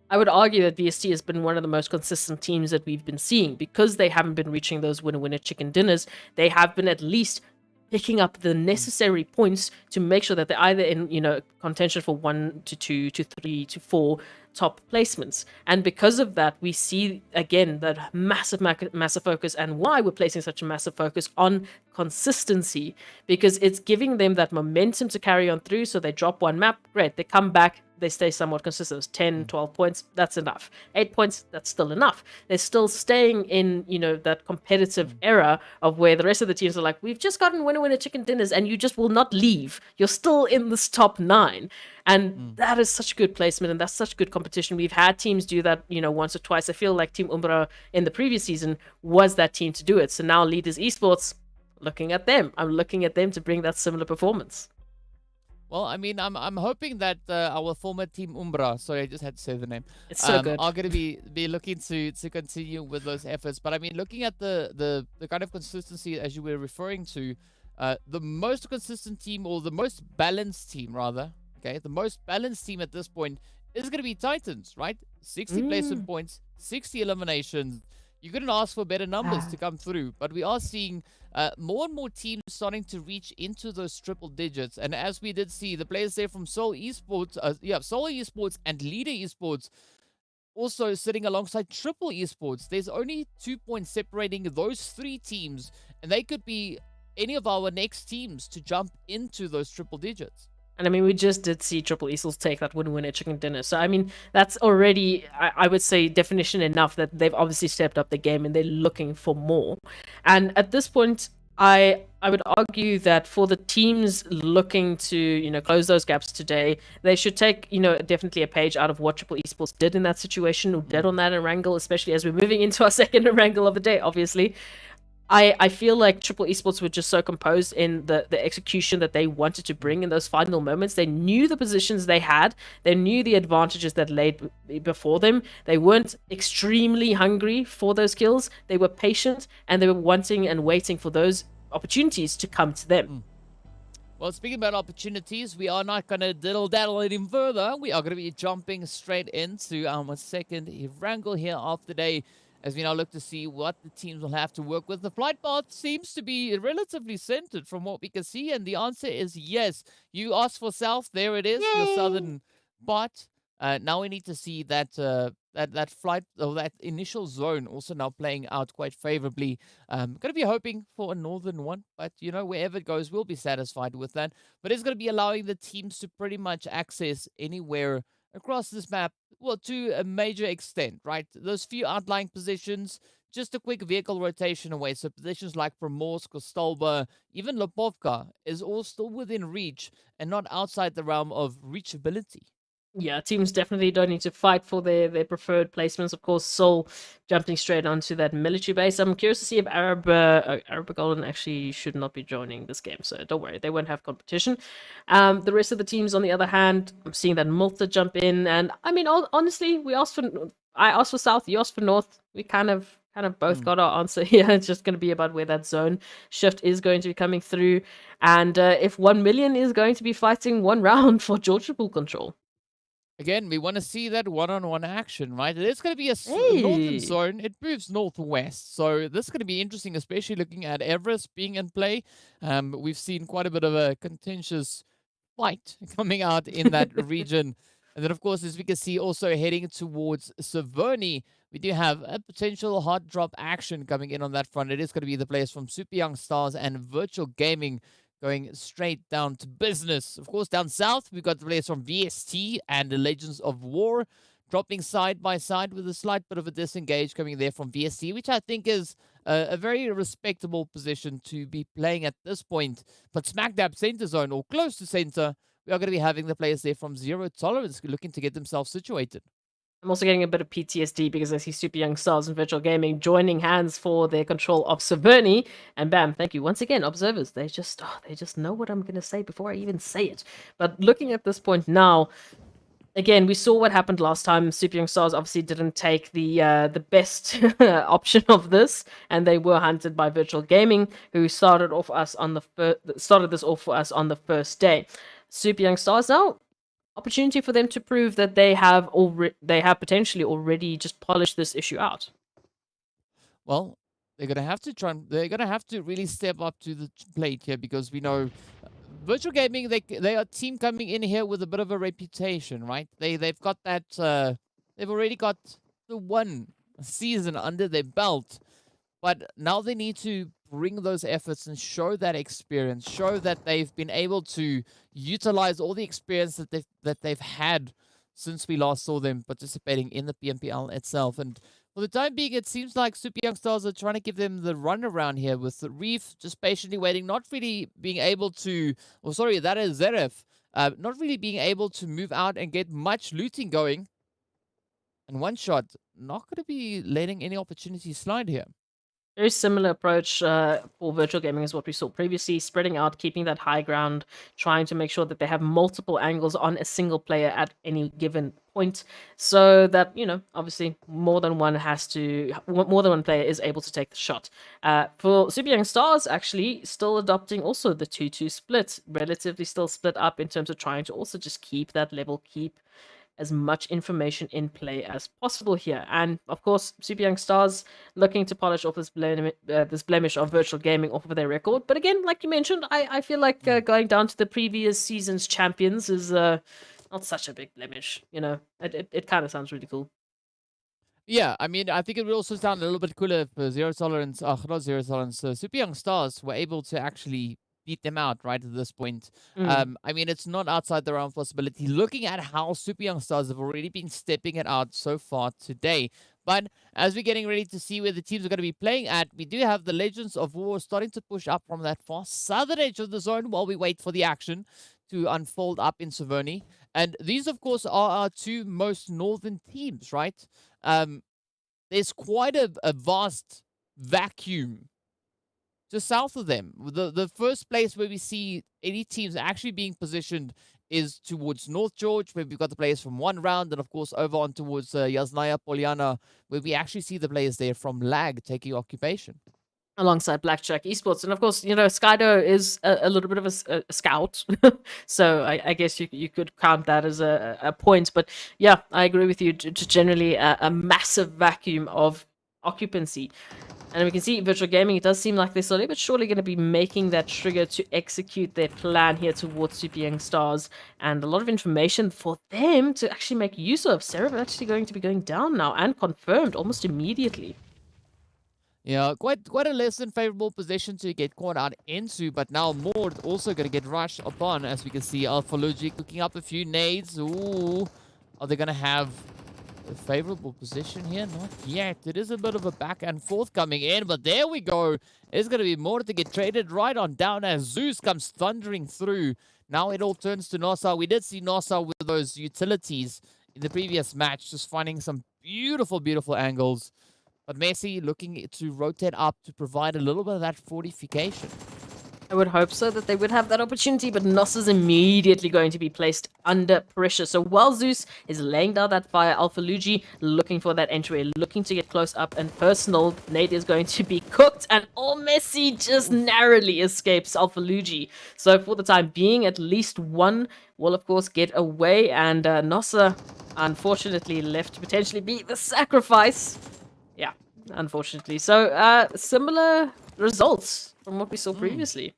I would argue that VST has been one of the most consistent teams that we've been seeing because they haven't been reaching those winner chicken dinners. They have been at least picking up the necessary points to make sure that they're either in, you know, contention for 1 to 2 to 3 to 4 top placements. And because of that, we see again that massive focus, and why we're placing such a massive focus on consistency, because it's giving them that momentum to carry on through. So they drop one map, great, they come back, they stay somewhat consistent. 10, 12 points, that's enough. 8 points, that's still enough. They're still staying in, you know, that competitive era of where the rest of the teams are like, we've just gotten winner chicken dinners and you just will not leave. You're still in this top 9. And that is such good placement, and that's such good competition. We've had teams do that, you know, once or twice. I feel like Team Umbra in the previous season was that team to do it. So now Leaders Esports, looking at them. I'm looking at them to bring that similar performance. Well, I mean, I'm hoping that our former Team Umbra, sorry, I just had to say the name, It's so good. are going to be looking to continue with those efforts. But I mean, looking at the kind of consistency as you were referring to, the most consistent team, or the most balanced team rather, okay, the most balanced team at this point is going to be Titans, right? 60 placement points, 60 eliminations. You couldn't ask for better numbers to come through, but we are seeing more and more teams starting to reach into those triple digits. And as we did see, the players there from Soul Esports, Solar Esports and Leader Esports also sitting alongside Triple Esports. There's only 2 points separating those 3 teams, and they could be any of our next teams to jump into those triple digits. And I mean, we just did see Triple Esports take that winner chicken dinner. So, I mean, that's already, I would say, definition enough that they've obviously stepped up the game and they're looking for more. And at this point, I I would argue that for the teams looking to, close those gaps today, they should take, definitely a page out of what Triple Esports did in that situation, or did on that Erangel, especially as we're moving into our second Erangel of the day, obviously. I feel like Triple Esports were just so composed in the execution that they wanted to bring in those final moments. They knew the positions they had. They knew the advantages that lay before them. They weren't extremely hungry for those kills. They were patient, and they were wanting and waiting for those opportunities to come to them. Well, speaking about opportunities, we are not going to diddle-daddle any further. We are going to be jumping straight into our second Erangel here of the day, as we now look to see what the teams will have to work with. The flight path seems to be relatively centered from what we can see, and the answer is yes. You asked for south, there it is, your southern part. Now we need to see that that flight, or that initial zone, also now playing out quite favorably. Going to be hoping for a northern one, but wherever it goes, we'll be satisfied with that. But it's going to be allowing the teams to pretty much access anywhere across this map, well, to a major extent, right? Those few outlying positions, just a quick vehicle rotation away. So positions like Primorsk, Kostolba, even Lopovka is all still within reach and not outside the realm of reachability. Yeah, teams definitely don't need to fight for their preferred placements. Of course, Seoul jumping straight onto that military base. I'm curious to see if Arab Golden actually should not be joining this game, so don't worry, they won't have competition. The rest of the teams, on the other hand, I'm seeing that Malta jump in, and I mean, honestly, I asked for South, you asked for North. We kind of both got our answer here. It's just going to be about where that zone shift is going to be coming through, and if 1 million is going to be fighting one round for Georgia pool control. Again, we want to see that one-on-one action, right? It is going to be a northern Hey. zone. It moves northwest. So this is going to be interesting, especially looking at Everest being in play. We've seen quite a bit of a contentious fight coming out in that region. And then, of course, as we can see, also heading towards Severny, we do have a potential hot drop action coming in on that front. It is going to be the players from Super Young Stars and Virtual Gaming going straight down to business. Of course, down south, we've got the players from VST and the Legends of War dropping side by side, with a slight bit of a disengage coming there from VST, which I think is a very respectable position to be playing at this point. But smack dab center zone, or close to center, we are going to be having the players there from Zero Tolerance looking to get themselves situated. I'm also getting a bit of PTSD because I see Super Young Stars and Virtual Gaming joining hands for their control of Severny. And bam, thank you once again, observers. They just know what I'm going to say before I even say it. But looking at this point now, again, we saw what happened last time. Super Young Stars obviously didn't take the best option of this, and they were hunted by Virtual Gaming, who started this off for us on the first day. Super Young Stars now, opportunity for them to prove that they have potentially already just polished this issue out. Well, they're going to have to they're going to have to really step up to the plate here, because we know Virtual Gaming, they are a team coming in here with a bit of a reputation, right? They've got that they've already got the one season under their belt, but now they need to bring those efforts and show that experience, show that they've been able to utilize all the experience that they've had since we last saw them participating in the PMPL itself. And for the time being, it seems like Super Young Stars are trying to give them the runaround here, with the Reef just patiently waiting, not really being able to, that is Zeref, not really being able to move out and get much looting going. And One Shot not going to be letting any opportunities slide here. Very similar approach for Virtual Gaming as what we saw previously, spreading out, keeping that high ground, trying to make sure that they have multiple angles on a single player at any given point, so that, obviously more than one player is able to take the shot. For Super Young Stars, actually still adopting also the 2-2 split, relatively still split up in terms of trying to also just keep that level, keep as much information in play as possible here. And of course, Super Young Stars looking to polish off this blemish of Virtual Gaming off of their record. But again, like you mentioned, I feel like going down to the previous season's champions is not such a big blemish. It kind of sounds really cool. Yeah, I mean, I think it would also sound a little bit cooler if Super Young Stars were able to actually beat them out right at this point. Mm. I mean, it's not outside the realm of possibility. Looking at how Super Young Stars have already been stepping it out so far today. But as we're getting ready to see where the teams are going to be playing at, we do have the Legends of War starting to push up from that far southern edge of the zone while we wait for the action to unfold up in Savoni. And these, of course, are our two most northern teams, right? There's quite a vast vacuum just south of them. The first place where we see any teams actually being positioned is towards North George, where we've got the players from one round, and of course over on towards Yasnaya, Poliana, where we actually see the players there from Lag taking occupation. Alongside Blackjack Esports. And of course, Skydo is a little bit of a scout. So I guess you could count that as a point. But yeah, I agree with you. Just generally a massive vacuum of occupancy. And we can see Virtual Gaming, it does seem like they're slowly but surely going to be making that trigger to execute their plan here towards Super Young Stars. And a lot of information for them to actually make use of. Seraph actually going to be going down now and confirmed almost immediately. Yeah, quite a less than favorable position to get caught out into, but now Mord also going to get rushed upon, as we can see Alpha Logic cooking up a few nades. Ooh, are they going to have a favorable position here? Not yet. It is a bit of a back and forth coming in, but there we go. It's going to be Mord to get traded right on down as Zeus comes thundering through. Now it all turns to Nossa. We did see Nossa with those utilities in the previous match, just finding some beautiful, beautiful angles. But Messi looking to rotate up to provide a little bit of that fortification. I would hope so, that they would have that opportunity, but Nos is immediately going to be placed under pressure. So while Zeus is laying down that fire, Alpha Luigi looking for that entry, looking to get close up and personal. Nate is going to be cooked, and Messi just narrowly escapes Alpha Luigi. So for the time being, at least one will of course get away, and Nossa unfortunately left to potentially be the sacrifice. Yeah, unfortunately. So similar results from what we saw previously.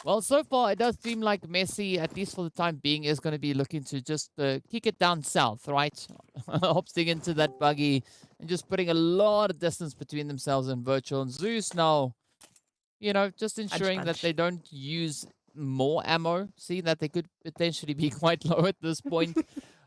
Well, so far, it does seem like Messi, at least for the time being, is going to be looking to just kick it down south, right? Hopsting into that buggy and just putting a lot of distance between themselves and Virtual. And Zeus now, just ensuring that they don't use more ammo, seeing that they could potentially be quite low at this point.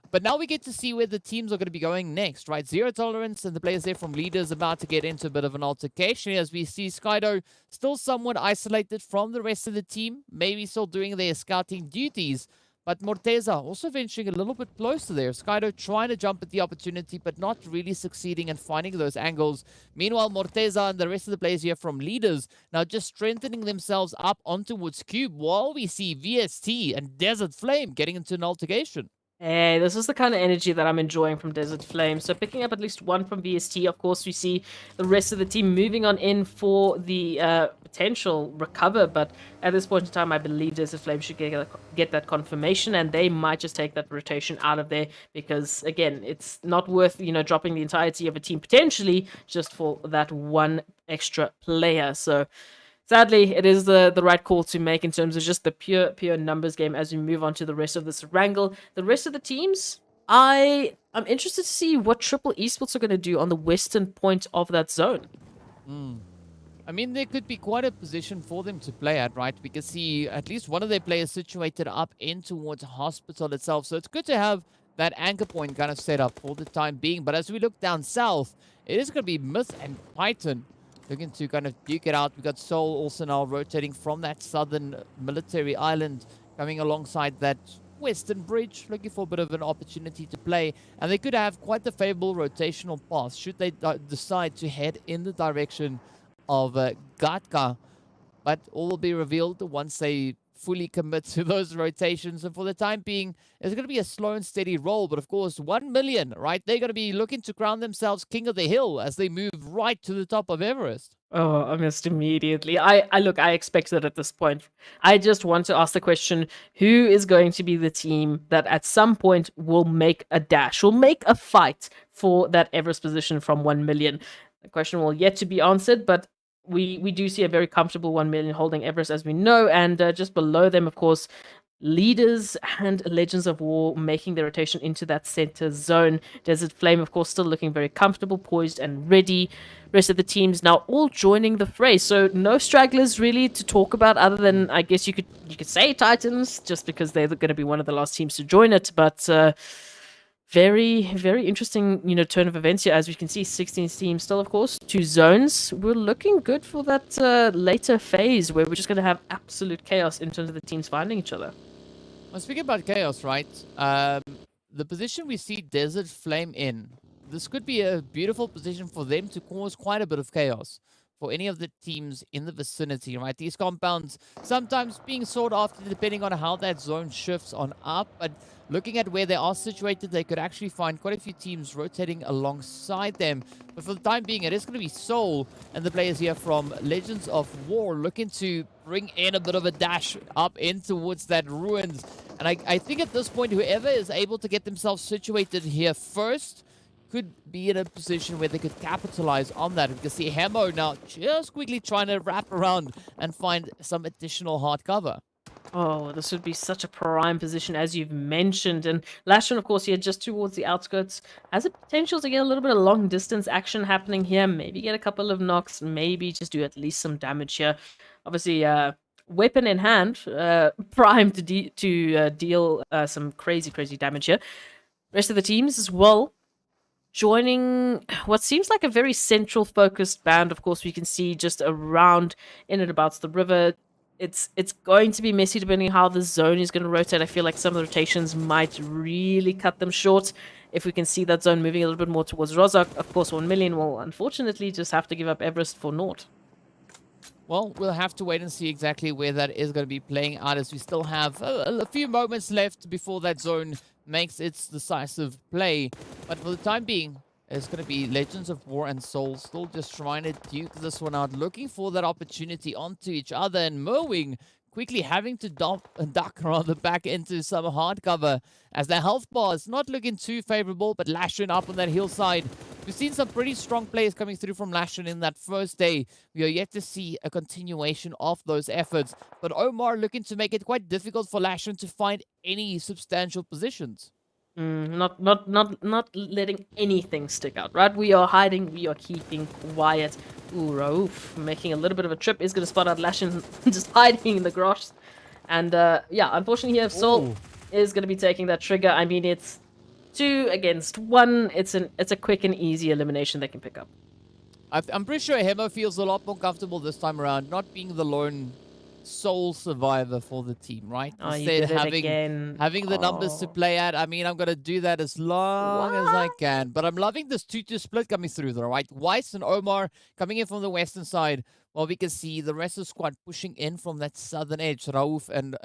But now we get to see where the teams are going to be going next, right? Zero Tolerance and the players there from Leaders about to get into a bit of an altercation as we see Skydo still somewhat isolated from the rest of the team, maybe still doing their scouting duties. But Morteza also venturing a little bit closer there. Skydo trying to jump at the opportunity, but not really succeeding and finding those angles. Meanwhile, Morteza and the rest of the players here from Leaders now just strengthening themselves up onto Woods Cube while we see VST and Desert Flame getting into an altercation. Hey, this is the kind of energy that I'm enjoying from Desert Flame. So picking up at least one from VST. Of course, we see the rest of the team moving on in for the potential recover. But at this point in time, I believe Desert Flame should get that confirmation. And they might just take that rotation out of there. Because, again, it's not worth, dropping the entirety of a team potentially just for that one extra player. So sadly, it is the right call to make in terms of just the pure numbers game as we move on to the rest of this wrangle. The rest of the teams, I'm interested to see what Triple Esports are going to do on the western point of that zone. I mean, there could be quite a position for them to play at, right? We can see at least one of their players situated up in towards Hospital itself. So it's good to have that anchor point kind of set up for the time being. But as we look down south, it is going to be Myth and Python looking to kind of duke it out. We got Seoul also now rotating from that southern military island, coming alongside that western bridge, looking for a bit of an opportunity to play. And they could have quite the favorable rotational path should they decide to head in the direction of Gatka. But all will be revealed once they fully commit to those rotations. And for the time being, it's going to be a slow and steady roll. But of course, 1 million, right? They're going to be looking to crown themselves king of the hill as they move right to the top of Everest. Oh, I missed immediately. I expect it at this point. I just want to ask the question, who is going to be the team that at some point will make a dash, will make a fight for that Everest position from 1 million? The question will yet to be answered, but we do see a very comfortable 1 million holding Everest, as we know, and just below them, of course, Leaders and Legends of War making their rotation into that center zone. Desert Flame, of course, still looking very comfortable, poised and ready. Rest of the teams now all joining the fray. So no stragglers really to talk about, other than I guess you could say Titans, just because they're going to be one of the last teams to join it. But very, very interesting, turn of events here. As we can see, 16 teams still, of course, 2 zones. We're looking good for that later phase where we're just going to have absolute chaos in terms of the teams finding each other. Well, speaking about chaos, right? The position we see Desert Flame in, this could be a beautiful position for them to cause quite a bit of chaos for any of the teams in the vicinity, right? These compounds sometimes being sought after depending on how that zone shifts on up, but looking at where they are situated, they could actually find quite a few teams rotating alongside them. But for the time being, it is going to be Soul and the players here from Legends of War looking to bring in a bit of a dash up in towards that ruins. And I think at this point, whoever is able to get themselves situated here first could be in a position where they could capitalize on that. We can see Hemo now just quickly trying to wrap around and find some additional hard cover. Oh, this would be such a prime position, as you've mentioned. And Lashon, of course, here just towards the outskirts, has a potential to get a little bit of long-distance action happening here. Maybe get a couple of knocks, maybe just do at least some damage here. Obviously, weapon in hand, primed to deal some crazy, crazy damage here. Rest of the teams as well, joining what seems like a very central focused band. Of course, we can see just around in and about the river. It's going to be messy depending on how the zone is going to rotate. I feel like some of the rotations might really cut them short. If we can see that zone moving a little bit more towards Rozak, of course 1 million will unfortunately just have to give up Everest for naught. Well, we'll have to wait and see exactly where that is going to be playing out, as we still have a few moments left before that zone makes its decisive play. But for the time being, it's going to be Legends of War and Soul still just trying to duke this one out, looking for that opportunity onto each other, and Mowing quickly having to duck rather back into some hard cover as the health bar is not looking too favorable, but Lashon up on that hillside. We've seen some pretty strong plays coming through from Lashon in that first day. We are yet to see a continuation of those efforts, but Omar looking to make it quite difficult for Lashon to find any substantial positions. Not letting anything stick out, right? We are hiding, we are keeping quiet. Ooh, Raouf making a little bit of a trip is going to spot out Lashon just hiding in the grass. And yeah, unfortunately here, Soul is going to be taking that trigger. I mean, it's 2 against 1. It's a quick and easy elimination they can pick up. I'm pretty sure Hemo feels a lot more comfortable this time around, not being the lone sole survivor for the team, right? Oh, Instead, having the numbers to play at. I mean, I'm going to do that as long as I can. But I'm loving this 2-2 split coming through, though, right? Weiss and Omar coming in from the western side, while we can see the rest of the squad pushing in from that southern edge, Raouf and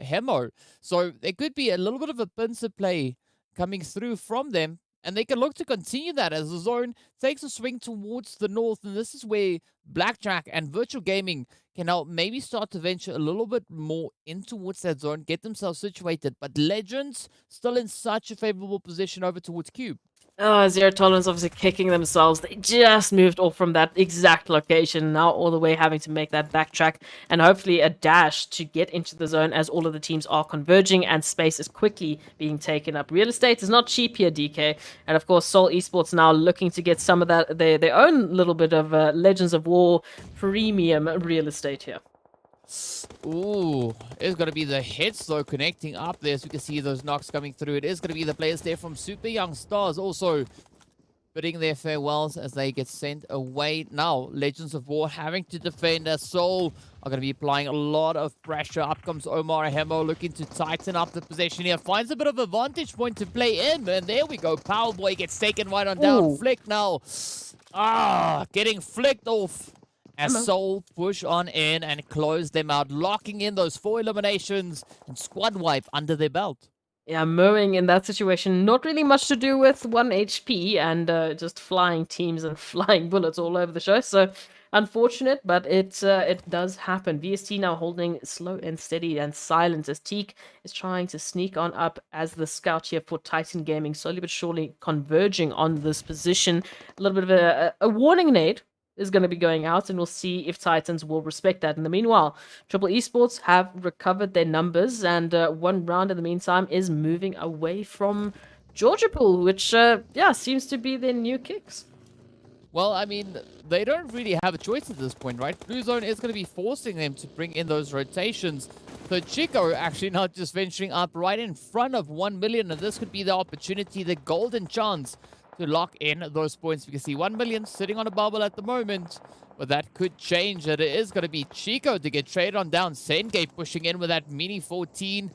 Hemo. So there could be a little bit of a pincer play coming through from them, and they can look to continue that as the zone takes a swing towards the north. And this is where Blackjack and Virtual Gaming can now maybe start to venture a little bit more in towards that zone, get themselves situated. But Legends still in such a favorable position over towards Cube. Zero Tolerance obviously kicking themselves. They just moved off from that exact location, now all the way having to make that backtrack and hopefully a dash to get into the zone, as all of the teams are converging and space is quickly being taken up. Real estate is not cheap here, DK. And of course, Soul Esports now looking to get some of that, their own little bit of Legends of War premium real estate here. Ooh, it's going to be the hits, though, connecting up there. So we can see those knocks coming through. It is going to be the players there from Super Young Stars also bidding their farewells as they get sent away. Now, Legends of War having to defend as Soul are going to be applying a lot of pressure. Up comes Omar Hemo looking to tighten up the possession here. Finds a bit of a vantage point to play in. And there we go. Power Boy gets taken right on down. Flick now. Getting flicked off. As Soul push on in and close them out, locking in those 4 eliminations and squad wipe under their belt. Yeah, Mowing in that situation, not really much to do with 1 HP and just flying teams and flying bullets all over the show. So unfortunate, but it does happen. VST now holding slow and steady and silent as Teak is trying to sneak on up as the scout here for Titan Gaming, slowly but surely converging on this position. A little bit of a warning nade is going to be going out, and we'll see if Titans will respect that. In the meanwhile, Triple Esports have recovered their numbers, and one round in the meantime is moving away from Georgia Pool, which, seems to be their new kicks. Well, I mean, they don't really have a choice at this point, right? Blue Zone is going to be forcing them to bring in those rotations. So Chico actually not just venturing up right in front of 1 million, and this could be the opportunity, the golden chance to lock in those points. We can see 1 million sitting on a bubble at the moment, but that could change. And it is going to be Chico to get traded on down. Sengate pushing in with that mini 14.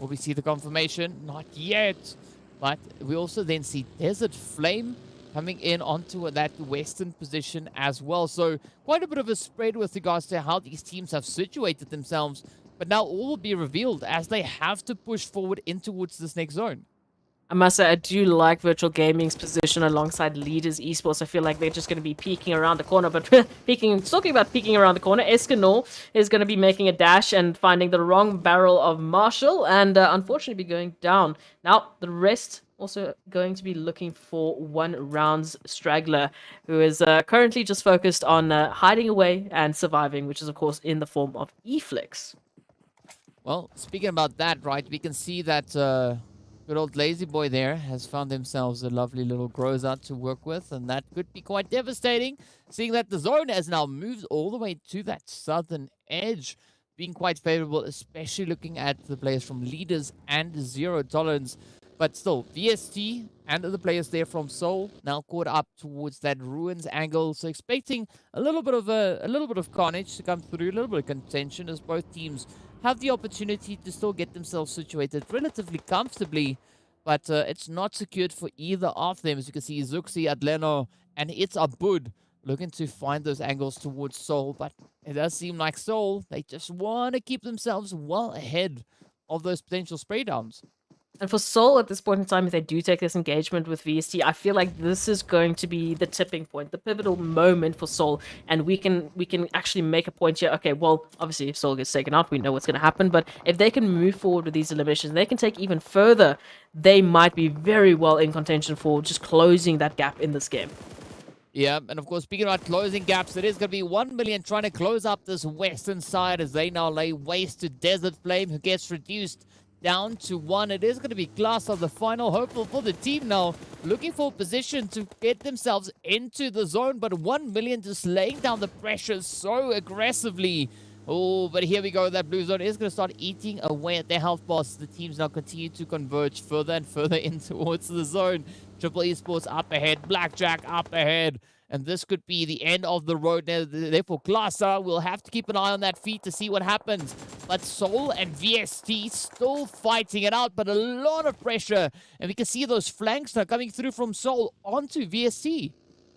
Will we see the confirmation? Not yet. But we also then see Desert Flame coming in onto that western position as well. So quite a bit of a spread with regards to how these teams have situated themselves. But now all will be revealed as they have to push forward in towards this next zone. I must say, I do like Virtual Gaming's position alongside Leaders Esports. I feel like they're just going to be peeking around the corner. But talking about peeking around the corner, Escanor is going to be making a dash and finding the wrong barrel of Marshall and unfortunately be going down. Now, the rest also going to be looking for 1 round's straggler, who is currently just focused on hiding away and surviving, which is, of course, in the form of Eflix. Well, speaking about that, right, we can see that good old Lazy Boy there has found themselves a lovely little Groza to work with, and that could be quite devastating, seeing that the zone has now moved all the way to that southern edge, being quite favorable, especially looking at the players from Leaders and Zero Tolerance. But still, VST and the players there from Seoul now caught up towards that Ruins angle, so expecting a little bit of carnage to come through, a little bit of contention as both teams have the opportunity to still get themselves situated relatively comfortably, but it's not secured for either of them. As you can see, Zuxi, Adleno, and it's Abud looking to find those angles towards Seoul, but it does seem like Seoul, they just want to keep themselves well ahead of those potential spray downs. And for Seoul, at this point in time, if they do take this engagement with VST, I feel like this is going to be the tipping point, the pivotal moment for Seoul. And we can actually make a point here. Okay, well, obviously, if Seoul gets taken out, we know what's going to happen. But if they can move forward with these eliminations, they can take even further. They might be very well in contention for just closing that gap in this game. Yeah, and of course, speaking about closing gaps, it is going to be 1 million trying to close up this western side as they now lay waste to Desert Flame, who gets reduced down to 1. It is going to be Glass of the final hopeful for the team now, looking for a position to get themselves into the zone, but 1 million just laying down the pressure so aggressively. Oh, but here we go. That blue zone is going to start eating away at their health bars. The teams now continue to converge further and further in towards the zone. Triple Esports up ahead, Blackjack up ahead. And this could be the end of the road. Therefore, Glassa will have to keep an eye on that feed to see what happens. But Seoul and VST still fighting it out, but a lot of pressure. And we can see those flanks now coming through from Seoul onto VST.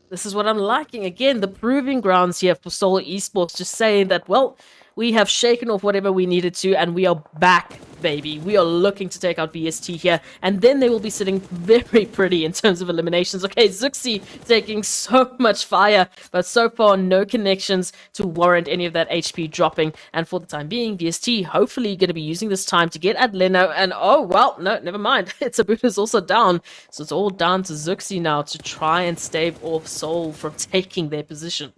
This is what I'm liking. Again, the proving grounds here for Seoul Esports, just saying that, well, we have shaken off whatever we needed to, and we are back, baby. We are looking to take out VST here, and then they will be sitting very pretty in terms of eliminations. Okay, Zuxi taking so much fire, but so far no connections to warrant any of that HP dropping. And for the time being, VST hopefully going to be using this time to get at Leno, and oh, well, no, never mind. It's is also down, so it's all down to Zuxi now to try and stave off Seoul from taking their position.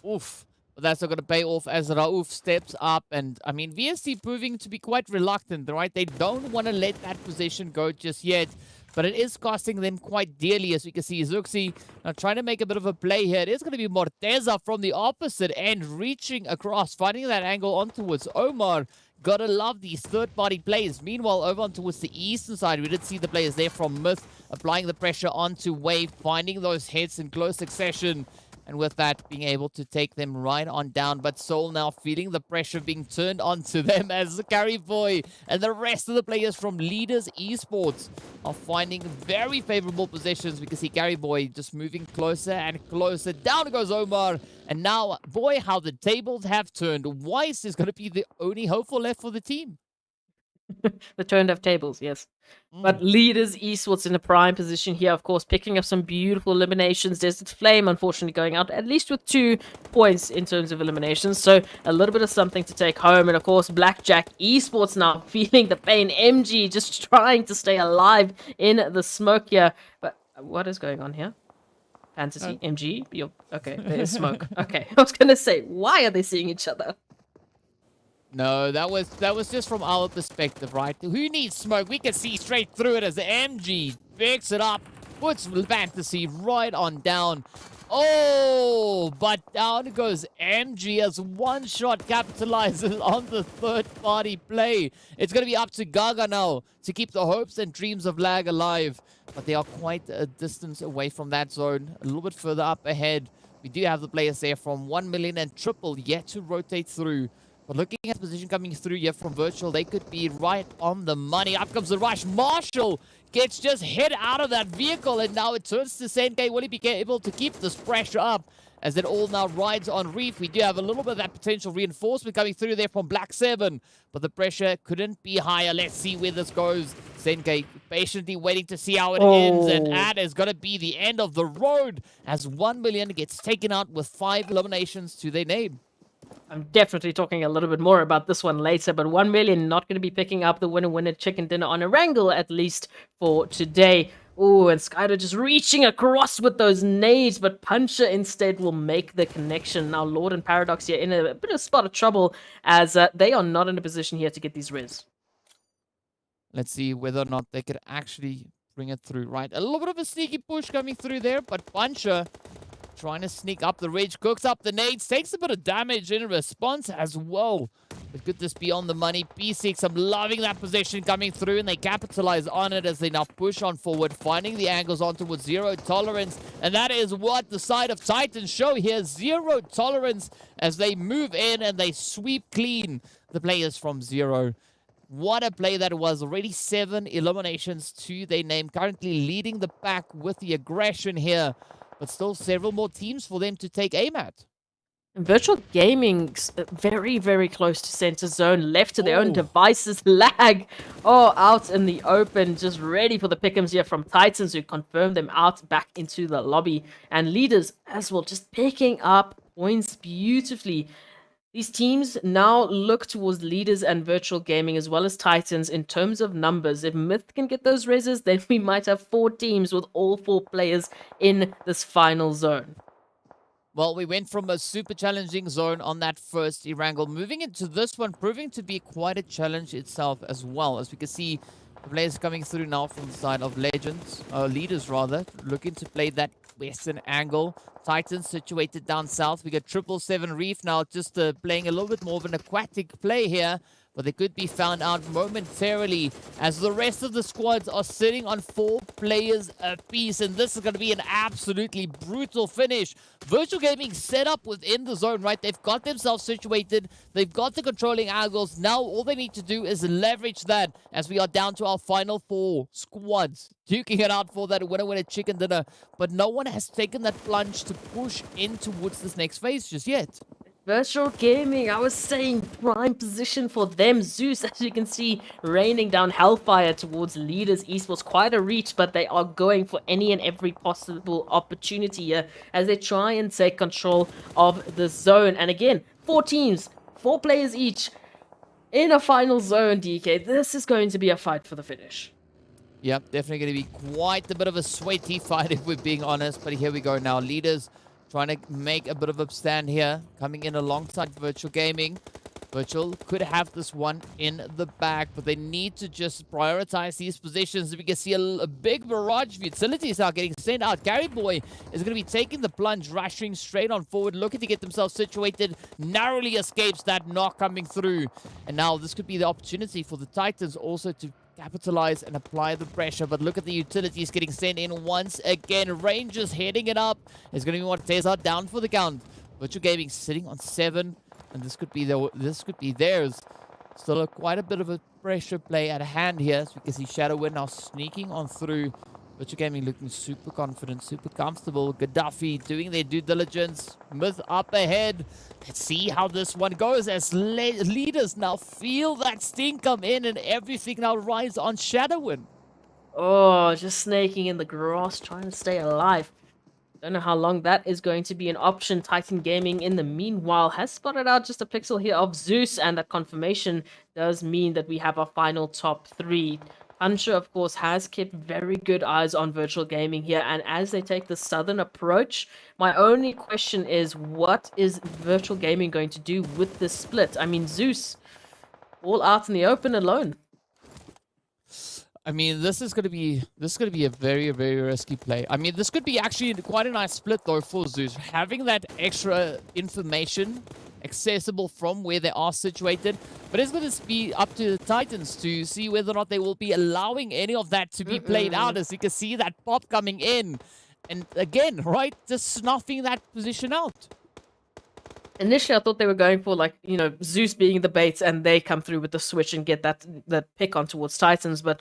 Oof. But that's not going to pay off as Rauf steps up. And, I mean, VST proving to be quite reluctant, right? They don't want to let that position go just yet. But it is costing them quite dearly, as we can see. Zuxi now trying to make a bit of a play here. It is going to be Morteza from the opposite end, reaching across, finding that angle on towards Omar. Gotta love these third-party players. Meanwhile, over on towards the eastern side, we did see the players there from Myth applying the pressure onto Wave, finding those hits in close succession. And with that, being able to take them right on down. But Seoul now feeling the pressure being turned onto them as Gary Boy and the rest of the players from Leaders Esports are finding very favorable positions. We can see Gary Boy just moving closer and closer. Down goes Omar. And now, boy, how the tables have turned. Weiss is going to be the only hopeful left for the team. The turned of tables, yes. But Leaders Esports in a prime position here, of course, picking up some beautiful eliminations. Desert Flame, unfortunately, going out at least with 2 points in terms of eliminations. So a little bit of something to take home. And of course, Blackjack Esports now feeling the pain. MG just trying to stay alive in the smoke here. But what is going on here? Fantasy MG. Okay, there's smoke. Okay, I was gonna say, why are they seeing each other? No, that was just from our perspective, right? Who needs smoke? We can see straight through it as the MG picks it up, puts Fantasy right on down. Oh, but down goes MG as one shot capitalizes on the third-party play. It's going to be up to Gaga now to keep the hopes and dreams of Lag alive. But they are quite a distance away from that zone, a little bit further up ahead. We do have the players there from 1 million and Triple yet to rotate through. But looking at the position coming through here from Virtual, they could be right on the money. Up comes the rush. Marshall gets just hit out of that vehicle, and now it turns to Senke. Will he be able to keep this pressure up as it all now rides on Reef? We do have a little bit of that potential reinforcement coming through there from Black 7, but the pressure couldn't be higher. Let's see where this goes. Senke patiently waiting to see how it ends, and that is going to be the end of the road as 1 million gets taken out with 5 eliminations to their name. I'm definitely talking a little bit more about this one later, but 1 million not going to be picking up the winner chicken dinner on Erangel, at least for today. Oh, and Skyler just reaching across with those nades, but Puncher instead will make the connection. Now, Lord and Paradox here in a bit of spot of trouble as they are not in a position here to get these res. Let's see whether or not they could actually bring it through, right? A little bit of a sneaky push coming through there, but Puncher trying to sneak up the ridge, cooks up the nades, takes a bit of damage in response as well. But could this be on the money? P6, I'm loving that position coming through, and they capitalize on it as they now push on forward, finding the angles on towards zero tolerance. And that is what the side of Titans show here. Zero tolerance as they move in and they sweep clean the players from zero. What a play that was. Already 7 eliminations to their name. Currently leading the pack with the aggression here. But still several more teams for them to take aim at. Virtual Gaming's very, very close to center zone, left to their own devices. Lag, out in the open, just ready for the pick'ems here from Titans, who confirm them out back into the lobby. And leaders as well, just picking up points beautifully. These teams now look towards leaders and Virtual Gaming as well as Titans in terms of numbers. If Myth can get those reses, then we might have 4 teams with all 4 players in this final zone. Well, we went from a super challenging zone on that first Erangel, moving into this one, proving to be quite a challenge itself as well. As we can see, the players coming through now from the side of Legends, leaders rather, looking to play that western angle. Titans situated down south. We got 777 Reef now just playing a little bit more of an aquatic play here. But they could be found out momentarily as the rest of the squads are sitting on 4 players apiece. And this is going to be an absolutely brutal finish. Virtual Gaming set up within the zone, right? They've got themselves situated. They've got the controlling angles. Now all they need to do is leverage that as we are down to our final 4 squads. Duking it out for that winner chicken dinner. But no one has taken that plunge to push in towards this next phase just yet. Virtual Gaming, I was saying prime position for them. Zeus, as you can see, raining down Hellfire towards Leaders Esports. Quite a reach, but they are going for any and every possible opportunity here as they try and take control of the zone. And again, 4 teams, 4 players each in a final zone, DK. This is going to be a fight for the finish. Yep, definitely going to be quite a bit of a sweaty fight if we're being honest. But here we go now. Leaders trying to make a bit of a stand here, coming in alongside Virtual Gaming. Virtual could have this one in the bag, but they need to just prioritize these positions. We can see a big barrage of utilities now getting sent out. Gary Boy is going to be taking the plunge, rushing straight on forward, looking to get themselves situated. Narrowly escapes that knock coming through. And now this could be the opportunity for the Titans also to capitalize and apply the pressure. But look at the utilities getting sent in once again. Rangers heading it up. It's going to be what Tezar down for the count. Virtual Gaming sitting on 7, and this could be theirs. Still quite a bit of a pressure play at hand here. So we can see Shadowwind now sneaking on through. Virtual Gaming looking super confident, super comfortable. Gaddafi doing their due diligence. Myth up ahead. Let's see how this one goes as leaders now feel that sting come in and everything now rides on Shadowwind. Oh, just snaking in the grass, trying to stay alive. Don't know how long that is going to be an option. Titan Gaming, in the meanwhile, has spotted out just a pixel here of Zeus, and that confirmation does mean that we have our final top 3. Puncher, of course, has kept very good eyes on virtual gaming here, and as they take the southern approach, my only question is, what is virtual gaming going to do with this split? I mean, Zeus, all out in the open alone. I mean, this is gonna be a very, very risky play. I mean, this could be actually quite a nice split though for Zeus. Having that extra information accessible from where they are situated, but it's going to be up to the Titans to see whether or not they will be allowing any of that to be played out. As you can see that pop coming in, and again, right, just snuffing that position out. Initially, I thought they were going for, like, you know, Zeus being the bait and they come through with the switch and get that pick on towards Titans, but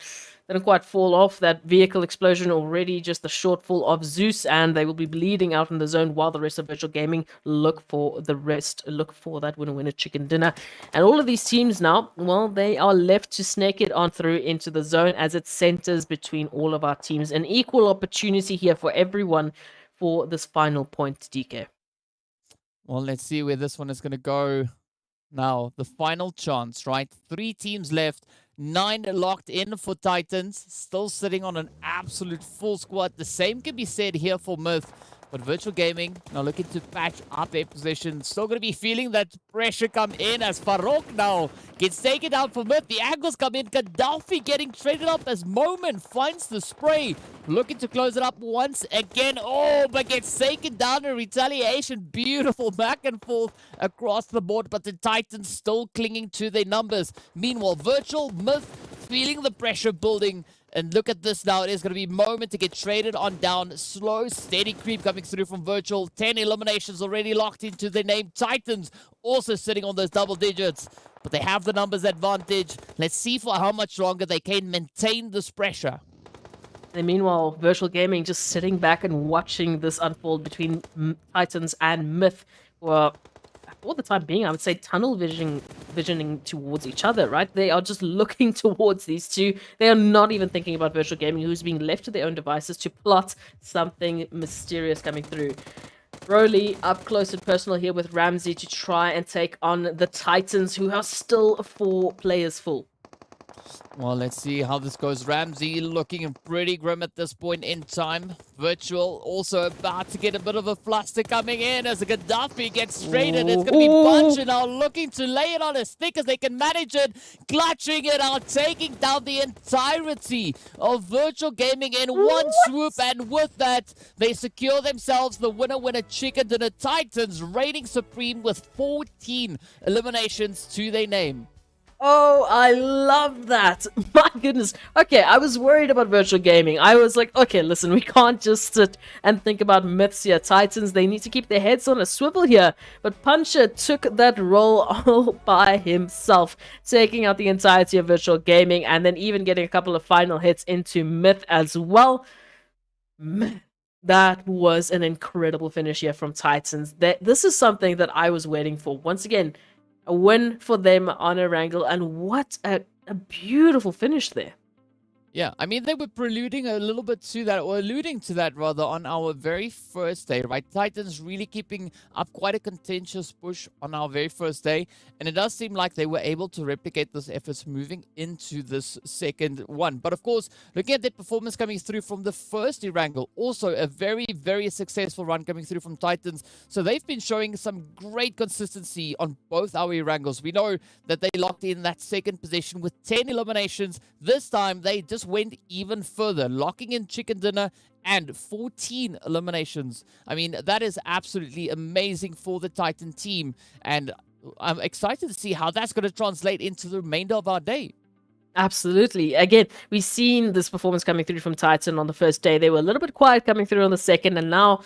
they didn't quite fall off. That vehicle explosion already just a shortfall of Zeus, and they will be bleeding out in the zone while the rest of Virtual Gaming look for that winner chicken dinner. And all of these teams now, well, they are left to snake it on through into the zone as it centers between all of our teams. An equal opportunity here for everyone for this final point, DK. Well, let's see where this one is going to go. Now, the final chance, right? 3 teams left. 9 locked in for Titans. Still sitting on an absolute full squad. The same can be said here for Myth. But Virtual Gaming now looking to patch up their position. Still going to be feeling that pressure come in as Sanhok now gets taken down for Myth. The angles come in. Gaddafi getting traded up as Moment finds the spray. Looking to close it up once again. Oh, but gets taken down in retaliation. Beautiful back and forth across the board. But the Titans still clinging to their numbers. Meanwhile, Virtual Myth feeling the pressure building. And look at this now. It is going to be Moment to get traded on down. Slow, steady creep coming through from Virtual. 10 eliminations already locked into their name. Titans also sitting on those double digits. But they have the numbers advantage. Let's see for how much longer they can maintain this pressure. And meanwhile, Virtual Gaming just sitting back and watching this unfold between Titans and Myth. Well, for the time being, I would say tunnel visioning towards each other, right? They are just looking towards these two. They are not even thinking about Virtual Gaming, who's being left to their own devices to plot something mysterious coming through. Broly up close and personal here with Ramsey to try and take on the Titans, who are still 4 players full. Well, let's see how this goes. Ramsey looking pretty grim at this point in time. Virtual also about to get a bit of a fluster coming in as a Gaddafi gets traded. It's going to be Buncher now looking to lay it on as thick as they can manage it. Clutching it out, taking down the entirety of Virtual Gaming in one swoop. And with that, they secure themselves the winner chicken dinner. Titans reigning supreme with 14 eliminations to their name. Oh, I love that. My goodness. Okay, I was worried about Virtual Gaming. I was like, okay, listen, we can't just sit and think about Myths here. Titans, they need to keep their heads on a swivel here. But Puncher took that role all by himself, taking out the entirety of Virtual Gaming and then even getting a couple of final hits into Myth as well. That was an incredible finish here from Titans. This is something that I was waiting for. Once again, a win for them on Erangel, and what a beautiful finish there. Yeah, I mean, they were preluding a little bit to that, or alluding to that rather, on our very first day, right? Titans really keeping up quite a contentious push on our very first day, and it does seem like they were able to replicate those efforts moving into this second one. But of course, looking at their performance coming through from the first Erangel, also a very, very successful run coming through from Titans. So they've been showing some great consistency on both our Erangels. We know that they locked in that second position with 10 eliminations. This time, they just went even further, locking in chicken dinner and 14 eliminations. I mean, that is absolutely amazing for the Titan team, and I'm excited to see how that's going to translate into the remainder of our day. Absolutely. Again, we've seen this performance coming through from Titan on the first day. They were a little bit quiet coming through on the second, and now,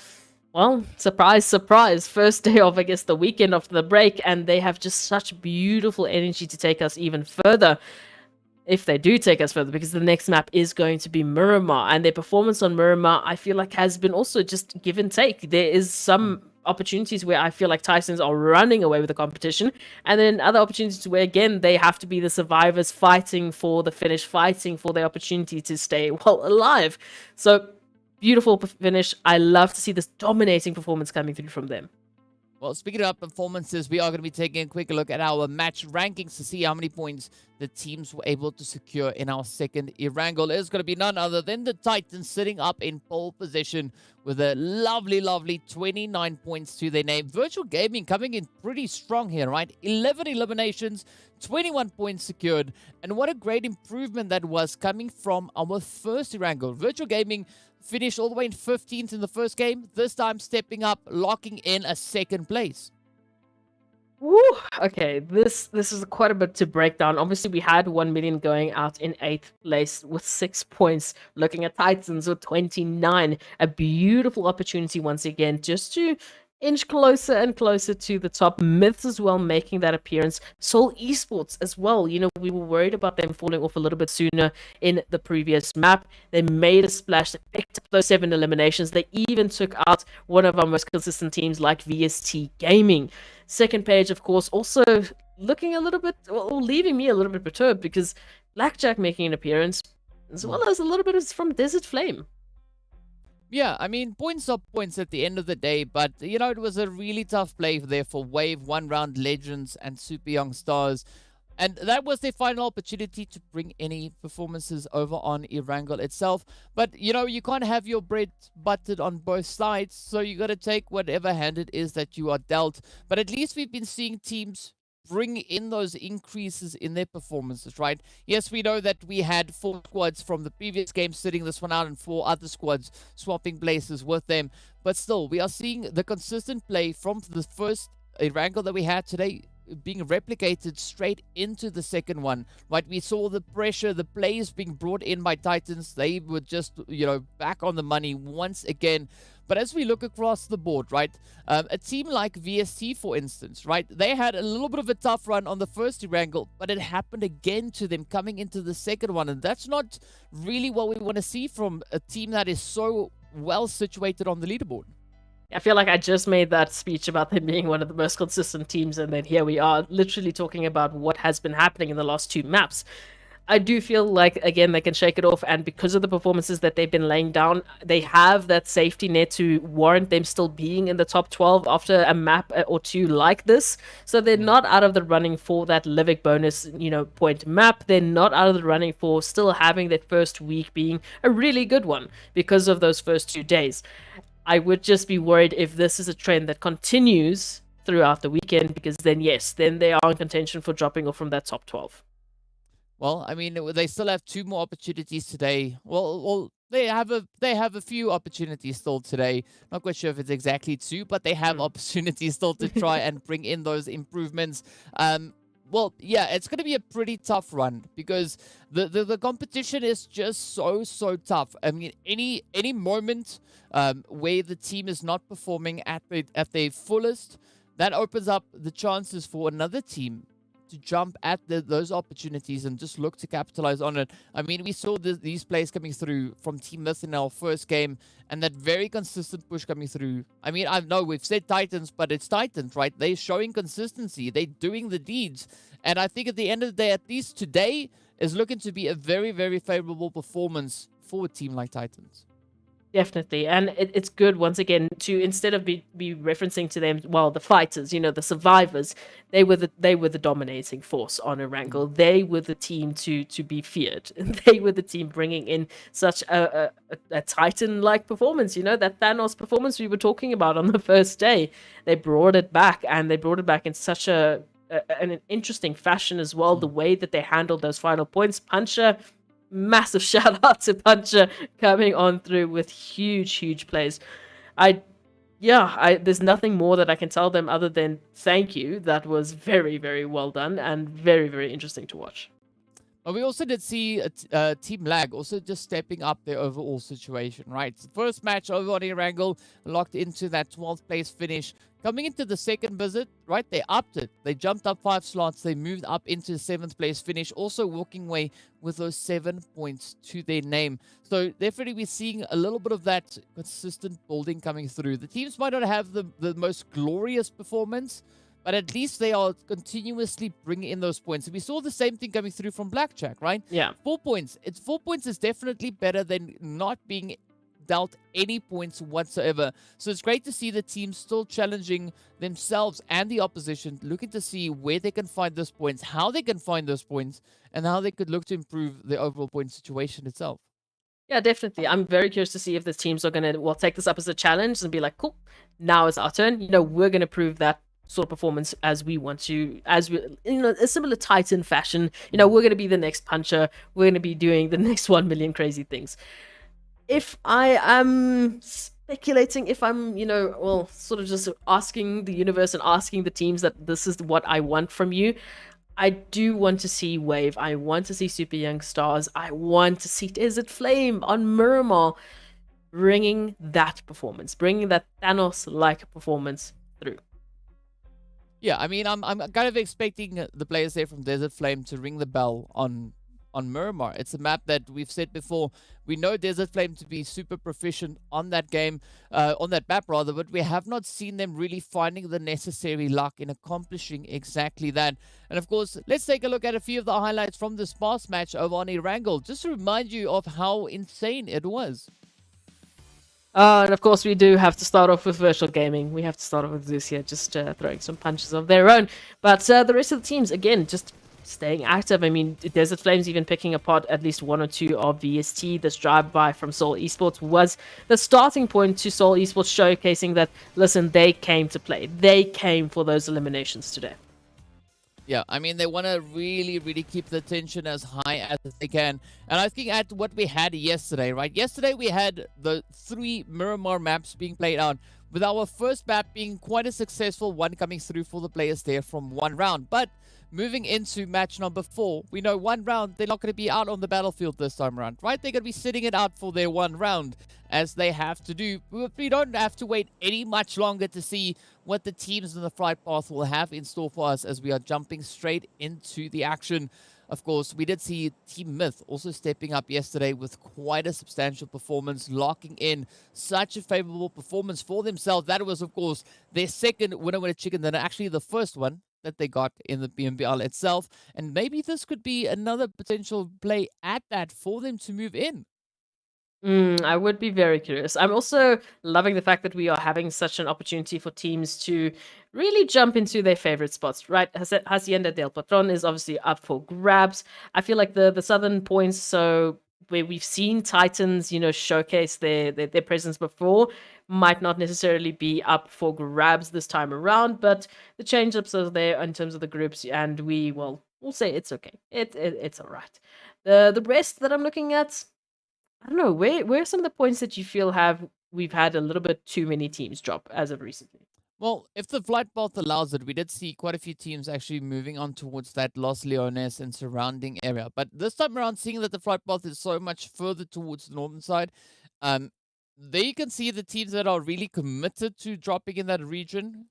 well, surprise, surprise, first day of, I guess, the weekend after the break, and they have just such beautiful energy to take us even further. If they do take us further, because the next map is going to be Miramar, and their performance on Miramar, I feel like, has been also just give and take. There is some opportunities where I feel like Titans are running away with the competition, and then other opportunities where, again, they have to be the survivors fighting for the finish, fighting for the opportunity to stay, well, alive. So, beautiful finish. I love to see this dominating performance coming through from them. Well, speaking of performances, we are going to be taking a quick look at our match rankings to see how many points the teams were able to secure in our second Erangel. It's going to be none other than the Titans sitting up in pole position with a lovely, lovely 29 points to their name. Virtual Gaming coming in pretty strong here, right? 11 eliminations, 21 points secured. And what a great improvement that was coming from our first Erangel. Virtual Gaming finished all the way in 15th in the first game. This time stepping up, locking in a second place. Woo! Okay, this is quite a bit to break down. Obviously, we had 1 million going out in 8th place with 6 points. Looking at Titans with 29. A beautiful opportunity once again just to inch closer and closer to the top. Myths as well making that appearance. Seoul Esports as well. You know, we were worried about them falling off a little bit sooner in the previous map. They made a splash. They picked up those 7 eliminations. They even took out one of our most consistent teams like VST Gaming. Second page, of course, also looking a little bit, well, leaving me a little bit perturbed because Blackjack making an appearance, as well as a little bit from Desert Flame. Yeah, I mean, points are points at the end of the day, but, you know, it was a really tough play there for Wave, One Round Legends, and Super Young Stars. And that was their final opportunity to bring any performances over on Erangel itself. But, you know, you can't have your bread buttered on both sides, so you got to take whatever hand it is that you are dealt. But at least we've been seeing teams bring in those increases in their performances, right? Yes, we know that we had 4 squads from the previous game sitting this one out and 4 other squads swapping places with them. But still, we are seeing the consistent play from the first Erangel that we had today being replicated straight into the second one, right? We saw the pressure, the plays being brought in by Titans. They were just, you know, back on the money once again. But as we look across the board, right, a team like VST, for instance, right, they had a little bit of a tough run on the first Erangel, but it happened again to them coming into the second one. And that's not really what we want to see from a team that is so well situated on the leaderboard. I feel like I just made that speech about them being one of the most consistent teams, and then here we are literally talking about what has been happening in the last 2 maps. I do feel like, again, they can shake it off, and because of the performances that they've been laying down, they have that safety net to warrant them still being in the top 12 after a map or 2 like this. So they're not out of the running for that Livik bonus, you know, point map. They're not out of the running for still having that first week being a really good one because of those first 2 days. I would just be worried if this is a trend that continues throughout the weekend, because then, yes, then they are in contention for dropping off from that top 12. Well, I mean, they still have 2 more opportunities today. Well, they have a few opportunities still today. Not quite sure if it's exactly 2, but they have opportunities still to try and bring in those improvements. Well, yeah, it's going to be a pretty tough run because the competition is just so tough. I mean, any moment where the team is not performing at their fullest, that opens up the chances for another team to jump at those opportunities and just look to capitalize on it. I mean, we saw these plays coming through from Team Myth in our first game, and that very consistent push coming through. I mean, I know we've said Titans, but it's Titans, right? They're showing consistency. They're doing the deeds. And I think at the end of the day, at least today, is looking to be a very, very favorable performance for a team like Titans. Definitely, and it's good once again to, instead of be referencing to them, well, the fighters, you know, the survivors, they were the dominating force on Erangel. They were the team to be feared. They were the team bringing in such a Titan-like performance. You know, that Thanos performance we were talking about on the first day. They brought it back, and they brought it back in such an interesting fashion as well. The way that they handled those final points, Puncher. Massive shout out to Puncher coming on through with huge plays. There's nothing more that I can tell them other than thank you. That was very well done and very interesting to watch. But we also did see TEAMLAG also just stepping up their overall situation, right? First match over on Erangel, locked into that 12th place finish. Coming into the second visit, right, they upped it. They jumped up 5 slots. They moved up into the 7th place finish, also walking away with those 7 points to their name. So definitely we're seeing a little bit of that consistent building coming through. The teams might not have the most glorious performance, but at least they are continuously bringing in those points. And we saw the same thing coming through from Blackjack, right? Yeah. 4 points. 4 points is definitely better than not being dealt any points whatsoever. So it's great to see the team still challenging themselves and the opposition, looking to see where they can find those points, how they can find those points, and how they could look to improve the overall point situation itself. Yeah, definitely. I'm very curious to see if the teams are going to, take this up as a challenge and be like, cool, now it's our turn. We're going to prove that sort of performance as we want to, as we, a similar Titan fashion. We're going to be the next puncher. We're going to be doing the next 1 million crazy things. If I am speculating, if I'm, sort of just asking the universe and asking the teams that this is what I want from you, I do want to see Wave. I want to see Super Young Stars. I want to see Desert Flame on Miramar bringing that performance, bringing that Thanos-like performance through. Yeah, I mean, I'm kind of expecting the players there from Desert Flame to ring the bell on Miramar. It's a map that we've said before. We know Desert Flame to be super proficient on that game, on that map rather, but we have not seen them really finding the necessary luck in accomplishing exactly that. And of course, let's take a look at a few of the highlights from this past match over on Erangel, just to remind you of how insane it was. And of course, we do have to start off with Virtual Gaming. We have to start off with Zeus here, just throwing some punches of their own. But the rest of the teams, again, just staying active. I mean, Desert Flames even picking apart at least one or two of VST. This drive-by from Seoul Esports was the starting point to Seoul Esports showcasing that, listen, they came to play. They came for those eliminations today. Yeah, I mean, they want to really, really keep the tension as high as they can. And I think at what we had yesterday, right? Yesterday we had the 3 Miramar maps being played out, with our first map being quite a successful one coming through for the players there from 1 round. But moving into match number 4, we know 1 round, they're not going to be out on the battlefield this time around, right? They're going to be sitting it out for their 1 round, as they have to do. We don't have to wait any much longer to see what the teams in the flight path will have in store for us, as we are jumping straight into the action. Of course, we did see Team Myth also stepping up yesterday with quite a substantial performance, locking in such a favorable performance for themselves. That was, of course, their second winner chicken dinner, actually the first one that they got in the PMPL itself. And maybe this could be another potential play at that for them to move in. I would be very curious. I'm also loving the fact that we are having such an opportunity for teams to really jump into their favorite spots, right? Hacienda del Patron is obviously up for grabs. I feel like the southern points, so where we've seen Titans, showcase their presence before, might not necessarily be up for grabs this time around, but the change-ups are there in terms of the groups, and we'll say it's okay. It's all right. The rest that I'm looking at, I don't know, where are some of the points that you feel we've had a little bit too many teams drop as of recently? Well, if the flight path allows it, we did see quite a few teams actually moving on towards that Los Leones and surrounding area. But this time around, seeing that the flight path is so much further towards the northern side, there you can see the teams that are really committed to dropping in that region,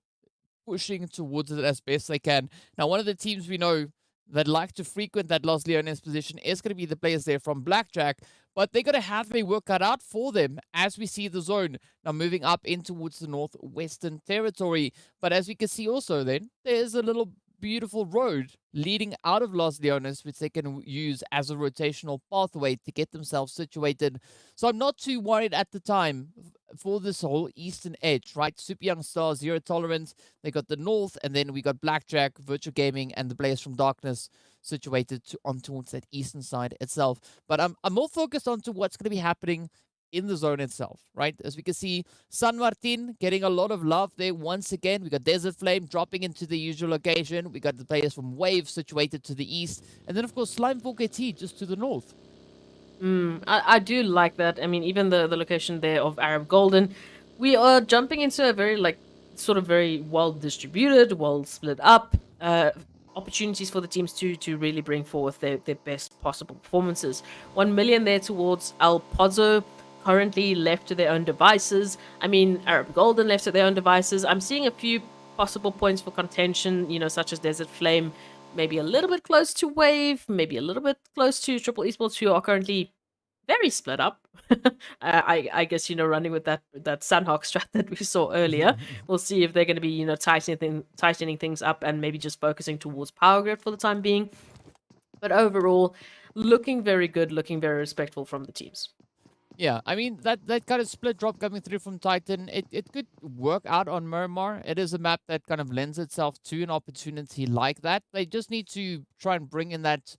pushing towards it as best they can. Now, one of the teams we know that like to frequent that Los Leones position is going to be the players there from Blackjack, but they're going to have their work cut out for them as we see the zone now moving up in towards the northwestern territory. But as we can see also then, there's a little beautiful road leading out of Los Leones, which they can use as a rotational pathway to get themselves situated. So I'm not too worried at the time for this whole eastern edge, right? Super Young Stars, Zero Tolerance, they got the north, and then we got Blackjack, Virtual Gaming, and the players from Darkness situated on towards that eastern side itself. But I'm more focused on to what's going to be happening in the zone itself, right? As we can see, San Martin getting a lot of love there once again. We got Desert Flame dropping into the usual location. We got the players from Wave situated to the east. And then, of course, Slime 4KT just to the north. I do like that. I mean, even the location there of Arab Golden, we are jumping into a very, very well distributed, well split up opportunities for the teams to really bring forth their best possible performances. 1 million there towards El Pozo, currently left to their own devices. I mean, Arab Golden left to their own devices. I'm seeing a few possible points for contention, such as Desert Flame, maybe a little bit close to Wave, maybe a little bit close to Triple Esports, who are currently very split up. I guess, running with that Sanhok strat that we saw earlier. We'll see if they're going to be, tightening things up and maybe just focusing towards Power Grid for the time being. But overall, looking very good, looking very respectful from the teams. Yeah, I mean that kind of split drop coming through from Titan, it could work out on Miramar. It is a map that kind of lends itself to an opportunity like that. They just need to try and bring in that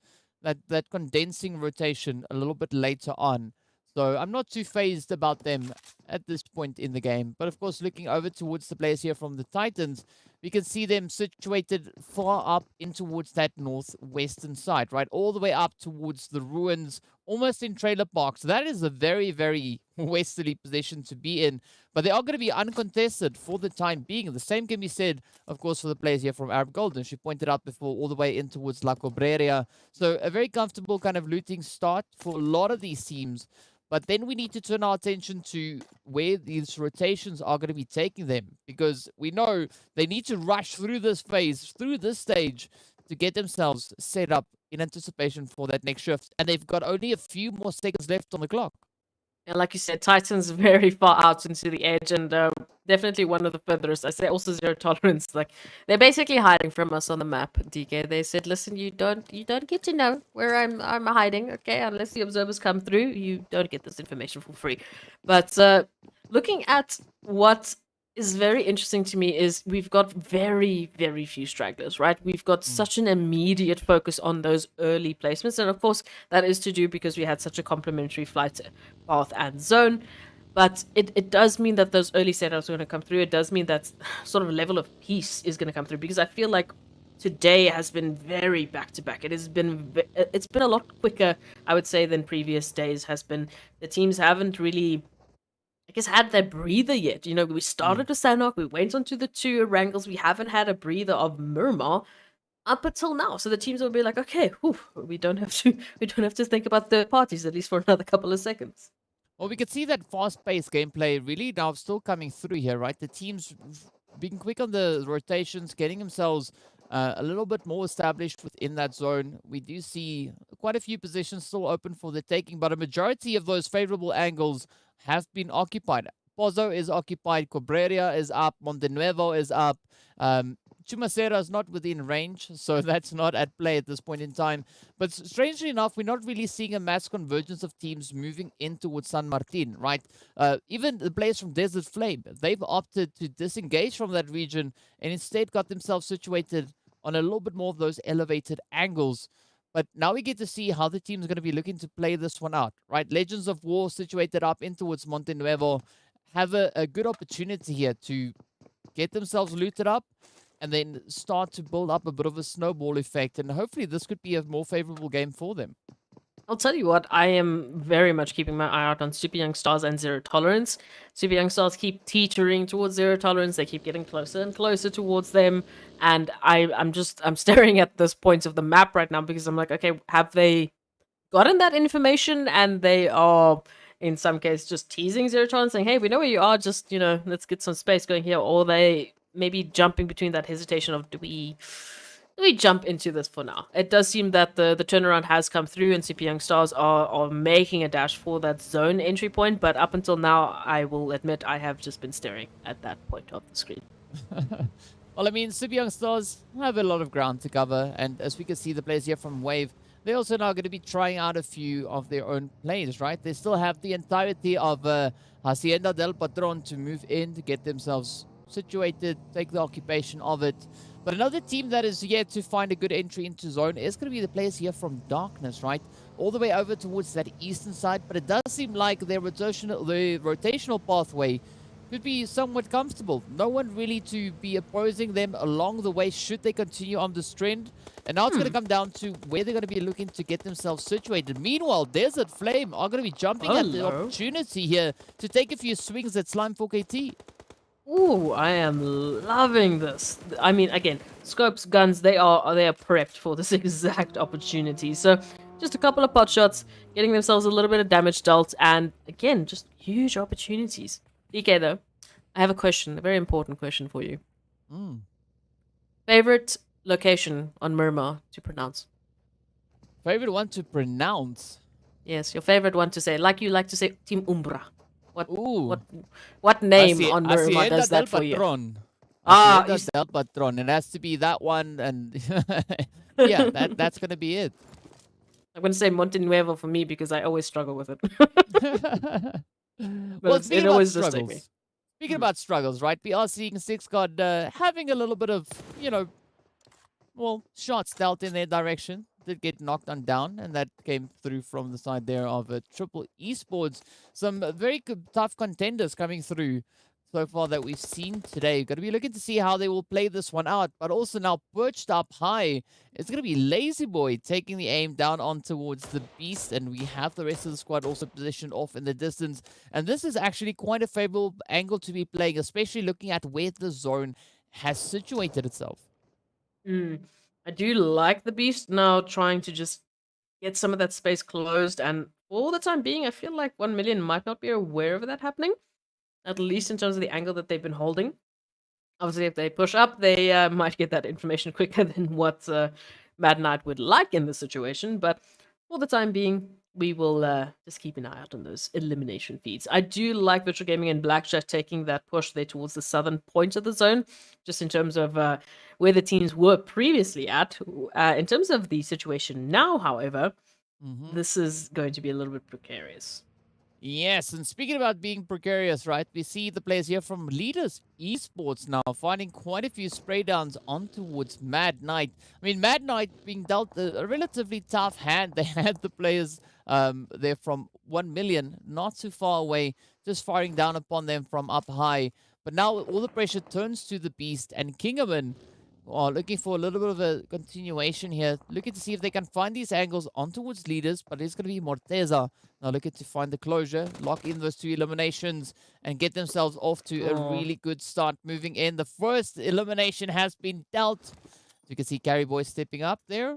condensing rotation a little bit later on. So I'm not too phased about them at this point in the game. But of course, looking over towards the players here from the Titans, we can see them situated far up in towards that northwestern side, right? All the way up towards the ruins, almost in trailer park. So that is a very, very westerly position to be in. But they are going to be uncontested for the time being. The same can be said, of course, for the players here from Arab Golden. She pointed out before, all the way in towards La Cobreria. So a very comfortable kind of looting start for a lot of these teams. But then we need to turn our attention to where these rotations are going to be taking them, because we know they need to rush through this phase, through this stage, to get themselves set up in anticipation for that next shift. And they've got only a few more seconds left on the clock. And like you said, Titan's very far out into the edge, and definitely one of the furthest. I say also zero tolerance. Like they're basically hiding from us on the map. DK, they said, listen, you don't get to know where I'm hiding, okay? Unless the observers come through, you don't get this information for free. But looking at what is very interesting to me is we've got very, very few stragglers, right? We've got such an immediate focus on those early placements. And of course, that is to do because we had such a complementary flight path and zone. But it does mean that those early setups are going to come through. It does mean that sort of level of peace is going to come through, because I feel like today has been very back-to-back. It's been a lot quicker, I would say, than previous days has been. The teams haven't really, I guess, had their breather yet. You know, we started with Sanhok, we went on to the two Erangels, we haven't had a breather of Miramar up until now. So the teams will be like, okay, whew, we don't have to think about third parties, at least for another couple of seconds. Well, we could see that fast-paced gameplay really now still coming through here, right? The teams being quick on the rotations, getting themselves a little bit more established within that zone. We do see quite a few positions still open for the taking, but a majority of those favorable angles have been occupied. Pozo is occupied, Cobreria is up, Montenuevo is up, Chumacera is not within range, so that's not at play at this point in time. But strangely enough, we're not really seeing a mass convergence of teams moving in towards San Martin, right? Even the players from Desert Flame, they've opted to disengage from that region and instead got themselves situated on a little bit more of those elevated angles. But now we get to see how the team's going to be looking to play this one out, right? Legends of War situated up in towards Montenuevo have a good opportunity here to get themselves looted up and then start to build up a bit of a snowball effect. And hopefully this could be a more favorable game for them. I'll tell you what, I am very much keeping my eye out on Super Young Stars and Zero Tolerance. Super Young Stars keep teetering towards Zero Tolerance. They keep getting closer and closer towards them. And I'm staring at this point of the map right now, because I'm like, okay, have they gotten that information and they are, in some cases, just teasing Zero Tolerance, saying, hey, we know where you are, just, you know, let's get some space going here. Or they maybe jumping between that hesitation of, do we jump into this for now? It does seem that the turnaround has come through and CP Young Stars are making a dash for that zone entry point, but up until now, I will admit I have just been staring at that point of the screen. Well, I mean, CP Young Stars have a lot of ground to cover, and as we can see, the players here from Wave, they're also now going to be trying out a few of their own plays, right? They still have the entirety of Hacienda del Patron to move in to get themselves situated, take the occupation of it. But another team that is yet to find a good entry into zone is going to be the players here from Darkness, right? All the way over towards that eastern side. But it does seem like their rotational pathway could be somewhat comfortable. No one really to be opposing them along the way should they continue on this trend. And now it's going to come down to where they're going to be looking to get themselves situated. Meanwhile, Desert Flame are going to be jumping at the opportunity here to take a few swings at Slime 4KT. Ooh, I am loving this. I mean, again, scopes, guns, they are prepped for this exact opportunity. So, just a couple of pot shots, getting themselves a little bit of damage dealt, and again, just huge opportunities. DK, though, I have a question, a very important question for you. Favorite location on Miramar to pronounce? Favorite one to pronounce? Yes, your favorite one to say, like you like to say, Team Umbra. What name on Miramar does that for you? Hacienda del Patron. It has to be that one, and yeah, that's gonna be it. I'm going to say Montenuevo for me because I always struggle with it. Well, It always does take me. speaking about struggles, right? We are seeing Six God having a little bit of, well, shots dealt in their direction. Did get knocked on down, and that came through from the side there of Triple Esports. Some very good, tough contenders coming through so far that we've seen today. Going to be looking to see how they will play this one out, but also now perched up high, it's going to be Lazy Boy taking the aim down on towards the Beast, and we have the rest of the squad also positioned off in the distance. And this is actually quite a favorable angle to be playing, especially looking at where the zone has situated itself. I do like the Beast now trying to just get some of that space closed, and for the time being, I feel like 1 million might not be aware of that happening, at least in terms of the angle that they've been holding. Obviously, if they push up, they might get that information quicker than what Mad Knight would like in this situation, but for the time being, we will just keep an eye out on those elimination feeds. I do like Virtual Gaming and Blackjack taking that push there towards the southern point of the zone, just in terms of where the teams were previously at. In terms of the situation now, however, this is going to be a little bit precarious. Yes, and speaking about being precarious, right? We see the players here from Leaders Esports now finding quite a few spray downs on towards Mad Knight. I mean, Mad Knight being dealt a relatively tough hand. They had the players there from 1 million, not too far away, just firing down upon them from up high. But now all the pressure turns to the Beast, and Kingerman are looking for a little bit of a continuation here, looking to see if they can find these angles on towards Leaders, but it's going to be Morteza now looking to find the closure, lock in those 2 eliminations, and get themselves off to a really good start moving in. The first elimination has been dealt. You can see Carry Boy stepping up there.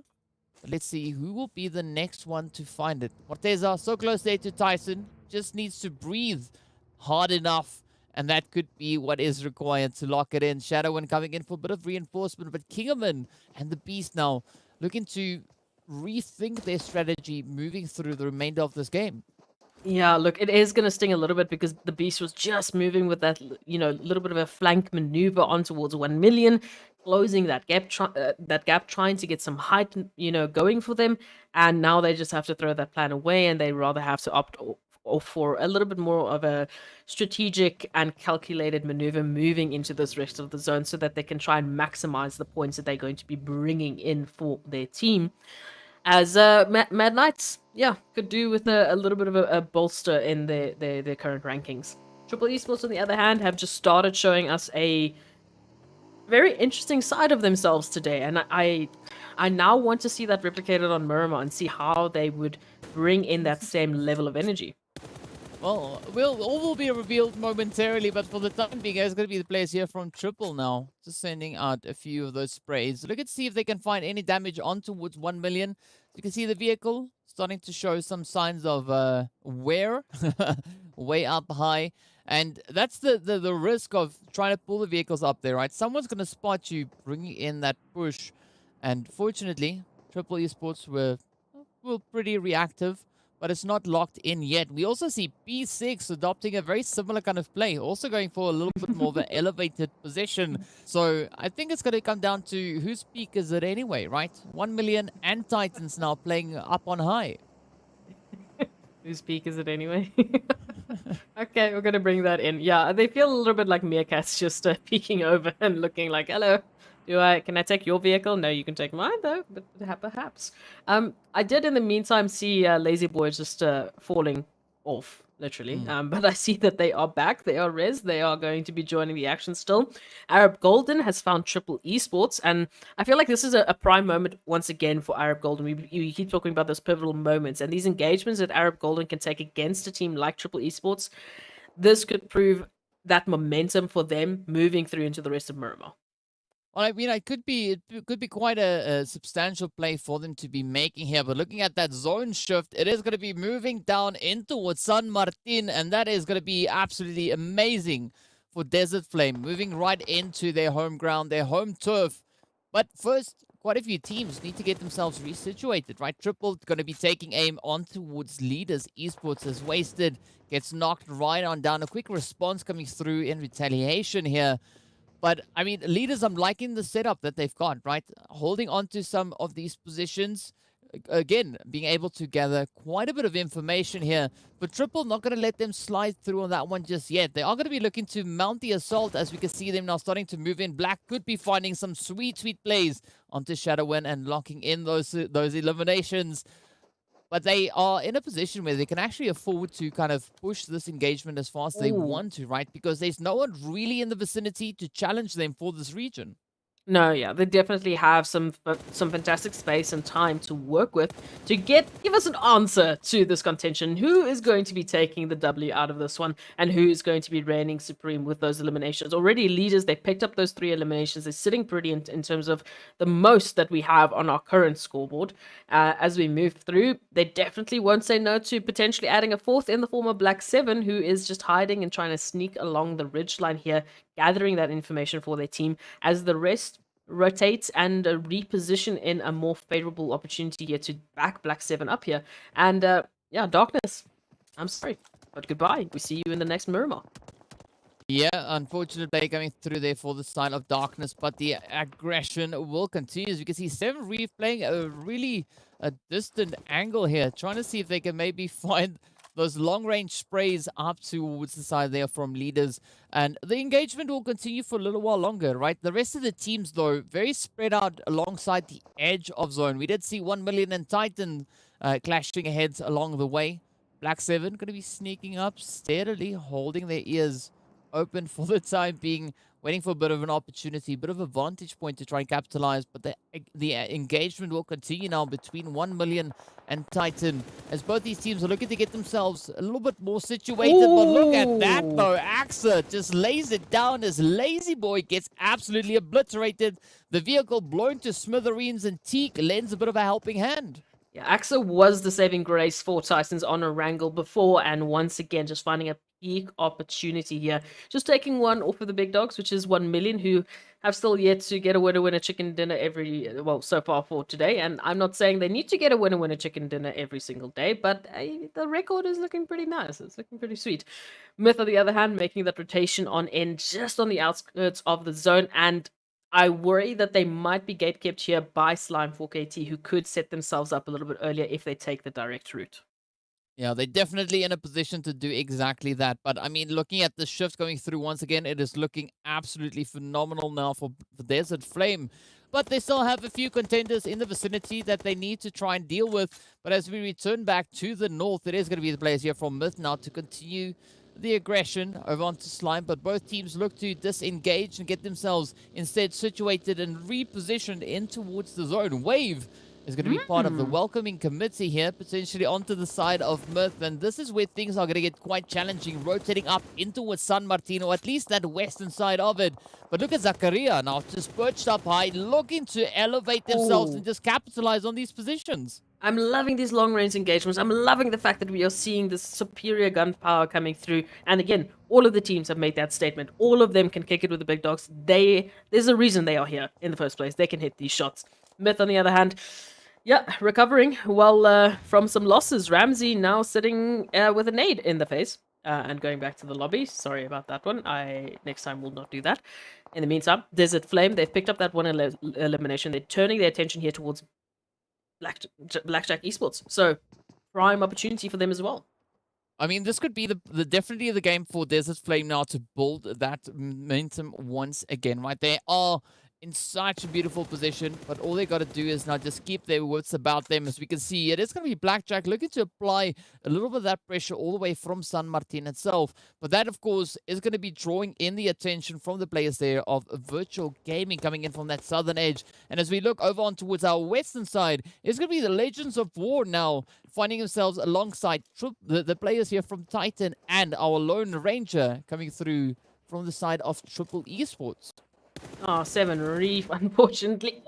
But let's see who will be the next one to find it. Morteza, so close there to Tyson, just needs to breathe hard enough, and that could be what is required to lock it in. Shadowin coming in for a bit of reinforcement, but Kingerman and the Beast now looking to rethink their strategy moving through the remainder of this game. Yeah, look, it is going to sting a little bit because the Beast was just moving with that, little bit of a flank maneuver on towards 1 million, closing that gap, trying to get some height, going for them. And now they just have to throw that plan away, and they rather have to opt for a little bit more of a strategic and calculated maneuver moving into this rest of the zone so that they can try and maximize the points that they're going to be bringing in for their team. As Mad Knights, could do with a little bit of a bolster in their current rankings. Triple Esports, on the other hand, have just started showing us a very interesting side of themselves today, and I now want to see that replicated on Miramar and see how they would bring in that same level of energy. Well, all will be revealed momentarily, but for the time being, there's going to be the players here from Triple now, just sending out a few of those sprays. Look at see if they can find any damage on towards 1 million. You can see the vehicle starting to show some signs of wear, way up high. And that's the risk of trying to pull the vehicles up there, right? Someone's going to spot you bringing in that push. And fortunately, Triple Esports were pretty reactive, but it's not locked in yet. We also see P6 adopting a very similar kind of play, also going for a little bit more of an elevated position. So I think it's going to come down to whose peak is it anyway, right? 1 million and Titans now playing up on high. Whose peak is it anyway? Okay, we're going to bring that in. Yeah, they feel a little bit like meerkats just peeking over and looking like, hello. Can I take your vehicle? No, you can take mine though, but perhaps. I did in the meantime see Lazy Boy just falling off, literally. But I see that they are back. They are res. They are going to be joining the action still. Arab Golden has found Triple Esports, and I feel like this is a prime moment once again for Arab Golden. We keep talking about those pivotal moments and these engagements that Arab Golden can take against a team like Triple Esports. This could prove that momentum for them moving through into the rest of Miramar. Well, I mean, it could be quite a substantial play for them to be making here. But looking at that zone shift, it is going to be moving down in towards San Martin, and that is going to be absolutely amazing for Desert Flame, moving right into their home ground, their home turf. But first, quite a few teams need to get themselves resituated, right? Triple going to be taking aim on towards Leaders. Esports is wasted, gets knocked right on down. A quick response coming through in retaliation here. But, I mean, Leaders, I'm liking the setup that they've got, right? Holding on to some of these positions, again, being able to gather quite a bit of information here. But Triple not going to let them slide through on that one just yet. They are going to be looking to mount the assault, as we can see them now starting to move in. Black could be finding some sweet plays onto Shadowin and locking in those eliminations. But they are in a position where they can actually afford to kind of push this engagement as fast as they want to, right? Because there's no one really in the vicinity to challenge them for this region. No, yeah, they definitely have some fantastic space and time to work with to give us an answer to this contention. Who is going to be taking the W out of this one, and who is going to be reigning supreme with those eliminations? Already leaders, they picked up those 3 eliminations. They're sitting pretty in terms of the most that we have on our current scoreboard. As we move through, they definitely won't say no to potentially adding a 4th in the form of Black 7, who is just hiding and trying to sneak along the ridgeline here, gathering that information for their team, as the rest rotates and reposition in a more favorable opportunity here to back Black 7 up here. And yeah, Darkness, I'm sorry, but goodbye. We see you in the next Miramar. Yeah, unfortunate play coming through there for the side of Darkness, but the aggression will continue. As you can see, 7 Reef playing a distant angle here, trying to see if they can maybe find those long-range sprays up towards the side there from leaders. And the engagement will continue for a little while longer, right? The rest of the teams, though, very spread out alongside the edge of zone. We did see 1 million and Titan clashing heads along the way. Black 7 going to be sneaking up steadily, holding their ears open for the time being, waiting for a bit of an opportunity, a bit of a vantage point to try and capitalize. But the engagement will continue now between 1 million and Titan, as both these teams are looking to get themselves a little bit more situated. But look at that, though. Axa just lays it down as Lazy Boy gets absolutely obliterated. The vehicle blown to smithereens, and Teak lends a bit of a helping hand. Yeah, Axa was the saving grace for Titans on Erangel before, and once again, just finding a peak opportunity here. Just taking one off of the big dogs, which is 1 million, who have still yet to get a winner chicken dinner so far for today. And I'm not saying they need to get a winner chicken dinner every single day, but the record is looking pretty nice. It's looking pretty sweet. Myth, on the other hand, making that rotation on end just on the outskirts of the zone, and I worry that they might be gatekept here by Slime 4KT, who could set themselves up a little bit earlier if they take the direct route. Yeah, they're definitely in a position to do exactly that. But, I mean, looking at the shift going through once again, it is looking absolutely phenomenal now for Desert Flame. But they still have a few contenders in the vicinity that they need to try and deal with. But as we return back to the north, it is going to be the players here from Myth now to continue the aggression over onto Slime. But both teams look to disengage and get themselves instead situated and repositioned in towards the zone. Wave is going to be part of the welcoming committee here, potentially onto the side of Myth. And this is where things are going to get quite challenging, rotating up in towards San Martino, at least that western side of it. But look at Zakaria now, just perched up high, looking to elevate themselves and just capitalize on these positions. I'm loving these long-range engagements. I'm loving the fact that we are seeing this superior gunpowder coming through. And again, all of the teams have made that statement. All of them can kick it with the big dogs. There's a reason they are here in the first place. They can hit these shots. Myth, on the other hand, yeah, recovering well from some losses. Ramsey now sitting with a nade in the face and going back to the lobby. Sorry about that one. Next time will not do that. In the meantime, Desert Flame, they've picked up that one elimination. They're turning their attention here towards Blackjack Esports. So, prime opportunity for them as well. I mean, this could be definitely the game for Desert Flame now to build that momentum once again, right? They are in such a beautiful position, but all they got to do is now just keep their wits about them. As we can see, it is going to be Blackjack looking to apply a little bit of that pressure all the way from San Martin itself. But that, of course, is going to be drawing in the attention from the players there of Virtual Gaming coming in from that southern edge. And as we look over on towards our western side, it's going to be the Legends of War now finding themselves alongside the players here from Titan and our Lone Ranger coming through from the side of Triple Esports. Oh, 7 Reef, unfortunately.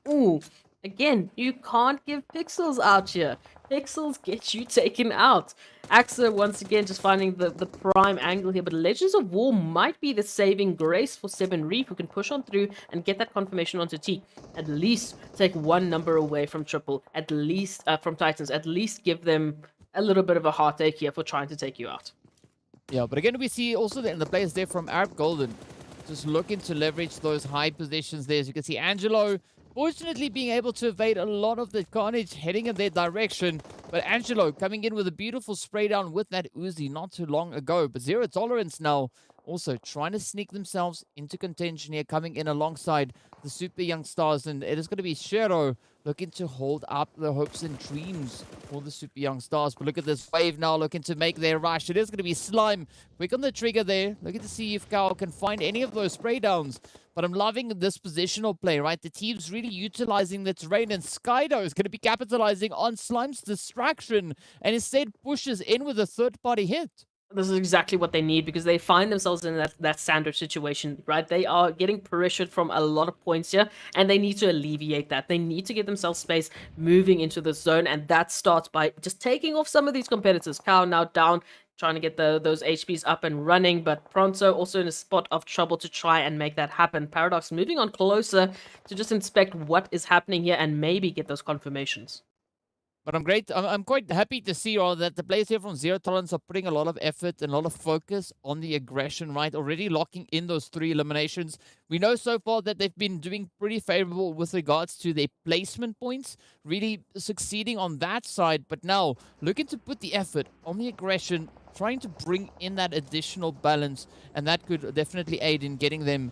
Ooh. Again, you can't give pixels out here. Pixels get you taken out. Axa, once again, just finding the prime angle here. But Legends of War might be the saving grace for 7 Reef, who can push on through and get that confirmation onto T. At least take one number away from Triple. At least, from Titans. At least give them a little bit of a heartache here for trying to take you out. Yeah, but again, we see also the players there from Arab Golden just looking to leverage those high positions there. As you can see, Angelo fortunately being able to evade a lot of the carnage heading in their direction. But Angelo coming in with a beautiful spray down with that Uzi not too long ago. But zero tolerance now, also trying to sneak themselves into contention here, coming in alongside the super young stars. And it is going to be Shero looking to hold up the hopes and dreams for the super young stars. But look at this wave now looking to make their rush. It is going to be Slime quick on the trigger there, looking to see if Kao can find any of those spray downs. But I'm loving this positional play, right? The team's really utilizing the terrain, and Skydo is going to be capitalizing on Slime's distraction and instead pushes in with a third-party hit. This is exactly what they need, because they find themselves in that standard situation, right? They are getting pressured from a lot of points here, and they need to alleviate that. They need to get themselves space moving into the zone, and that starts by just taking off some of these competitors. Kao now down, trying to get those HPs up and running, but Pronto also in a spot of trouble to try and make that happen. Paradox moving on closer to just inspect what is happening here and maybe get those confirmations. But I'm quite happy to see that the players here from Zero Tolerance are putting a lot of effort and a lot of focus on the aggression, right? Already locking in those 3 eliminations. We know so far that they've been doing pretty favorable with regards to their placement points, really succeeding on that side. But now looking to put the effort on the aggression, trying to bring in that additional balance, and that could definitely aid in getting them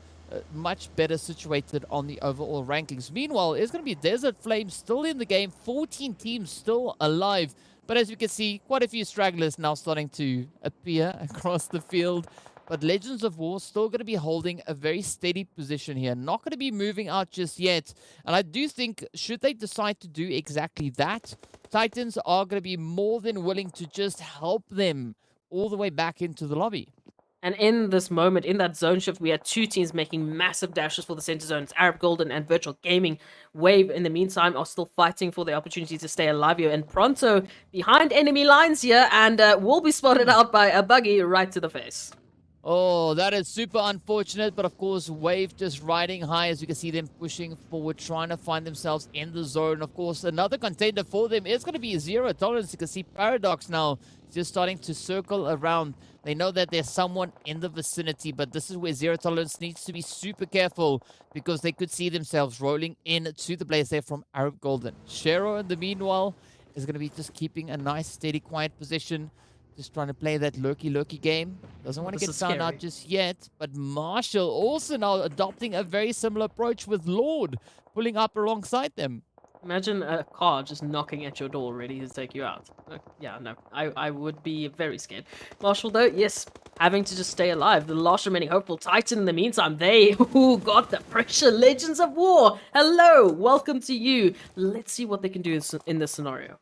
much better situated on the overall rankings. Meanwhile, it's going to be Desert Flame still in the game, 14 teams still alive. But as you can see, quite a few stragglers now starting to appear across the field. But Legends of War still going to be holding a very steady position here. Not going to be moving out just yet. And I do think, should they decide to do exactly that, Titans are going to be more than willing to just help them all the way back into the lobby. And in this moment, in that zone shift, we had 2 teams making massive dashes for the center zones. Arab Golden and Virtual Gaming. Wave, in the meantime, are still fighting for the opportunity to stay alive here. And Pronto behind enemy lines here, and will be spotted out by a buggy right to the face. Oh, that is super unfortunate, but of course, Wave just riding high as you can see them pushing forward, trying to find themselves in the zone. Of course, another contender for them is going to be Zero Tolerance. You can see Paradox now just starting to circle around. They know that there's someone in the vicinity, but this is where Zero Tolerance needs to be super careful, because they could see themselves rolling in to the place there from Arab Golden. Shero, in the meanwhile, is going to be just keeping a nice, steady, quiet position. Just trying to play that lurky game. Doesn't want to get found out just yet. But Marshall also now adopting a very similar approach with Lord pulling up alongside them. Imagine a car just knocking at your door ready to take you out. Yeah, no, I would be very scared. Marshall, though, yes, having to just stay alive. The last remaining hopeful Titan in the meantime, they got the pressure. Legends of War, hello, welcome to you. Let's see what they can do in this scenario.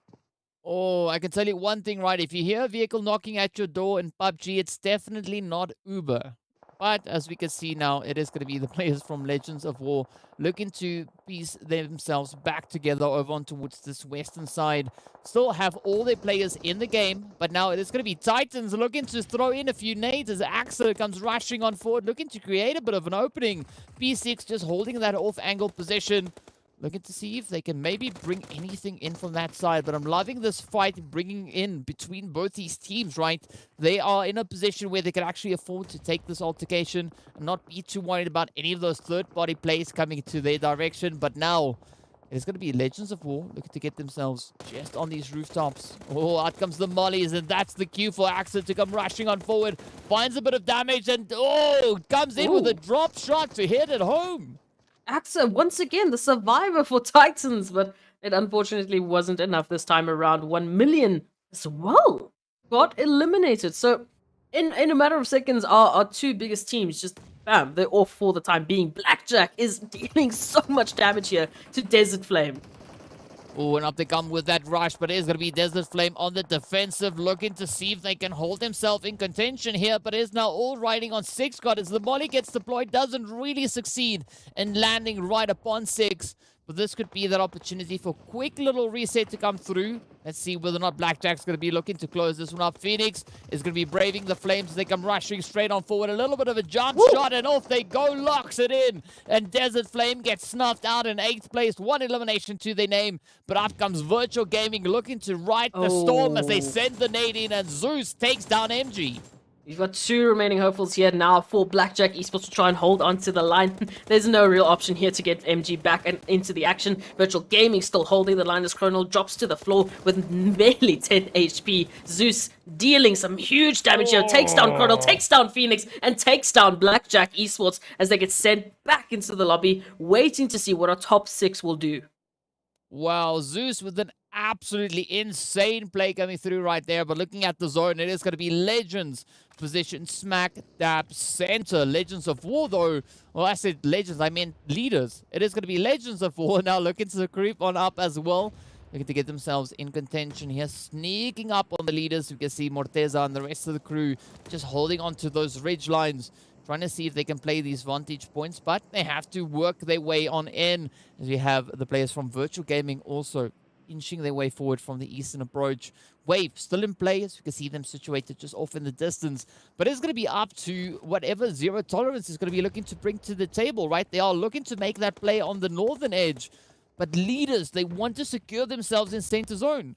Oh, I can tell you one thing, right? If you hear a vehicle knocking at your door in PUBG, it's definitely not Uber. But as we can see now, it is going to be the players from Legends of War looking to piece themselves back together over on towards this western side. Still have all their players in the game, but now it is going to be Titans looking to throw in a few nades as Axel comes rushing on forward, looking to create a bit of an opening. P6 just holding that off-angle position. Looking to see if they can maybe bring anything in from that side. But I'm loving this fight bringing in between both these teams, right? They are in a position where they can actually afford to take this altercation and not be too worried about any of those third-party plays coming to their direction. But now, it's going to be Legends of War looking to get themselves just on these rooftops. Oh, out comes the mollies, and that's the cue for Axel to come rushing on forward. Finds a bit of damage, and comes in with a drop shot to hit it home. Axa, once again, the survivor for Titans, but it unfortunately wasn't enough this time around. 1 million as well got eliminated. So, in a matter of seconds, our 2 biggest teams just, bam, they're off for the time being. Blackjack is dealing so much damage here to Desert Flame. Oh, and up they come with that rush, but it is going to be Desert Flame on the defensive, looking to see if they can hold themselves in contention here, but it is now all riding on 6 God as the molly gets deployed, doesn't really succeed in landing right upon 6. But this could be that opportunity for quick little reset to come through. Let's see whether or not Blackjack's going to be looking to close this one up. Phoenix is going to be braving the flames as they come rushing straight on forward. A little bit of a jump shot, and off they go. Locks it in. And Desert Flame gets snuffed out in 8th place. 1 elimination to their name. But up comes Virtual Gaming looking to ride the storm as they send the nade in. And Zeus takes down MG. You've got 2 remaining hopefuls here now for Blackjack Esports to try and hold on to the line. There's no real option here to get MG back and into the action. Virtual Gaming still holding the line as Chronal drops to the floor with barely 10 HP. Zeus dealing some huge damage here. Takes down Chronal, takes down Phoenix, and takes down Blackjack Esports as they get sent back into the lobby, waiting to see what our top 6 will do. Wow, Zeus with an absolutely insane play coming through right there. But looking at the zone, it is going to be Legends position smack dab center. Legends of War, though. Well, I said Legends, I meant Leaders. It is going to be Legends of War now looking to creep on up as well. Looking to get themselves in contention here. Sneaking up on the Leaders. You can see Morteza and the rest of the crew just holding on to those ridge lines, trying to see if they can play these vantage points, but they have to work their way on in, as we have the players from Virtual Gaming also inching their way forward from the eastern approach. Wave still in play, as you can see them situated just off in the distance, but it's going to be up to whatever Zero Tolerance is going to be looking to bring to the table, right? They are looking to make that play on the northern edge, but Leaders, they want to secure themselves in center zone.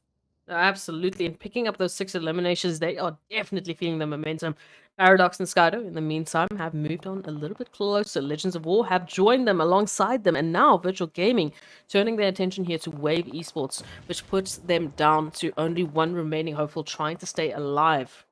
Absolutely, and picking up those 6 eliminations, they are definitely feeling the momentum. Paradox and Skydo, in the meantime, have moved on a little bit closer. Legends of War have joined them alongside them, and now Virtual Gaming turning their attention here to Wave Esports, which puts them down to only 1 remaining hopeful trying to stay alive.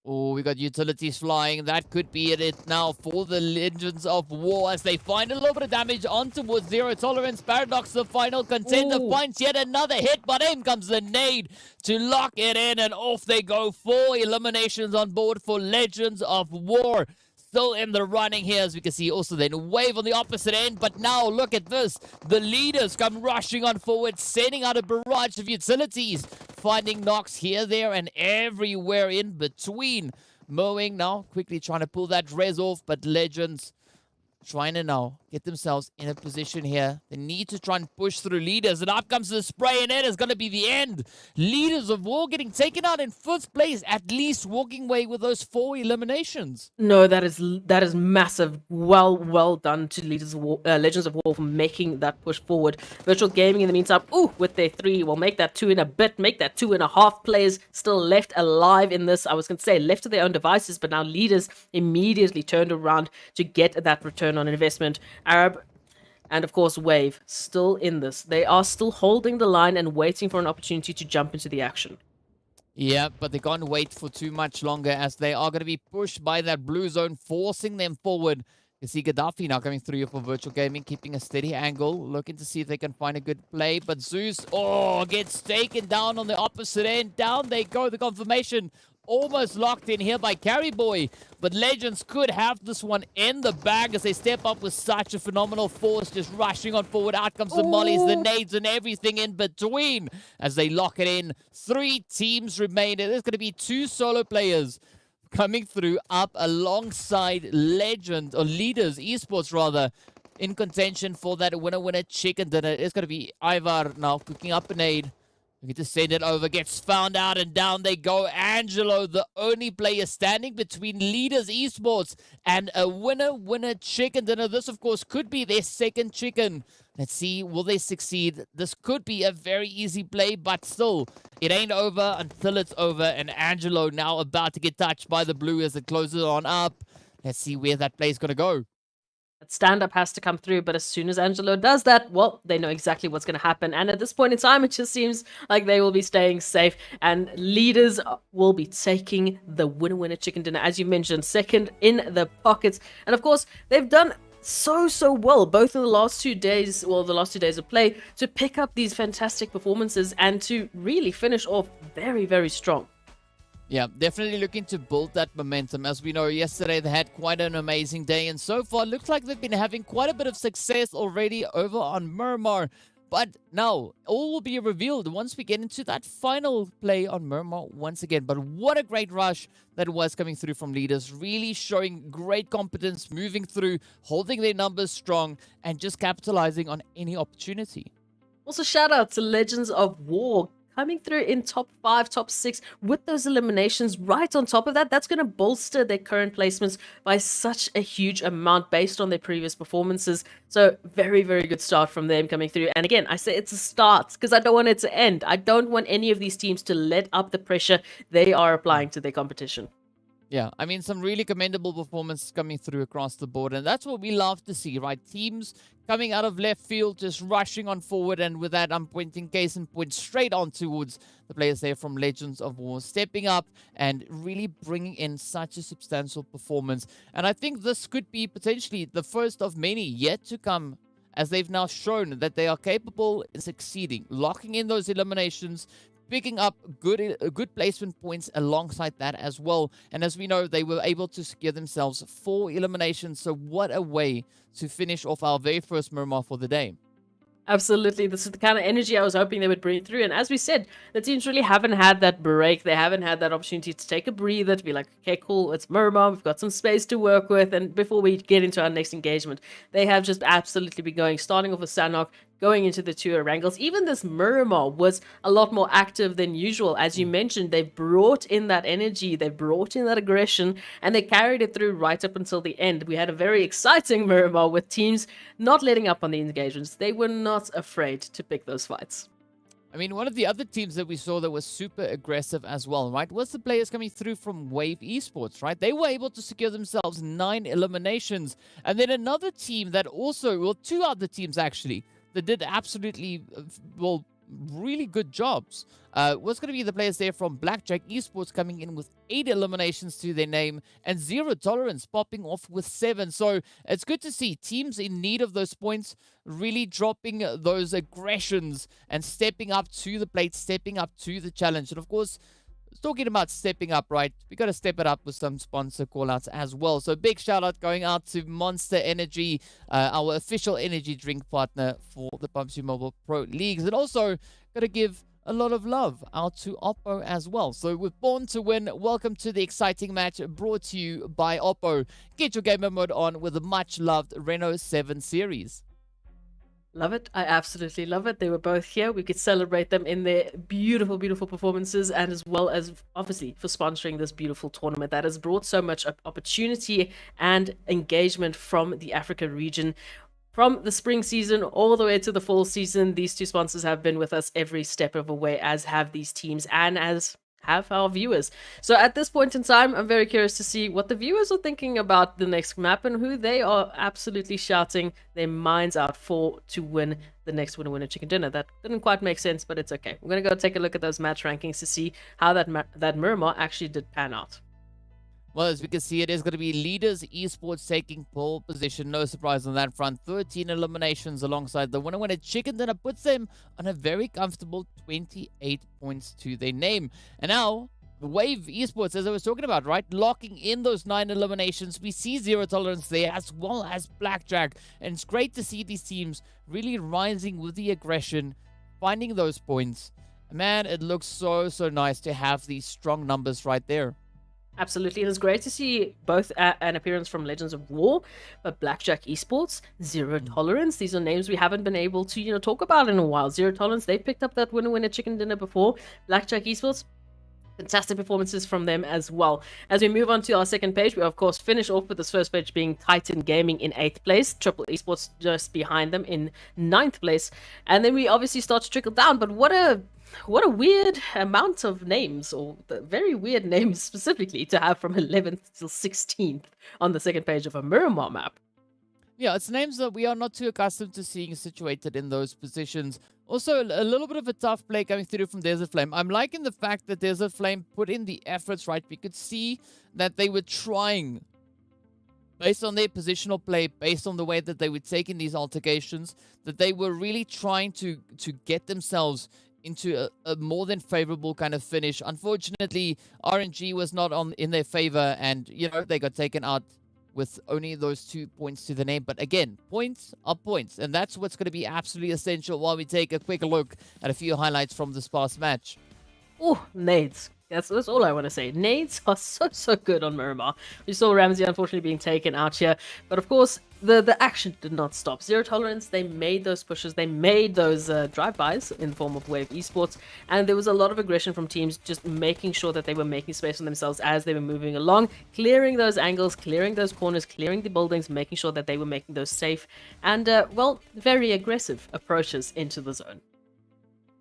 Oh, we got utilities flying. That could be it now for the Legends of War as they find a little bit of damage on towards Zero Tolerance. Paradox, the final contender, finds yet another hit, but in comes the nade to lock it in, and off they go. 4 eliminations on board for Legends of War. Still in the running here, as we can see also then Wave on the opposite end, but now look at this. The Leaders come rushing on forward, sending out a barrage of utilities, finding knocks here, there, and everywhere in between. Mowing now, quickly trying to pull that res off, but Legends trying to now get themselves in a position here. They need to try and push through Leaders, and up comes the spray, and it is going to be the end. Leaders of War getting taken out in 5th place, at least walking away with those 4 eliminations. No, that is massive. Well done to Leaders of War, Legends of War for making that push forward. Virtual Gaming in the meantime, with their 3, will make that 2 in a bit, make that 2.5 players still left alive in this. I was going to say left to their own devices, but now Leaders immediately turned around to get that return on investment. Arab and of course Wave still in this. They are still holding the line and waiting for an opportunity to jump into the action. Yeah, but they can't wait for too much longer as they are going to be pushed by that blue zone, forcing them forward. You see Gaddafi now coming through for Virtual Gaming, keeping a steady angle, looking to see if they can find a good play. But Zeus, gets taken down on the opposite end. Down they go, the confirmation. Almost locked in here by Carry Boy, but Legends could have this one in the bag as they step up with such a phenomenal force, just rushing on forward. Out comes the mollies, the nades, and everything in between as they lock it in. 3 teams remain. There's going to be 2 solo players coming through up alongside Legend, or Leaders, Esports rather, in contention for that winner chicken dinner. It's going to be Ivar now cooking up a nade. We get to send it over, gets found out, and down they go. Angelo, the only player standing between Leaders Esports and a winner chicken dinner. This, of course, could be their 2nd chicken. Let's see, will they succeed? This could be a very easy play, but still, it ain't over until it's over. And Angelo now about to get touched by the blue as it closes on up. Let's see where that play is going to go. That stand-up has to come through, but as soon as Angelo does that, well, they know exactly what's going to happen. And at this point in time, it just seems like they will be staying safe, and Leaders will be taking the winner chicken dinner, as you mentioned, 2nd in the pockets. And of course, they've done so well, both in the last 2 days, the last 2 days of play, to pick up these fantastic performances and to really finish off very strong. Yeah, definitely looking to build that momentum. As we know, yesterday they had quite an amazing day, and so far looks like they've been having quite a bit of success already over on Miramar. But now, all will be revealed once we get into that final play on Miramar once again. But what a great rush that was coming through from Leaders, really showing great competence, moving through, holding their numbers strong, and just capitalizing on any opportunity. Also, shout out to Legends of War, coming through in top 5, top 6 with those eliminations right on top of that. That's going to bolster their current placements by such a huge amount based on their previous performances. So very good start from them coming through. And again, I say it's a start because I don't want it to end. I don't want any of these teams to let up the pressure they are applying to their competition. Yeah, I mean, some really commendable performance coming through across the board. And that's what we love to see, right? Teams coming out of left field, just rushing on forward. And with that, I'm pointing case and point straight on towards the players there from Legends of War, stepping up and really bringing in such a substantial performance. And I think this could be potentially the first of many yet to come, as they've now shown that they are capable in succeeding, locking in those eliminations, picking up good placement points alongside that as well. And as we know, they were able to secure themselves 4 eliminations. So what a way to finish off our very first Miramar for the day. Absolutely. This is the kind of energy I was hoping they would bring through. And as we said, the teams really haven't had that break. They haven't had that opportunity to take a breather, to be like, okay, cool, it's Miramar. We've got some space to work with. And before we get into our next engagement, they have just absolutely been going, starting off with Sanhok, going into the 2 Erangels. Even this Miramar was a lot more active than usual. As you mentioned, they brought in that energy, they brought in that aggression, and they carried it through right up until the end. We had a very exciting Miramar with teams not letting up on the engagements. They were not afraid to pick those fights. I mean, one of the other teams that we saw that was super aggressive as well, right, was the players coming through from Wave Esports, right? They were able to secure themselves 9 eliminations. And then another team that also, well, 2 other teams actually, that did absolutely, well, really good jobs. Was going to be the players there from Blackjack Esports coming in with 8 eliminations to their name, and Zero Tolerance popping off with 7. So it's good to see teams in need of those points really dropping those aggressions and stepping up to the plate, stepping up to the challenge. And of course, talking about stepping up, right? We got to step it up with some sponsor callouts as well. So big shout out going out to Monster Energy, our official energy drink partner for the PUBG Mobile Pro Leagues. And also got to give a lot of love out to Oppo as well. So with Born to Win, welcome to the exciting match brought to you by Oppo. Get your gamer mode on with the much loved Reno 7 series. Love it. I absolutely love it. They were both here. We could celebrate them in their beautiful, beautiful performances, and as well as obviously for sponsoring this beautiful tournament that has brought so much opportunity and engagement from the Africa region. From the spring season all the way to the fall season, these 2 sponsors have been with us every step of the way, as have these teams and as have our viewers. So at this point in time, I'm very curious to see what the viewers are thinking about the next map and who they are absolutely shouting their minds out for to win the next winner chicken dinner. That didn't quite make sense, but it's okay. We're going to go take a look at those match rankings to see how that Miramar actually did pan out. Well, as we can see, it is going to be Leaders Esports taking pole position. No surprise on that front. 13 eliminations alongside the winner chicken dinner puts them on a very comfortable 28 points to their name. And now, Wave Esports, as I was talking about, right? Locking in those 9 eliminations. We see Zero Tolerance there as well as Blackjack. And it's great to see these teams really rising with the aggression, finding those points. Man, it looks so, so nice to have these strong numbers right there. Absolutely. It is great to see both an appearance from Legends of War, but Blackjack Esports, Zero Tolerance. These are names we haven't been able to, talk about in a while. Zero Tolerance, they picked up that winner chicken dinner before. Blackjack Esports, fantastic performances from them as well. As we move on to our second page, we of course finish off with this first page being Titan Gaming in 8th place, Triple Esports just behind them in 9th place, and then we obviously start to trickle down. But what a weird amount of names, or the very weird names specifically, to have from 11th till 16th on the second page of a Miramar map. Yeah, it's names that we are not too accustomed to seeing situated in those positions. Also, a little bit of a tough play coming through from Desert Flame. I'm liking the fact that Desert Flame put in the efforts, right? We could see that they were trying, based on their positional play, based on the way that they were taking these altercations, that they were really trying to get themselves into a more than favorable kind of finish. Unfortunately, RNG was not in their favor, and, they got taken out with only those 2 points to the name. But again, points are points, and that's what's going to be absolutely essential while we take a quick look at a few highlights from this past match. Oh, nades. That's all I want to say. Nades are so good on Miramar. We saw Ramsey unfortunately being taken out here, but of course the action did not stop. Zero Tolerance, they made those pushes, they made those drive-bys in the form of Wave Esports, and there was a lot of aggression from teams just making sure that they were making space for themselves as they were moving along, clearing those angles, clearing those corners, clearing the buildings, making sure that they were making those safe and, very aggressive approaches into the zone.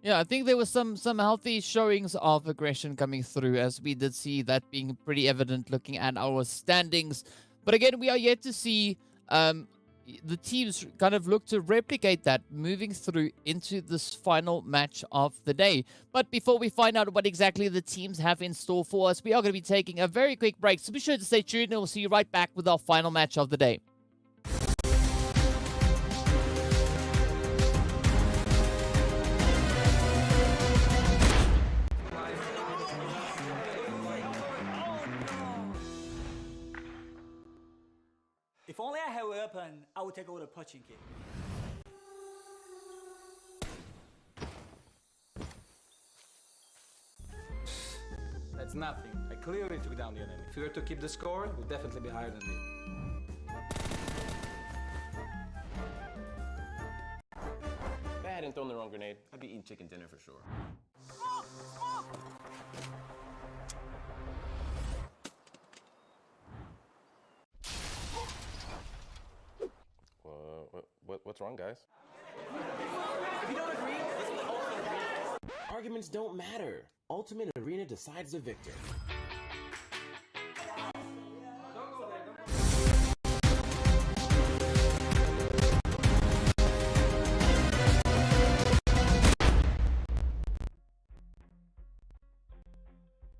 Yeah, I think there was some healthy showings of aggression coming through, as we did see that being pretty evident looking at our standings. But again, we are yet to see the teams kind of look to replicate that moving through into this final match of the day. But before we find out what exactly the teams have in store for us, we are going to be taking a very quick break. So be sure to stay tuned and we'll see you right back with our final match of the day. If only I had a weapon, I would take over the punching kick. That's nothing. I clearly took down the enemy. If we were to keep the score, we'd definitely be higher than me. If I hadn't thrown the wrong grenade, I'd be eating chicken dinner for sure. What's wrong, guys? If you don't agree, let's play Ultimate Arena. Arguments don't matter. Ultimate Arena decides the victor.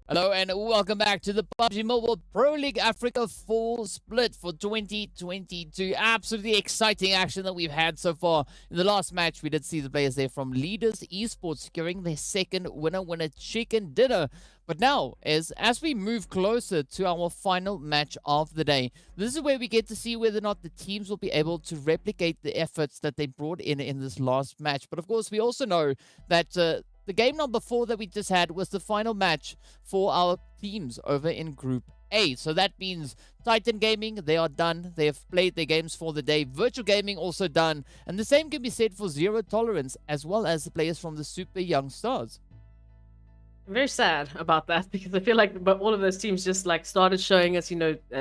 Hello and welcome back to the PUBG Mobile Pro League Africa Fall Split for 2022. Absolutely exciting action that we've had so far. In the last match, we did see the players there from Leaders Esports securing their second winner chicken dinner. But now, as we move closer to our final match of the day, this is where we get to see whether or not the teams will be able to replicate the efforts that they brought in this last match. But of course, we also know that the game number 4 that we just had was the final match for our teams over in Group A. So that means Titan Gaming, they are done. They have played their games for the day. Virtual Gaming also done. And the same can be said for Zero Tolerance, as well as the players from the Super Young Stars. I'm very sad about that because I feel like all of those teams just like started showing us,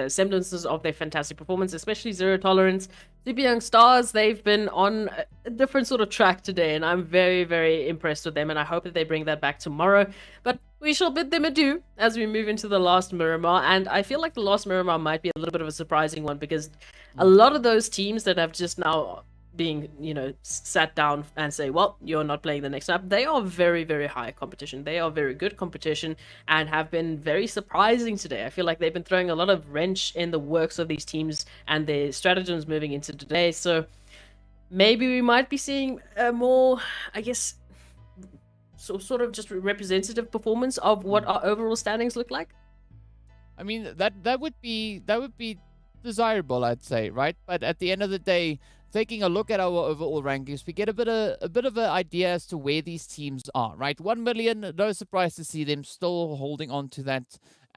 semblances of their fantastic performance, especially Zero Tolerance. Super Young Stars, they've been on a different sort of track today, and I'm very, very impressed with them, and I hope that they bring that back tomorrow. But we shall bid them adieu as we move into the last Miramar, and I feel like the last Miramar might be a little bit of a surprising one because a lot of those teams that have just now being, sat down and say, well, you're not playing the next map, they are very, very high competition. They are very good competition and have been very surprising today. I feel like they've been throwing a lot of wrench in the works of these teams and their stratagems moving into today. So maybe we might be seeing a more, I guess, sort of just representative performance of what our overall standings look like. I mean, that would be desirable, I'd say, right? But at the end of the day, taking a look at our overall rankings, we get a bit of an idea as to where these teams are, right? 1 million, no surprise to see them still holding on to that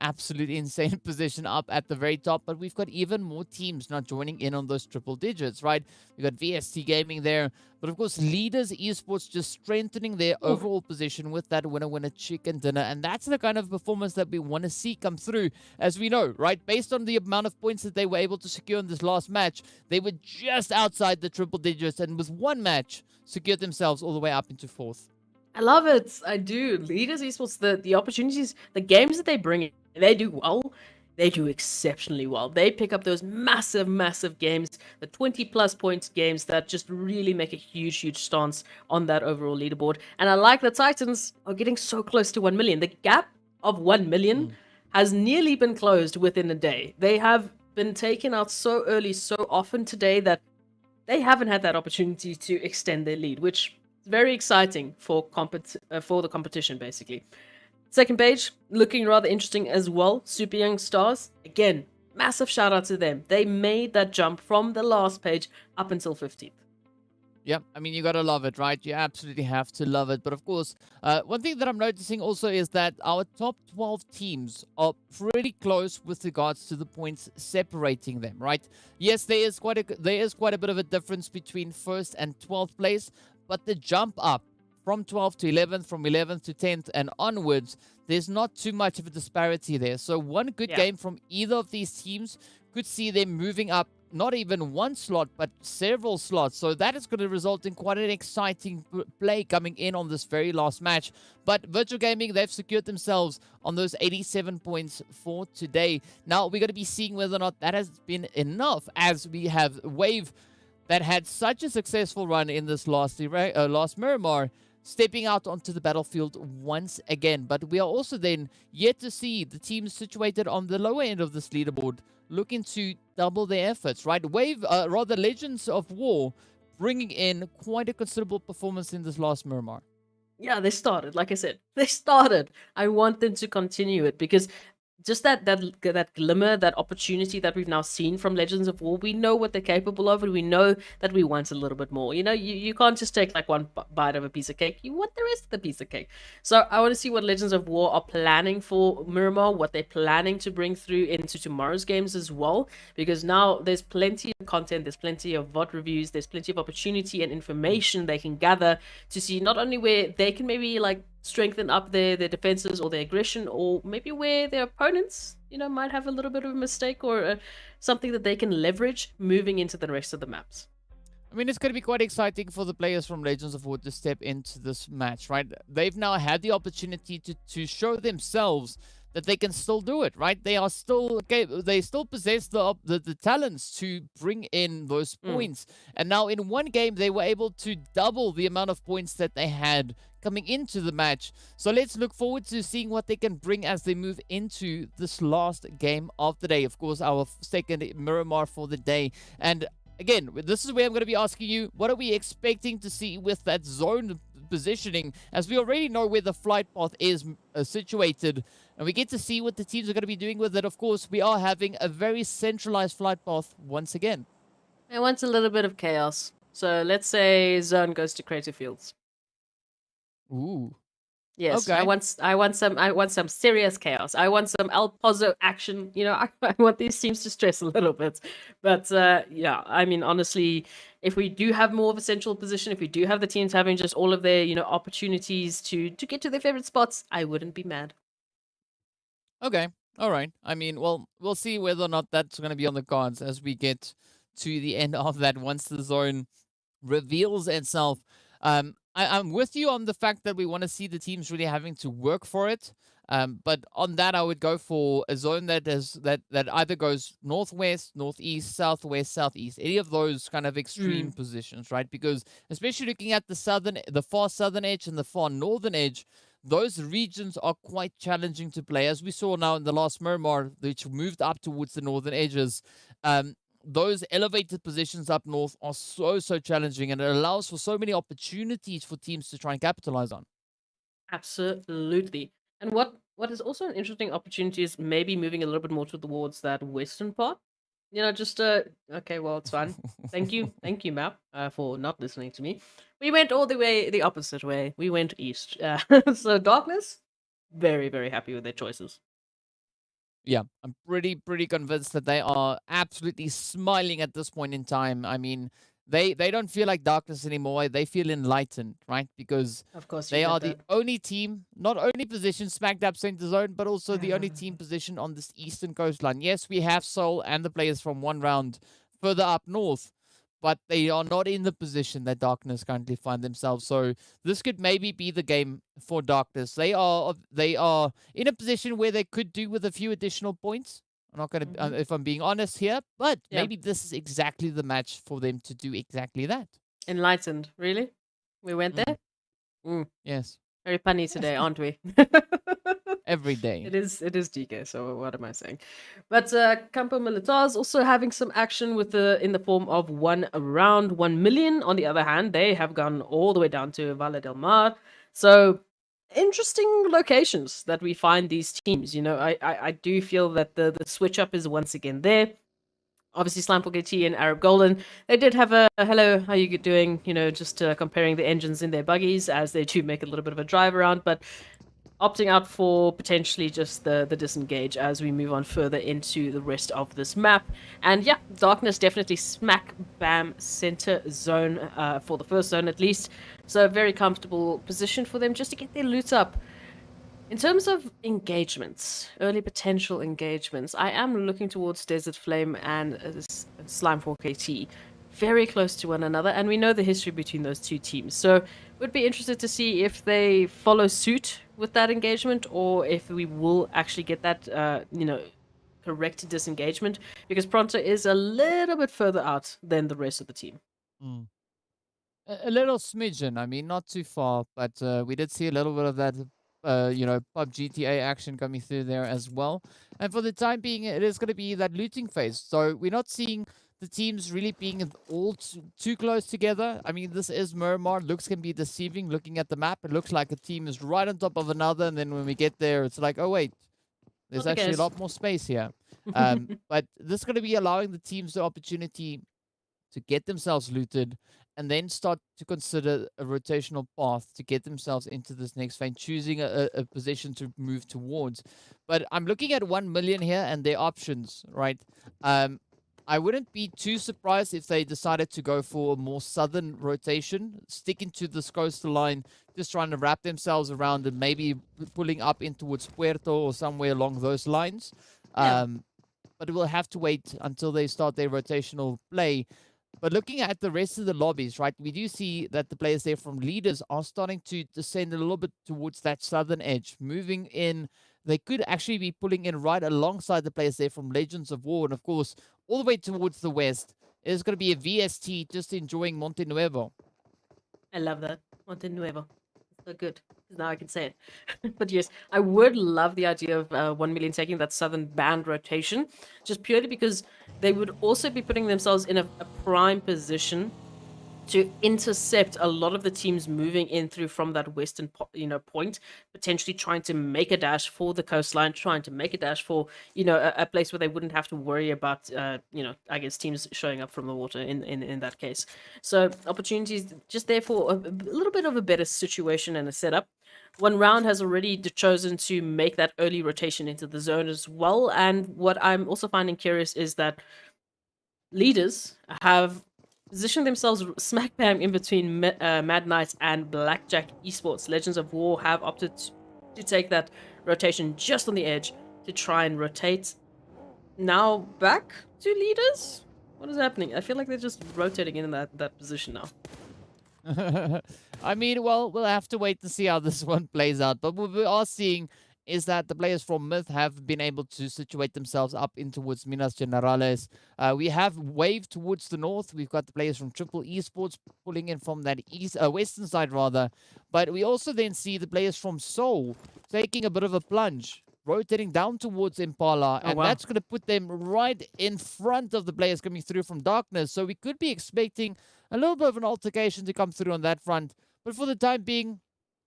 absolutely insane position up at the very top, but we've got even more teams not joining in on those triple digits, right? We've got VST Gaming there, but of course Leaders Esports just strengthening their overall position with that winner chicken dinner, and that's the kind of performance that we want to see come through. As we know, right, based on the amount of points that they were able to secure in this last match, they were just outside the triple digits, and with one match secured themselves all the way up into 4th. I love it. I do. Leaders Esports, the opportunities, the games that they bring in, they do well. They do exceptionally well. They pick up those massive, massive games, the 20-plus points games that just really make a huge, huge stance on that overall leaderboard. And I like the Titans are getting so close to 1 million. The gap of 1 million has nearly been closed within a day. They have been taken out so early, so often today that they haven't had that opportunity to extend their lead, which is very exciting for the competition, basically. Second page, looking rather interesting as well. Super Young Stars, again, massive shout out to them. They made that jump from the last page up until 15th. Yeah, I mean, you gotta love it, right? You absolutely have to love it. But of course, one thing that I'm noticing also is that our top 12 teams are pretty close with regards to the points separating them, right? Yes, there is quite a bit of a difference between 1st and 12th place, but the jump up from 12th to 11th, from 11th to 10th and onwards, there's not too much of a disparity there. So one good game from either of these teams could see them moving up not even one slot, but several slots. So that is going to result in quite an exciting play coming in on this very last match. But Virtual Gaming, they've secured themselves on those 87 points for today. Now, we're going to be seeing whether or not that has been enough, as we have Wave that had such a successful run in this last Miramar, stepping out onto the battlefield once again. But we are also then yet to see the teams situated on the lower end of this leaderboard looking to double their efforts, right? Legends of War bringing in quite a considerable performance in this last Miramar. Yeah, they started. Like I said, they started. I want them to continue it because just that glimmer, that opportunity that we've now seen from Legends of War, we know what they're capable of, and we know that we want a little bit more. You know, you can't just take like one bite of a piece of cake. You want the rest of the piece of cake. So I want to see what Legends of War are planning for Miramar, what they're planning to bring through into tomorrow's games as well, because now there's plenty of content, there's plenty of VOD reviews, there's plenty of opportunity and information they can gather to see not only where they can maybe like strengthen up their defenses or their aggression, or maybe where their opponents, you know, might have a little bit of a mistake or something that they can leverage moving into the rest of the maps. I mean, it's going to be quite exciting for the players from Legends of War to step into this match, right? They've now had the opportunity to show themselves that they can still do it, right? They are still okay. They still possess the talents to bring in those points. And now in one game, they were able to double the amount of points that they had coming into the match. So let's look forward to seeing what they can bring as they move into this last game of the day. Of course, our second Miramar for the day. And again, this is where I'm going to be asking you, what are we expecting to see with that zone positioning, as we already know where the flight path is situated, and we get to see what the teams are going to be doing with it. Of course, we are having a very centralized flight path once again. I want a little bit of chaos. So let's say zone goes to Crater Fields. Ooh. Yes, Okay. I want some serious chaos. I want some El Pozo action. You know, I want these teams to stress a little bit. But yeah, I mean, honestly, if we do have more of a central position, if we do have the teams having just all of their, you know, opportunities to get to their favorite spots, I wouldn't be mad. Okay. All right. I mean, well, we'll see whether or not that's going to be on the cards as we get to the end of that once the zone reveals itself. I'm with you on the fact that we want to see the teams really having to work for it. But on that, I would go for a zone that either goes northwest, northeast, southwest, southeast, any of those kind of extreme positions, right? Because especially looking at the far southern edge and the far northern edge, those regions are quite challenging to play, as we saw now in the last Miramar, which moved up towards the northern edges. Those elevated positions up north are so challenging, and it allows for so many opportunities for teams to try and capitalize on. Absolutely. And what is also an interesting opportunity is maybe moving a little bit more towards that western part. You know, just okay, well, it's fine. Thank you, map, for not listening to me. We went all the opposite way. We went east. So Darkness, very happy with their choices. Yeah, I'm pretty convinced that they are absolutely smiling at this point in time. I mean, they don't feel like Darkness anymore. They feel enlightened, right? Because Of course, they are the only team, not only positioned smack dab center zone, but also the only team positioned on this eastern coastline. Yes, we have Seoul and the players from one round further up north, but they are not in the position that Darkness currently find themselves. So this could maybe be the game for Darkness. They are in a position where they could do with a few additional points. I'm not going to, if I'm being honest here, but Yeah. maybe this is exactly the match for them to do exactly that. Enlightened, really? We went there? Yes, Very punny today, aren't we? every day. It is DK, so what am I saying? But Campo Militar is also having some action with in the form of around 1 million. On the other hand, they have gone all the way down to Valle del Mar. So interesting locations that we find these teams. You know, I do feel that the switch up is once again there. Obviously, Slamful KT and Arab Golden, they did have a hello, how you doing? You know, just comparing the engines in their buggies as they do make a little bit of a drive around, but opting out for potentially just the disengage as we move on further into the rest of this map. And yeah, Darkness definitely smack bam center zone for the first zone at least. So a very comfortable position for them just to get their loot up. In terms of engagements, early potential engagements, I am looking towards Desert Flame and Slime 4KT. Very close to one another, and we know the history between those two teams. So, would be interested to see if they follow suit with that engagement, or if we will actually get that, correct disengagement, because Pronto is a little bit further out than the rest of the team. Mm. A little smidgen. I mean, not too far, but we did see a little bit of that, PUBG GTA action coming through there as well. And for the time being, it is going to be that looting phase. So we're not seeing the teams really being all too close together. I mean, this is Miramar. Looks can be deceiving. Looking at the map, it looks like a team is right on top of another, and then when we get there, it's like, oh wait, there's Not the actually a case. lot more space here. But this is going to be allowing the teams the opportunity to get themselves looted and then start to consider a rotational path to get themselves into this next phase, choosing a position to move towards. But I'm looking at 1 million here and their options, right? I wouldn't be too surprised if they decided to go for a more southern rotation, sticking to this coastal line, just trying to wrap themselves around and maybe pulling up in towards Puerto or somewhere along those lines. Yeah. But we'll have to wait until they start their rotational play. But looking at the rest of the lobbies, right, we do see that the players there from leaders are starting to descend a little bit towards that southern edge, moving in. They could actually be pulling in right alongside the players there from Legends of War. And of course, all the way towards the west is going to be a VST just enjoying Monte Nuevo. I love that. Monte Nuevo. So good. Now I can say it. But yes, I would love the idea of 1 million taking that southern band rotation, just purely because they would also be putting themselves in a prime position to intercept a lot of the teams moving in through from that western point, potentially trying to make a dash for the coastline, trying to make a dash for a place where they wouldn't have to worry about I guess teams showing up from the water in that case. So opportunities just there for a little bit of a better situation and a setup. One round has already chosen to make that early rotation into the zone as well, and what I'm also finding curious is that leaders have positioned themselves smack bang in between Mad Knights and Blackjack Esports. Legends of War have opted to take that rotation just on the edge to try and rotate. Now back to leaders? What is happening? I feel like they're just rotating in that position now. I mean, well, we'll have to wait to see how this one plays out. But what we are seeing is that the players from Myth have been able to situate themselves up in towards Minas Generales. We have Wave towards the north. We've got the players from Triple Esports pulling in from that western side, rather. But we also then see the players from Seoul taking a bit of a plunge, rotating down towards Impala, and wow. that's going to put them right in front of the players coming through from Darkness. So we could be expecting a little bit of an altercation to come through on that front. But for the time being,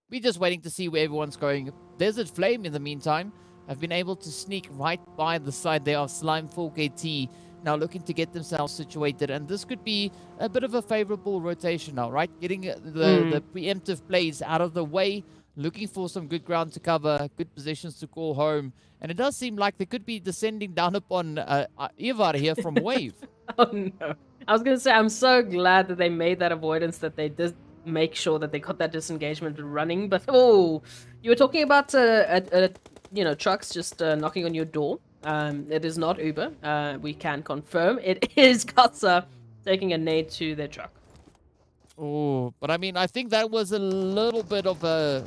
we're just waiting to see where everyone's going. Desert Flame, in the meantime, have been able to sneak right by the side there of Slime 4KT, now looking to get themselves situated. And this could be a bit of a favorable rotation now, right? Getting the preemptive plays out of the way, looking for some good ground to cover, good positions to call home. And it does seem like they could be descending down upon Ivar here from Wave. Oh no. I was going to say, I'm so glad that they made that avoidance, that they did make sure that they got that disengagement running. But you were talking about trucks just knocking on your door. It is not Uber. We can confirm it is Katsa taking a nade to their truck. Oh, but I mean, I think that was a little bit of a...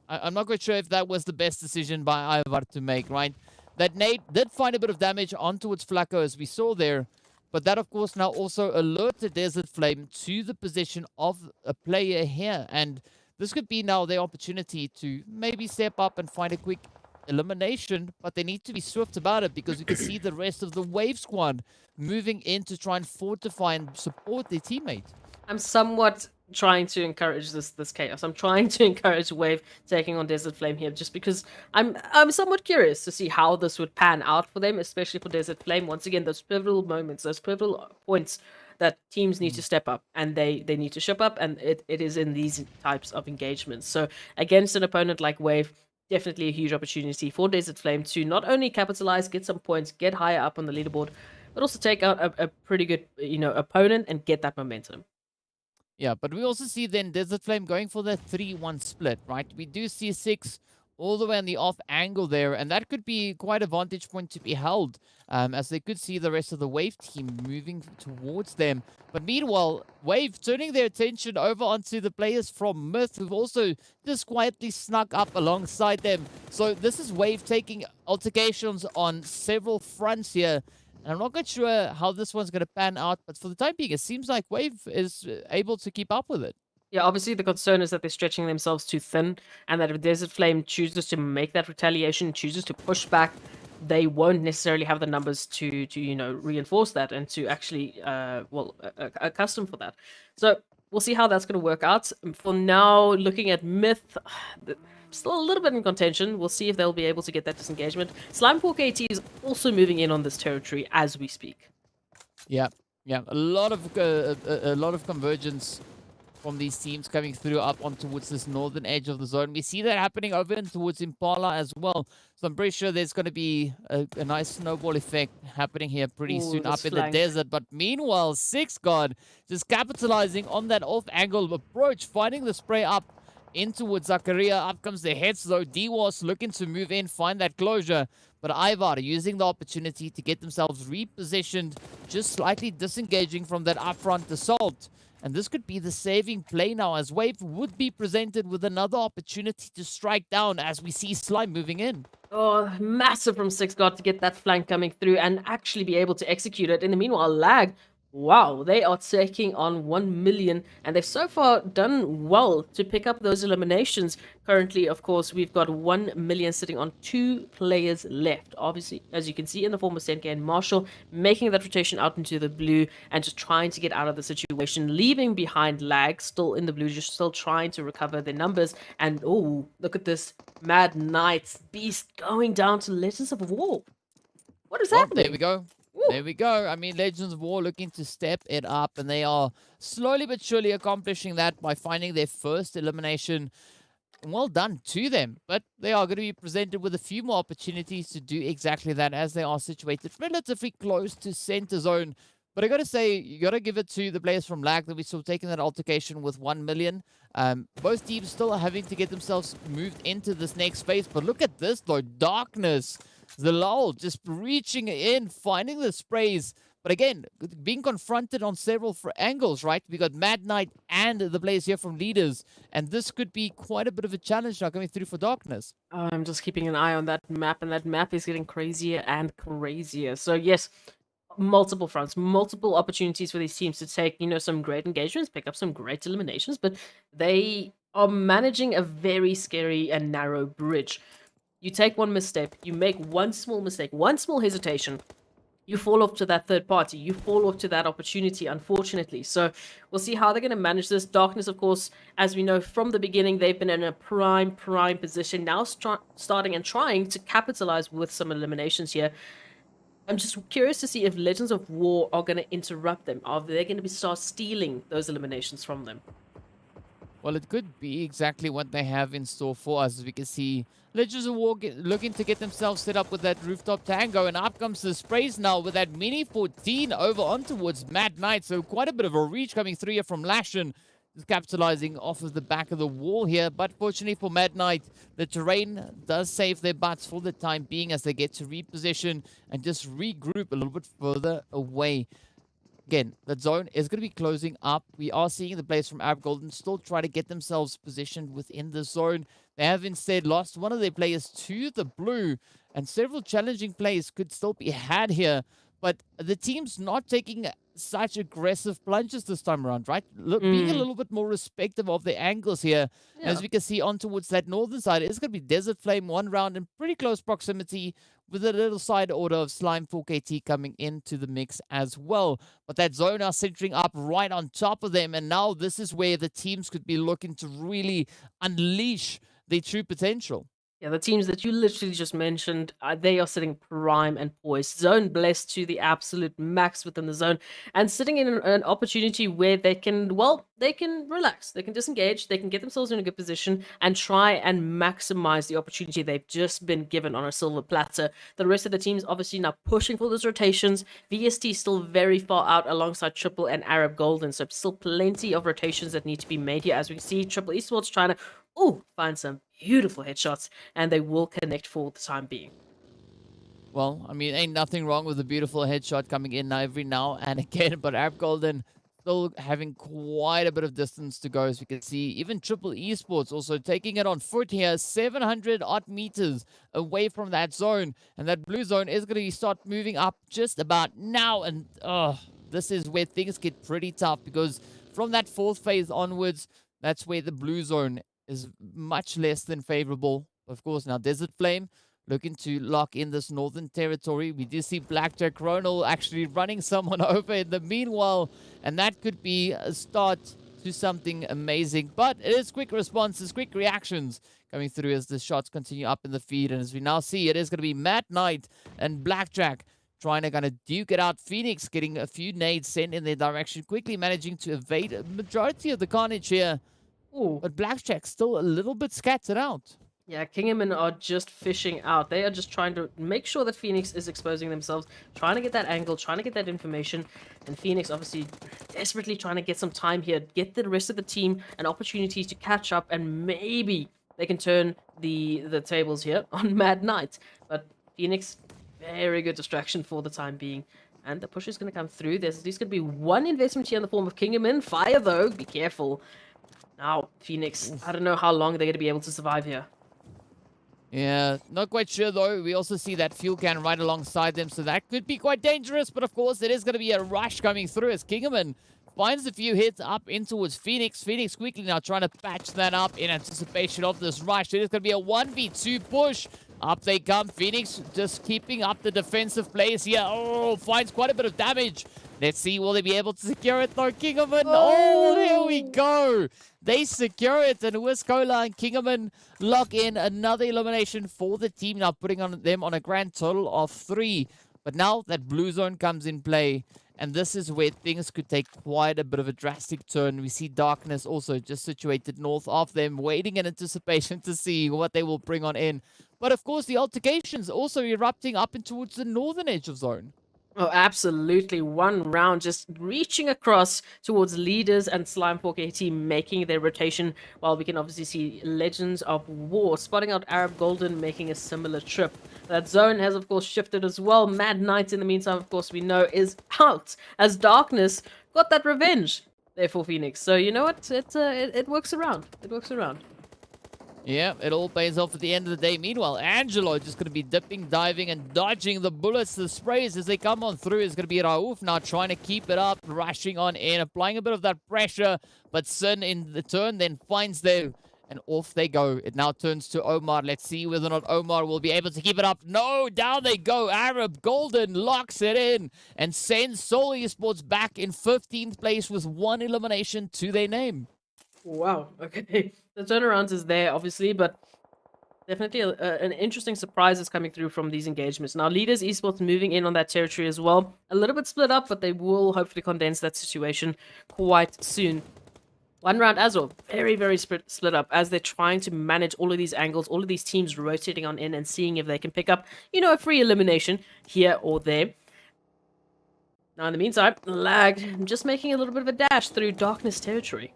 I'm not quite sure if that was the best decision by Ivar to make, right? That nade did find a bit of damage onto its Flacco, as we saw there. But that, of course, now also alerted Desert Flame to the position of a player here. And this could be now their opportunity to maybe step up and find a quick elimination. But they need to be swift about it, because you can see the rest of the Wave squad moving in to try and fortify and support their teammate. I'm somewhat trying to encourage this chaos. I'm trying to encourage Wave taking on Desert Flame here, just because I'm somewhat curious to see how this would pan out for them, especially for Desert Flame. Once again, those pivotal moments, those pivotal points that teams need to step up, and they need to ship up, and it is in these types of engagements. So against an opponent like Wave, definitely a huge opportunity for Desert Flame to not only capitalize, get some points, get higher up on the leaderboard, but also take out a pretty good opponent and get that momentum. Yeah, but we also see then Desert Flame going for the 3-1 split, right? We do see 6 all the way on the off angle there, and that could be quite a vantage point to be held, as they could see the rest of the Wave team moving towards them. But meanwhile, Wave turning their attention over onto the players from Myth, who've also just quietly snuck up alongside them. So this is Wave taking altercations on several fronts here. And I'm not quite sure how this one's going to pan out, but for the time being, it seems like Wave is able to keep up with it. Yeah, obviously the concern is that they're stretching themselves too thin, and that if Desert Flame chooses to make that retaliation, chooses to push back, they won't necessarily have the numbers to reinforce that and to actually accustom for that. So we'll see how that's going to work out. For now, looking at Myth, still a little bit in contention. We'll see if they'll be able to get that disengagement. Slime 4KT is also moving in on this territory as we speak. Yeah, a lot of convergence from these teams coming through up on towards this northern edge of the zone. We see that happening over and towards Impala as well. So I'm pretty sure there's going to be a nice snowball effect happening here pretty soon up in the desert. But meanwhile, Six God just capitalizing on that off-angle approach, finding the spray up in towards Zakaria. Up comes the heads though. DWAS looking to move in, find that closure. But Ivar using the opportunity to get themselves repositioned, just slightly disengaging from that upfront assault. And this could be the saving play now, as Wave would be presented with another opportunity to strike down as we see Slime moving in. Oh, massive from Six God to get that flank coming through and actually be able to execute it. In the meanwhile, Lag, wow, they are taking on 1 million, and they've so far done well to pick up those eliminations. Currently, of course, we've got 1 million sitting on 2 players left. Obviously, as you can see in the form of Senke and Marshall, making that rotation out into the blue and just trying to get out of the situation, leaving behind Lag still in the blue, just still trying to recover their numbers. And oh, look at this Mad Knights beast going down to Legends of War. What is happening? There we go. There we go. I mean, Legends of War looking to step it up, and they are slowly but surely accomplishing that by finding their first elimination. Well done to them, but they are going to be presented with a few more opportunities to do exactly that, as they are situated relatively close to center zone. But I got to say, you got to give it to the players from Lag that we saw taking that altercation with 1 million. Both teams still having to get themselves moved into this next phase. But look at this, though. Darkness. Zalal just reaching in, finding the sprays. But again, being confronted on several angles, right? We got Mad Knight and the players here from Leaders. And this could be quite a bit of a challenge now coming through for Darkness. I'm just keeping an eye on that map, and that map is getting crazier and crazier. So yes, multiple fronts, multiple opportunities for these teams to take, some great engagements, pick up some great eliminations, but they are managing a very scary and narrow bridge. You take one misstep, you make one small mistake, one small hesitation, you fall off to that third party, you fall off to that opportunity, unfortunately. So we'll see how they're going to manage this. Darkness, of course, as we know from the beginning, they've been in a prime position, now starting and trying to capitalize with some eliminations here. I'm just curious to see if Legends of War are going to interrupt them. Are they going to start stealing those eliminations from them? Well, it could be exactly what they have in store for us. As we can see, Legends of War looking to get themselves set up with that rooftop tango. And up comes the sprays now with that Mini 14 over on towards Mad Knight. So quite a bit of a reach coming through here from Lashin. Just capitalizing off of the back of the wall here. But fortunately for Mad Knight, the terrain does save their butts for the time being as they get to reposition and just regroup a little bit further away. Again, that zone is going to be closing up. We are seeing the players from Arab Golden still try to get themselves positioned within the zone. They have instead lost one of their players to the blue, and several challenging plays could still be had here. But the team's not taking such aggressive plunges this time around, right? Being a little bit more respective of the angles here. Yeah. As we can see on towards that northern side, it's going to be Desert Flame one round in pretty close proximity, with a little side order of Slime 4KT coming into the mix as well. But that zone now centering up right on top of them. And now this is where the teams could be looking to really unleash their true potential. Yeah, the teams that you literally just mentioned, they are sitting prime and poised. Zone blessed to the absolute max within the zone. And sitting in an opportunity where they can, well, they can relax. They can disengage. They can get themselves in a good position and try and maximize the opportunity they've just been given on a silver platter. The rest of the teams obviously now pushing for those rotations. VST still very far out alongside Triple and Arab Golden. So still plenty of rotations that need to be made here. As we see, Triple Esports trying to Oh, find some beautiful headshots, and they will connect for the time being. Well, I mean, ain't nothing wrong with a beautiful headshot coming in every now and again, but Arab Golden still having quite a bit of distance to go, as we can see. Even Triple Esports also taking it on foot here, 700 odd meters away from that zone. And that blue zone is going to start moving up just about now. And this is where things get pretty tough, because from that fourth phase onwards, that's where the blue zone is much less than favorable. Of course, now Desert Flame looking to lock in this northern territory. We do see Blackjack Ronald actually running someone over in the meanwhile, and that could be a start to something amazing. But it is quick responses, quick reactions coming through as the shots continue up in the feed. And as we now see, it is going to be Mad Knight and Blackjack trying to kind of duke it out. Phoenix getting a few nades sent in their direction, quickly managing to evade a majority of the carnage here. Ooh. But Blackjack still a little bit scattered out. Yeah, Kingerman are just fishing out. They are just trying to make sure that Phoenix is exposing themselves, trying to get that angle, trying to get that information. And Phoenix obviously desperately trying to get some time here, get the rest of the team an opportunity to catch up, and maybe they can turn the tables here on Mad Knight. But Phoenix, very good distraction for the time being. And the push is going to come through. There's at least going to be one investment here in the form of Kingerman. Fire, though. Be careful. Now, Phoenix, I don't know how long they're going to be able to survive here. Yeah, not quite sure though. We also see that fuel can right alongside them, so that could be quite dangerous. But of course, it is going to be a rush coming through as Kingerman finds a few hits up in towards Phoenix. Phoenix quickly now trying to patch that up in anticipation of this rush. It is going to be a 1v2 push. Up they come. Phoenix just keeping up the defensive plays here. Oh, finds quite a bit of damage. Let's see, will they be able to secure it though? Kingerman, oh, there we go. They secure it, and Wiskola and Kingerman lock in another elimination for the team, now putting on them on a grand total of 3. But now that blue zone comes in play, and this is where things could take quite a bit of a drastic turn. We see Darkness also just situated north of them, waiting in anticipation to see what they will bring on in. But of course, the altercations also erupting up and towards the northern edge of zone. Oh, absolutely. One round just reaching across towards Leaders and Slimefork AT making their rotation, while we can obviously see Legends of War spotting out Arab Golden making a similar trip. That zone has, of course, shifted as well. Mad Knight, in the meantime, of course, we know is out as Darkness got that revenge there for Phoenix. So, you know what? It works around. It works around. Yeah, it all pays off at the end of the day. Meanwhile, Angelo just going to be dipping, diving, and dodging the bullets, the sprays as they come on through. It's going to be Raouf now trying to keep it up, rushing on in, applying a bit of that pressure. But Sin in the turn then finds them, and off they go. It now turns to Omar. Let's see whether or not Omar will be able to keep it up. No, down they go. Arab Golden locks it in and sends Seoul Esports back in 15th place with 1 elimination to their name. Wow, okay. The turnaround is there, obviously, but definitely an interesting surprise is coming through from these engagements. Now, Leaders Esports moving in on that territory as well. A little bit split up, but they will hopefully condense that situation quite soon. One round as well, very, very split up as they're trying to manage all of these angles, all of these teams rotating on in and seeing if they can pick up, you know, a free elimination here or there. Now, in the meantime, Lag just making a little bit of a dash through Darkness territory.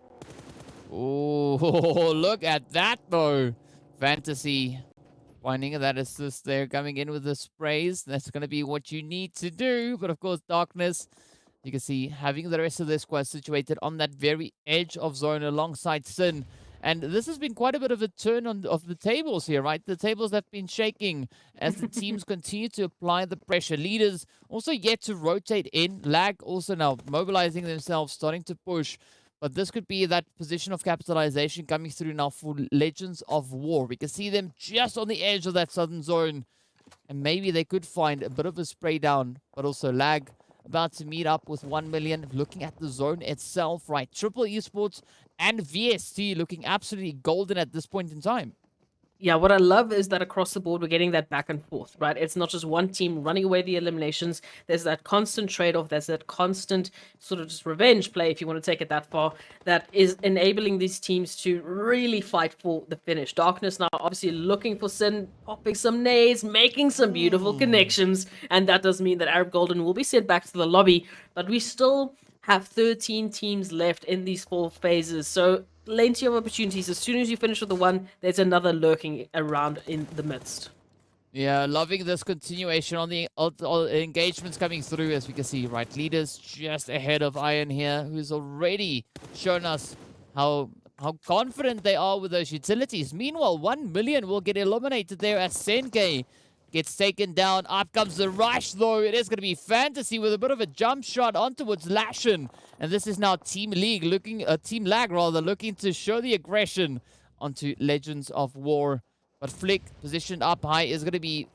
Oh, look at that, though. Fantasy finding that assist there, coming in with the sprays. That's going to be what you need to do. But, of course, Darkness, you can see, having the rest of their squad situated on that very edge of zone alongside Sin. And this has been quite a bit of a turn of the tables here, right? The tables have been shaking as the teams continue to apply the pressure. Leaders also yet to rotate in. Lag also now mobilizing themselves, starting to push. But this could be that position of capitalization coming through now for Legends of War. We can see them just on the edge of that southern zone. And maybe they could find a bit of a spray down. But also Lag about to meet up with 1 million. Looking at the zone itself, right? Triple Esports and VST looking absolutely golden at this point in time. Yeah, what I love is that across the board, we're getting that back and forth, right? It's not just one team running away the eliminations. There's that constant trade-off. There's that constant sort of just revenge play, if you want to take it that far, that is enabling these teams to really fight for the finish. Darkness now obviously looking for Sin, popping some nades, making some beautiful connections. And that does mean that Arab Golden will be sent back to the lobby. But we still have 13 teams left in these 4 phases. So plenty of opportunities. As soon as you finish with the one, there's another lurking around in the midst. Yeah, loving this continuation on the engagements coming through, as we can see, right? Leaders just ahead of Iron here, who's already shown us how confident they are with those utilities. Meanwhile, 1 million will get eliminated there as Senke gets taken down. Up comes the rush, though. It is going to be Fantasy with a bit of a jump shot on towards Lashin. And this is now Team Lag looking to show the aggression onto Legends of War. But Flick, positioned up high, is going to be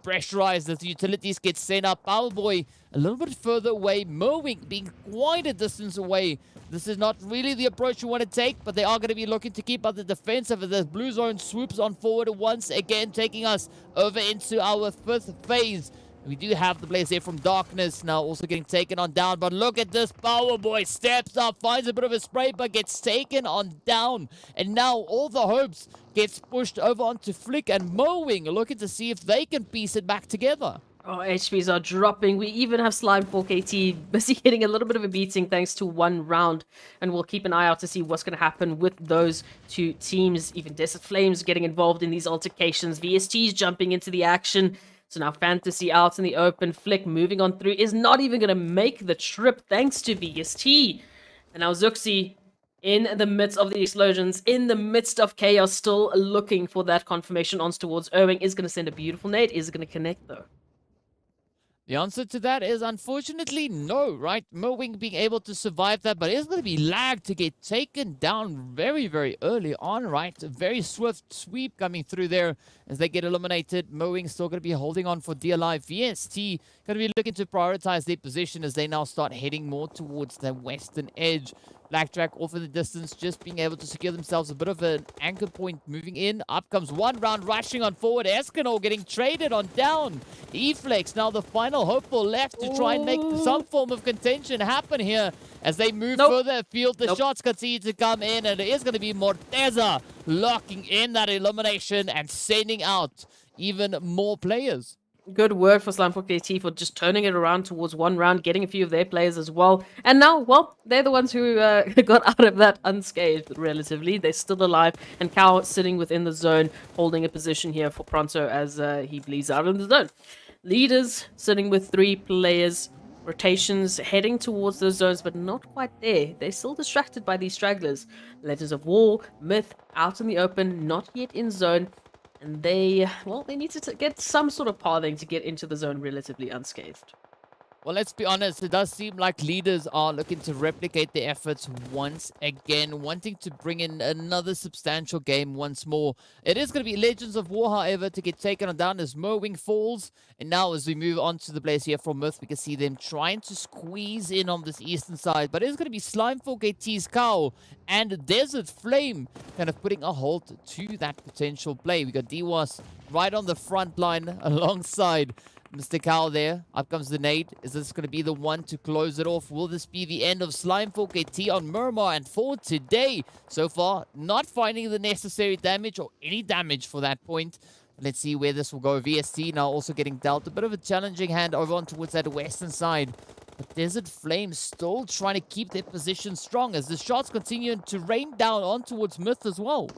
pressurized as the utilities get sent up. Powerboy a little bit further away. Mowing being quite a distance away. This is not really the approach you want to take, but they are going to be looking to keep up the defensive as the blue zone swoops on forward once again, taking us over into our 5th phase. We do have the players here from Darkness now also getting taken on down. But look at this. Powerboy steps up, finds a bit of a spray, but gets taken on down. And now all the hopes gets pushed over onto Flick and Mowing, looking to see if they can piece it back together. Oh, HPs are dropping. We even have Slime 4KT busy getting a little bit of a beating thanks to 1 round. And we'll keep an eye out to see what's going to happen with those 2 teams. Even Desert Flames getting involved in these altercations. VST's jumping into the action. So now Fantasy out in the open. Flick moving on through is not even going to make the trip thanks to VST. And now Zuxi in the midst of the explosions, in the midst of chaos, still looking for that confirmation on towards Irving. Is going to send a beautiful nade. Is it going to connect though? The answer to that is unfortunately no, right? Mowing being able to survive that, but it's going to be Lag to get taken down very, very early on, right? A very swift sweep coming through there as they get eliminated. Mowing still going to be holding on for dear life. VST going to be looking to prioritize their position as they now start heading more towards the western edge. Blackjack off in the distance, just being able to secure themselves a bit of an anchor point moving in. Up comes 1 round, rushing on forward. Escanor getting traded on down. E-Flex now the final hopeful left to try and make some form of contention happen here as they move further afield. The shots continue to come in, and it is going to be Morteza locking in that elimination and sending out even more players. Good word for Slime4KT for just turning it around towards 1 round, getting a few of their players as well. And now, well, they're the ones who got out of that unscathed, relatively. They're still alive. And Cow sitting within the zone, holding a position here for Pronto as he bleeds out in the zone. Leaders sitting with 3 players. Rotations heading towards those zones, but not quite there. They're still distracted by these stragglers. Legends of War, Myth, out in the open, not yet in zone. And they need to get some sort of pathing to get into the zone relatively unscathed. Well, let's be honest, it does seem like leaders are looking to replicate their efforts once again, wanting to bring in another substantial game once more. It is going to be Legends of War, however, to get taken on down as Mowing falls. And now as we move on to the players here from Myth, we can see them trying to squeeze in on this eastern side. But it's going to be Slime4KT's Cow and Desert Flame kind of putting a halt to that potential play. We got DWAS right on the front line alongside Mr. Cow there. Up comes the nade. Is this going to be the one to close it off? Will this be the end of Slime4KT on Miramar? And for today, so far, not finding the necessary damage or any damage for that point. Let's see where this will go. VST now also getting dealt a bit of a challenging hand over on towards that western side. But Desert Flame still trying to keep their position strong as the shots continue to rain down on towards Myth as well.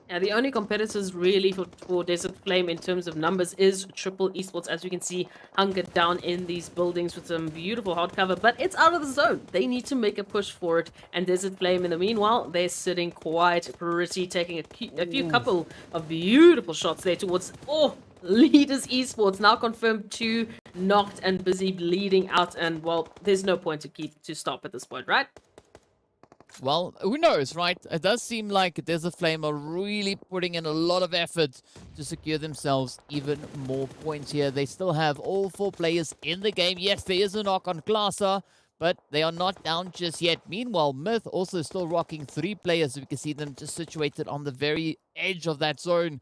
Yeah, the only competitors really for Desert Flame in terms of numbers is Triple Esports, as you can see, hunkered down in these buildings with some beautiful hardcover, but it's out of the zone. They need to make a push for it, and Desert Flame, in the meanwhile, they're sitting quite pretty, taking a few couple of beautiful shots there towards, Leaders Esports, now confirmed 2 knocked and busy bleeding out, and, well, there's no point to stop at this point, right? Well, who knows, right? It does seem like Desert Flame are really putting in a lot of effort to secure themselves even more points here. They still have all 4 players in the game. Yes, there is a knock on Klasa, but they are not down just yet. Meanwhile, Myth also still rocking 3 players. So we can see them just situated on the very edge of that zone.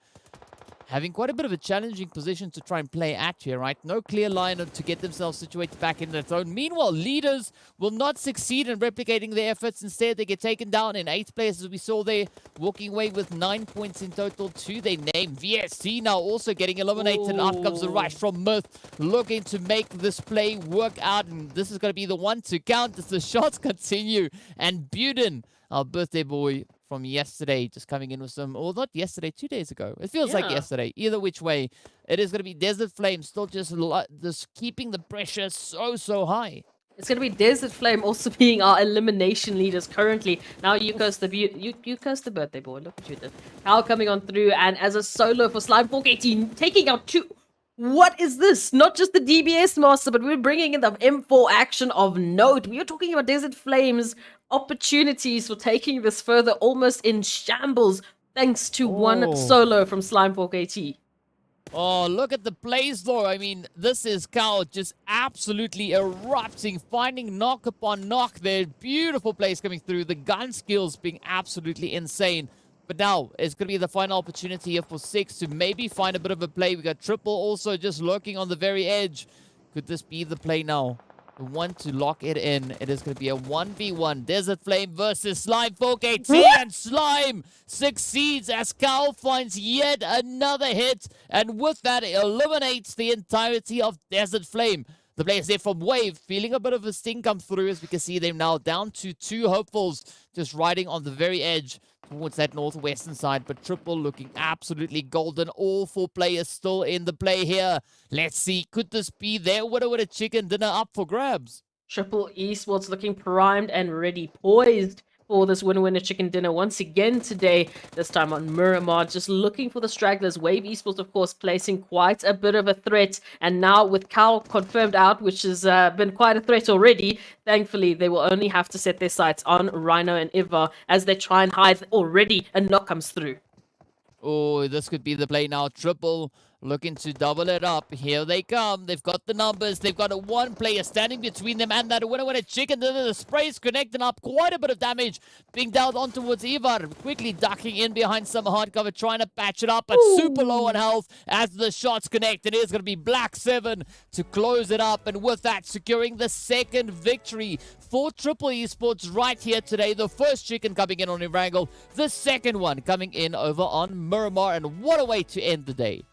having quite a bit of a challenging position to try and play at here, right? No clear line to get themselves situated back in their zone. Meanwhile, leaders will not succeed in replicating their efforts. Instead, they get taken down in 8th place, as we saw there, walking away with 9 points in total to their name. VSC now also getting eliminated. And out comes the rush from Myth, looking to make this play work out. And this is going to be the one to count as the shots continue. And Buden, our birthday boy from yesterday, just coming in with some, or not yesterday, 2 days ago. It feels like yesterday. Either which way, it is going to be Desert Flame still just keeping the pressure so high. It's going to be Desert Flame also being our elimination leaders currently. Now you curse the birthday boy. Look what you did. Cal coming on through, and as a solo for Slime418, taking out 2. What is this? Not just the DBS master, but we're bringing in the M4 action of note. We are talking about Desert Flames opportunities for taking this further, almost in shambles, thanks to one solo from Slime4KT. Oh, look at the plays, though. I mean, this is Cal just absolutely erupting, finding knock upon knock there. Beautiful plays coming through. The gun skills being absolutely insane. But now, it's going to be the final opportunity here for 6 to maybe find a bit of a play. We got Triple also just lurking on the very edge. Could this be the play now? The one to lock it in. It is going to be a 1v1. Desert Flame versus Slime4KT. And Slime succeeds as Cal finds yet another hit. And with that, it eliminates the entirety of Desert Flame. The players there from Wave feeling a bit of a sting come through, as we can see them now down to 2 hopefuls, just riding on the very edge towards that northwestern side. But Triple looking absolutely golden. All 4 players still in the play here. Let's see, could this be their winner with a chicken dinner up for grabs? Triple Esports looking primed and ready, poised for this winner chicken dinner once again today, this time on Miramar, just looking for the stragglers. Wave Esports, of course, placing quite a bit of a threat, and now with Cal confirmed out, which has been quite a threat already, thankfully they will only have to set their sights on Rhino and Iva as they try and hide already. A knock comes through. Oh, this could be the play now. Triple looking to double it up. Here they come. They've got the numbers. They've got a 1 player standing between them and that winner with a chicken. The spray's connecting up. Quite a bit of damage being dealt on towards Ivar. Quickly ducking in behind some hardcover, trying to patch it up, but super low on health as the shots connect. It is going to be Black 7 to close it up. And with that, securing the 2nd victory for Triple Esports right here today. The first chicken coming in on Erangel. The 2nd one coming in over on Miramar. And what a way to end the day.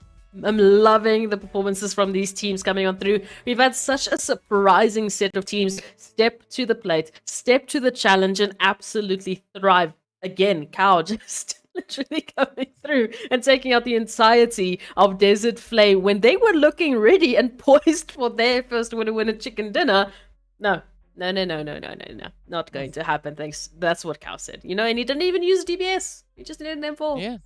I'm loving the performances from these teams coming on through. We've had such a surprising set of teams step to the plate, step to the challenge, and absolutely thrive. Again, Cow just literally coming through and taking out the entirety of Desert Flame when they were looking ready and poised for their first winner chicken dinner. No. Not going to happen. Thanks. That's what Cow said. You know, and he didn't even use DBS. He just needed an M4.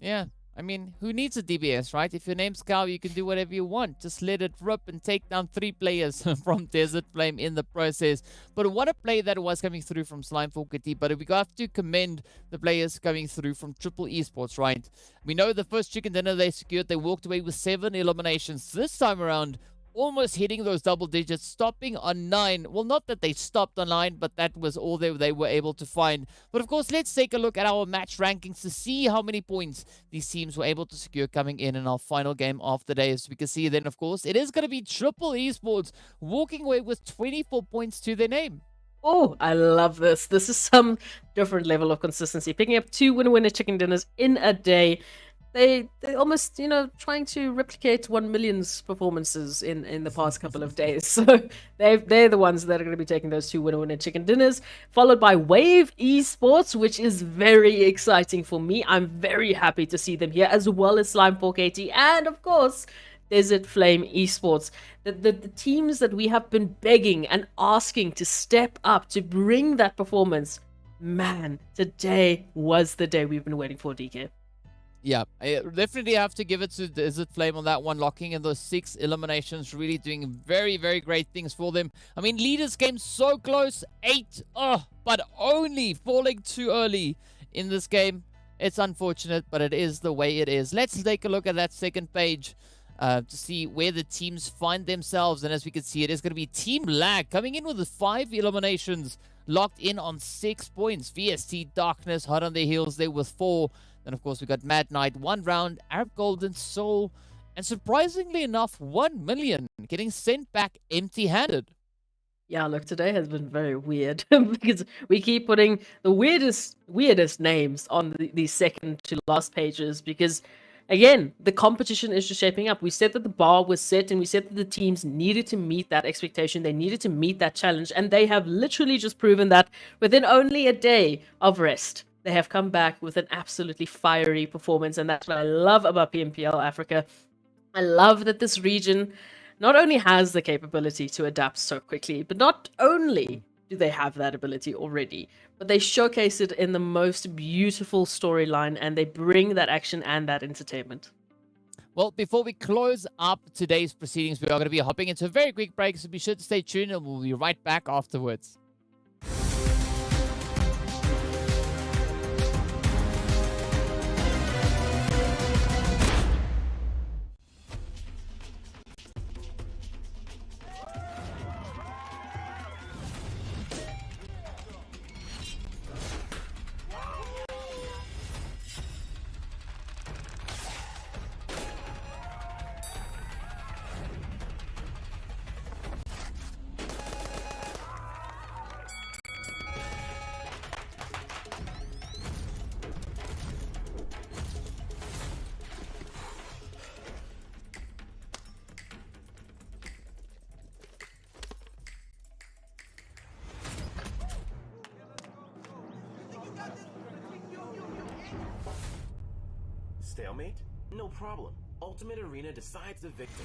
Yeah. I mean, who needs a DBS, right? If your name's Cal, you can do whatever you want. Just let it rip and take down 3 players from Desert Flame in the process. But what a play that was coming through from Slime4KT. But we have to commend the players coming through from Triple Esports, right? We know the first chicken dinner they secured, they walked away with 7 eliminations. This time around, almost hitting those double digits, stopping on 9. Well, not that they stopped on 9, but that was all they were able to find. But of course, let's take a look at our match rankings to see how many points these teams were able to secure coming in our final game of the day. As we can see then, of course, it is going to be Triple Esports walking away with 24 points to their name. Oh, I love this. This is some different level of consistency. Picking up 2 winner chicken dinners in a day. They almost, trying to replicate 1 million's performances in the past couple of days. So they're the ones that are going to be taking those 2 winner chicken dinners, followed by Wave Esports, which is very exciting for me. I'm very happy to see them here, as well as Slime4KT, and of course, Desert Flame Esports. The teams that we have been begging and asking to step up to bring that performance. Man, today was the day we've been waiting for, DK. Yeah, I definitely have to give it to Desert Flame on that one, locking in those 6 eliminations, really doing very, very great things for them. I mean, leaders came so close, 8, but only falling too early in this game. It's unfortunate, but it is the way it is. Let's take a look at that 2nd page to see where the teams find themselves. And as we can see, it is going to be TEAMLAG coming in with the 5 eliminations, locked in on 6 points. VST Darkness hot on their heels there with 4. Then, of course, we got Mad Knight, 1 round, Arab Golden Soul, and surprisingly enough, 1 million getting sent back empty-handed. Yeah, look, today has been very weird because we keep putting the weirdest names on these second to last pages because, again, the competition is just shaping up. We said that the bar was set and we said that the teams needed to meet that expectation. They needed to meet that challenge, and they have literally just proven that within only a day of rest. They have come back with an absolutely fiery performance, and that's what I love about PMPL Africa. I love that this region not only has the capability to adapt so quickly, but not only do they have that ability already, but they showcase it in the most beautiful storyline, and they bring that action and that entertainment. Well, before we close up today's proceedings, we are going to be hopping into a very quick break, so be sure to stay tuned and we'll be right back afterwards. Stalemate? No problem. Ultimate Arena decides the victor.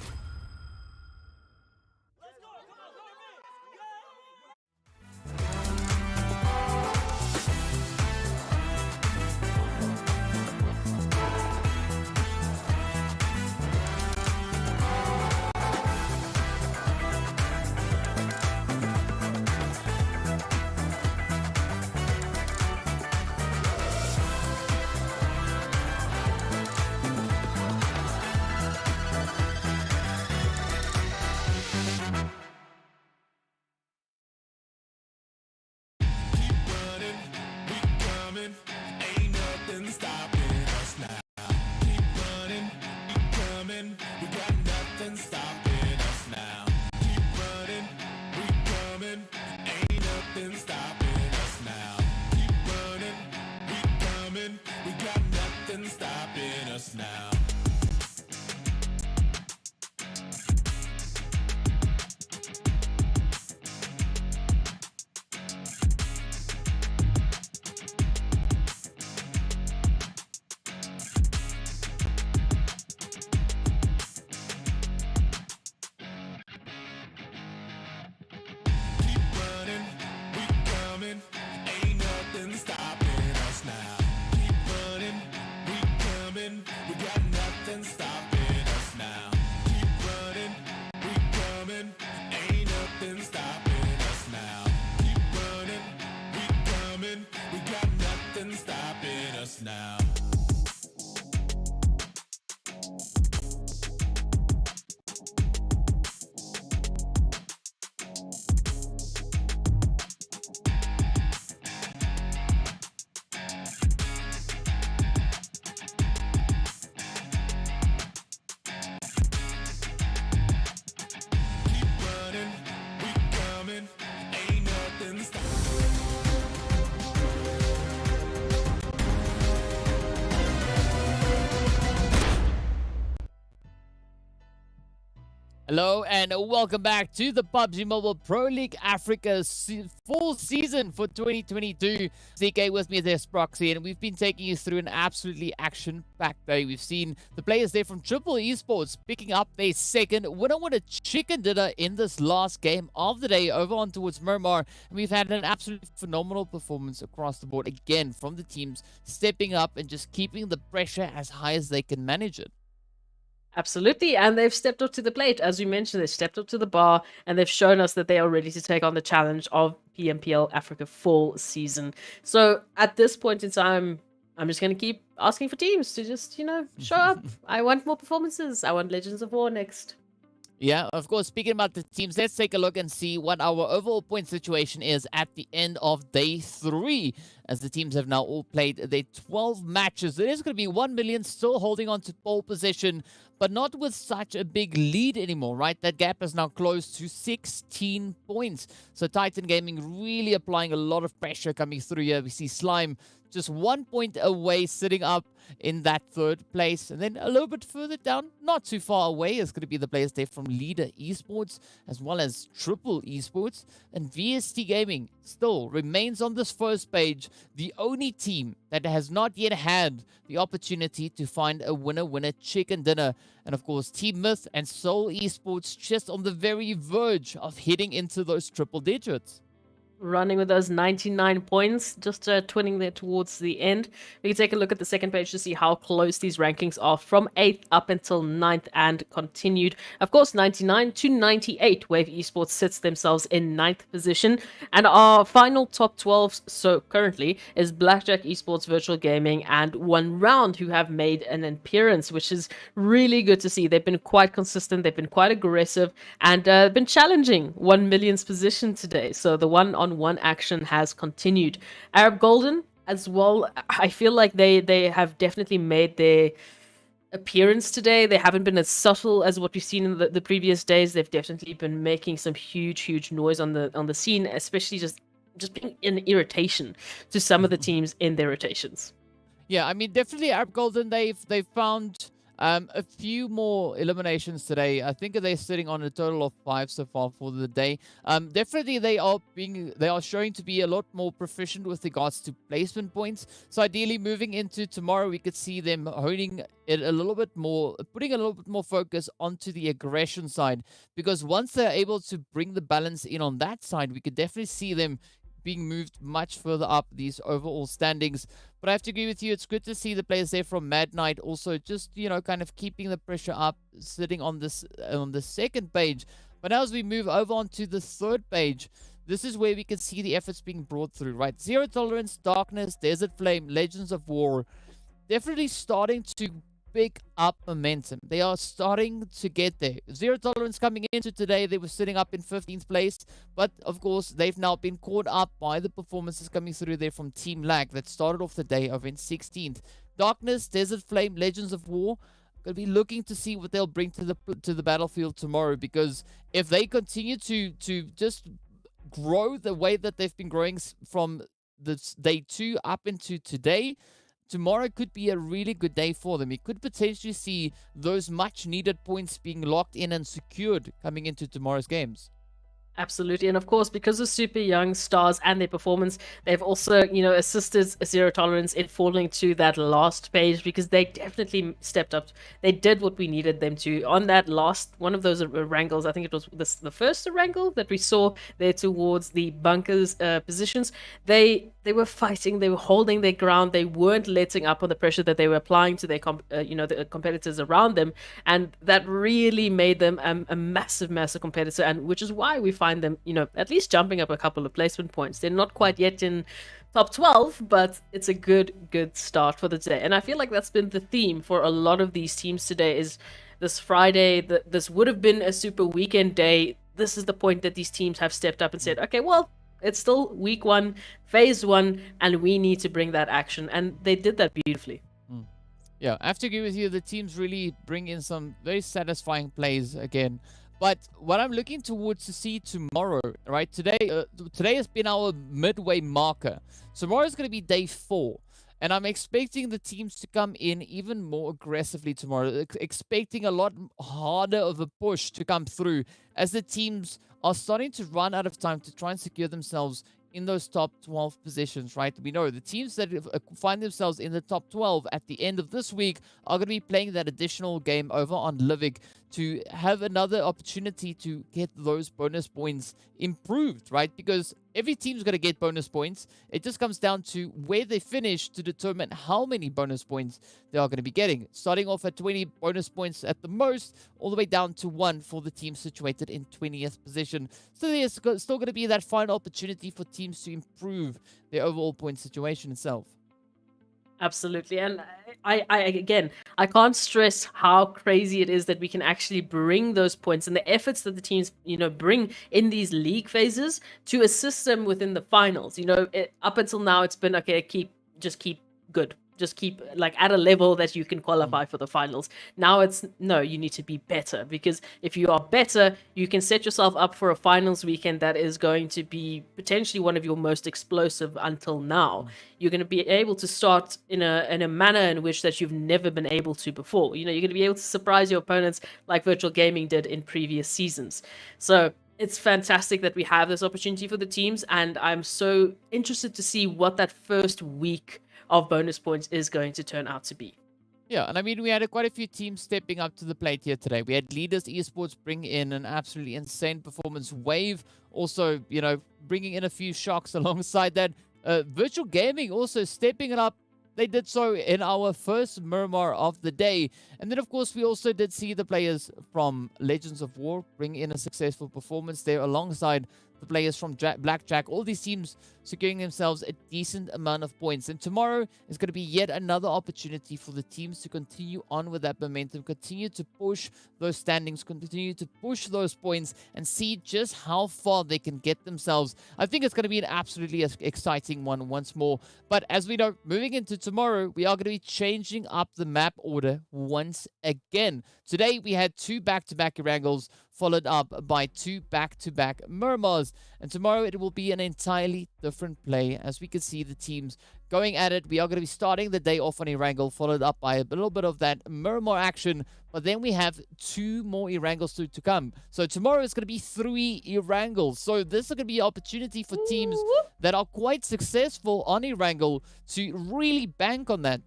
Ain't nothing stopping us now. Keep running, keep coming. We got nothing stopping us now. Keep running, we coming. Ain't nothing stopping us now. Keep running, we coming. We got nothing stopping us now. Ain't nothing stopping us now. Keep running, we coming. We got nothing stopping us now. Keep running, we coming. Ain't nothing stopping us now. Keep running, we coming. We got nothing stopping us now. Hello and welcome back to the PUBG Mobile Pro League Africa full season for 2022. ZK with me there, Sproxy, and we've been taking you through an absolutely action-packed day. We've seen the players there from Triple Esports picking up their second winner with a chicken dinner in this last game of the day over on towards Miramar. And we've had an absolutely phenomenal performance across the board again from the teams stepping up and just keeping the pressure as high as they can manage it. Absolutely, and they've stepped up to the plate. As you mentioned, they've stepped up to the bar, and they've shown us that they are ready to take on the challenge of PMPL Africa full season. So at this point in time, I'm just going to keep asking for teams to just, show up. I want more performances. I want Legends of War next. Yeah, of course, speaking about the teams, let's take a look and see what our overall point situation is at the end of day 3. as the teams have now all played their 12 matches. It is going to be 1 million still holding on to pole position, but not with such a big lead anymore, right? That gap is now close to 16 points. So Titan Gaming really applying a lot of pressure coming through here. We see Slime just 1 point away, sitting up in that third place. And then a little bit further down, not too far away, is going to be the players there from Leader Esports, as well as Triple Esports. And VST Gaming still remains on this first page, the only team that has not yet had the opportunity to find a winner chicken dinner. And of course, Team Myth and Soul Esports just on the very verge of heading into those triple digits. Running with those 99 points, just twinning there towards the end. We can take a look at the second page to see how close these rankings are from 8th up until 9th and continued. Of course, 99 to 98, Wave Esports sits themselves in 9th position. And our final top 12, so currently, is Blackjack Esports Virtual Gaming and One Round, who have made an appearance, which is really good to see. They've been quite consistent, they've been quite aggressive, and been challenging 1 million's position today. So the one-on-one action has continued. Arab Golden as well, I feel like they have definitely made their appearance today. They haven't been as subtle as what we've seen in the previous days. They've definitely been making some huge noise on the scene, especially just being an irritation to some of the teams in their rotations. Yeah, I mean, definitely Arab Golden, they've found a few more eliminations today. I think they're sitting on a total of 5 so far for the day. Definitely they are showing to be a lot more proficient with regards to placement points. So ideally moving into tomorrow, we could see them honing it a little bit more, putting a little bit more focus onto the aggression side, because once they're able to bring the balance in on that side, we could definitely see them being moved much further up these overall standings. But I have to agree with you, it's good to see the players there from Mad Knight also just, you know, kind of keeping the pressure up, sitting on this on the second page. But now as we move over onto the third page, this is where we can see the efforts being brought through, right? Zero Tolerance, Darkness, Desert Flame, Legends of War, definitely starting to pick up momentum. They are starting to get there. Zero Tolerance coming into today, they were sitting up in 15th place, but of course they've now been caught up by the performances coming through there from TEAMLAG that started off the day over in 16th. Darkness, Desert Flame, Legends of War, gonna be looking to see what they'll bring to the battlefield tomorrow, because if they continue to just grow the way that they've been growing from this day 2 up into today, tomorrow could be a really good day for them. You could potentially see those much needed points being locked in and secured coming into tomorrow's games. Absolutely. And of course, because of super young stars and their performance, they've also, you know, assisted Zero Tolerance in falling to that last page, because they definitely stepped up. They did what we needed them to. On that last one of those Erangels, I think it was the first Erangel that we saw there towards the bunkers positions, they were fighting, they were holding their ground, they weren't letting up on the pressure that they were applying to their the competitors around them, and that really made them a massive competitor, and which is why we find them, you know, at least jumping up a couple of placement points. They're not quite yet in top 12, but it's a good start for the day. And I feel like that's been the theme for a lot of these teams today, is this Friday, this would have been a super weekend day. This is the point that these teams have stepped up and said, okay, well, it's still week 1, phase 1, and we need to bring that action. And they did that beautifully. Yeah, I have to agree with you. The teams really bring in some very satisfying plays again. But what I'm looking towards to see tomorrow, right? Today has been our midway marker. Tomorrow is going to be day 4. And I'm expecting the teams to come in even more aggressively tomorrow. Expecting a lot harder of a push to come through, as the teams are starting to run out of time to try and secure themselves in those top 12 positions, right? We know the teams that find themselves in the top 12 at the end of this week are going to be playing that additional game over on Livik to have another opportunity to get those bonus points improved, right? Because every team's going to get bonus points. It just comes down to where they finish to determine how many bonus points they are going to be getting. Starting off at 20 bonus points at the most, all the way down to 1 for the team situated in 20th position. So there's still going to be that final opportunity for teams to improve their overall point situation itself. Absolutely. And I again, I can't stress how crazy it is that we can actually bring those points and the efforts that the teams, bring in these league phases to assist them within the finals. Up until now, it's been okay. Just keep good. Just keep like at a level that you can qualify for the finals. Now it's no, you need to be better, because if you are better, you can set yourself up for a finals weekend that is going to be potentially one of your most explosive until now. You're going to be able to start in a manner in which that you've never been able to before. You're going to be able to surprise your opponents like Virtual Gaming did in previous seasons. So it's fantastic that we have this opportunity for the teams, and I'm so interested to see what that first week of bonus points is going to turn out to be. Yeah, and I mean, we had quite a few teams stepping up to the plate here today. We had Leaders Esports bring in an absolutely insane performance. Wave also, bringing in a few shocks alongside that. Virtual Gaming also stepping it up. They did so in our first Miramar of the day. And then, of course, we also did see the players from Legends of War bring in a successful performance there alongside the players from Blackjack. All these teams securing themselves a decent amount of points. And tomorrow is going to be yet another opportunity for the teams to continue on with that momentum, continue to push those standings, continue to push those points, and see just how far they can get themselves. I think it's going to be an absolutely exciting one once more. But as we know, moving into tomorrow, we are going to be changing up the map order once again. Today, we had 2 back-to-back Erangels, followed up by 2 back-to-back Miramars. And tomorrow it will be an entirely different play. As we can see the teams going at it, we are going to be starting the day off on Erangel, followed up by a little bit of that Miramar action. But then we have 2 more Erangels to come. So tomorrow is going to be 3 Erangels. So this is going to be an opportunity for teams that are quite successful on Erangel to really bank on that.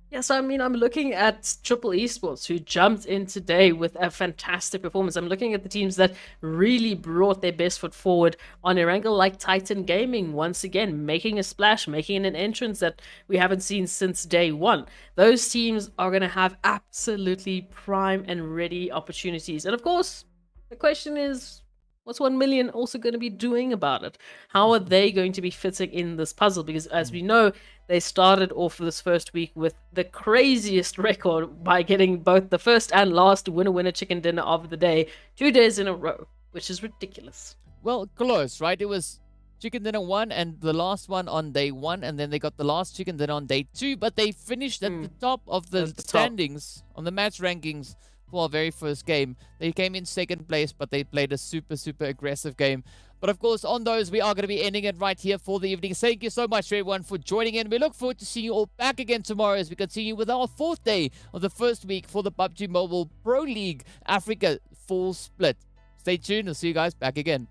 Yes, I mean, I'm looking at Triple Esports, who jumped in today with a fantastic performance. I'm looking at the teams that really brought their best foot forward on Erangel, like Titan Gaming, once again, making a splash, making an entrance that we haven't seen since day one. Those teams are going to have absolutely prime and ready opportunities. And of course, the question is, what's 1 million also going to be doing about it? How are they going to be fitting in this puzzle? Because as we know, they started off this first week with the craziest record by getting both the first and last winner chicken dinner of the day 2 days in a row, which is ridiculous. Well, close, right? It was chicken dinner 1 and the last one on day 1, and then they got the last chicken dinner on day 2, but they finished at the top of the standings on the match rankings for our very first game. They came in second place, but they played a super aggressive game. But of course, on those, we are going to be ending it right here for the evening. Thank you so much to everyone for joining in. We look forward to seeing you all back again tomorrow as we continue with our 4th day of the first week for the PUBG Mobile Pro League Africa Full Split. Stay tuned. I'll see you guys back again.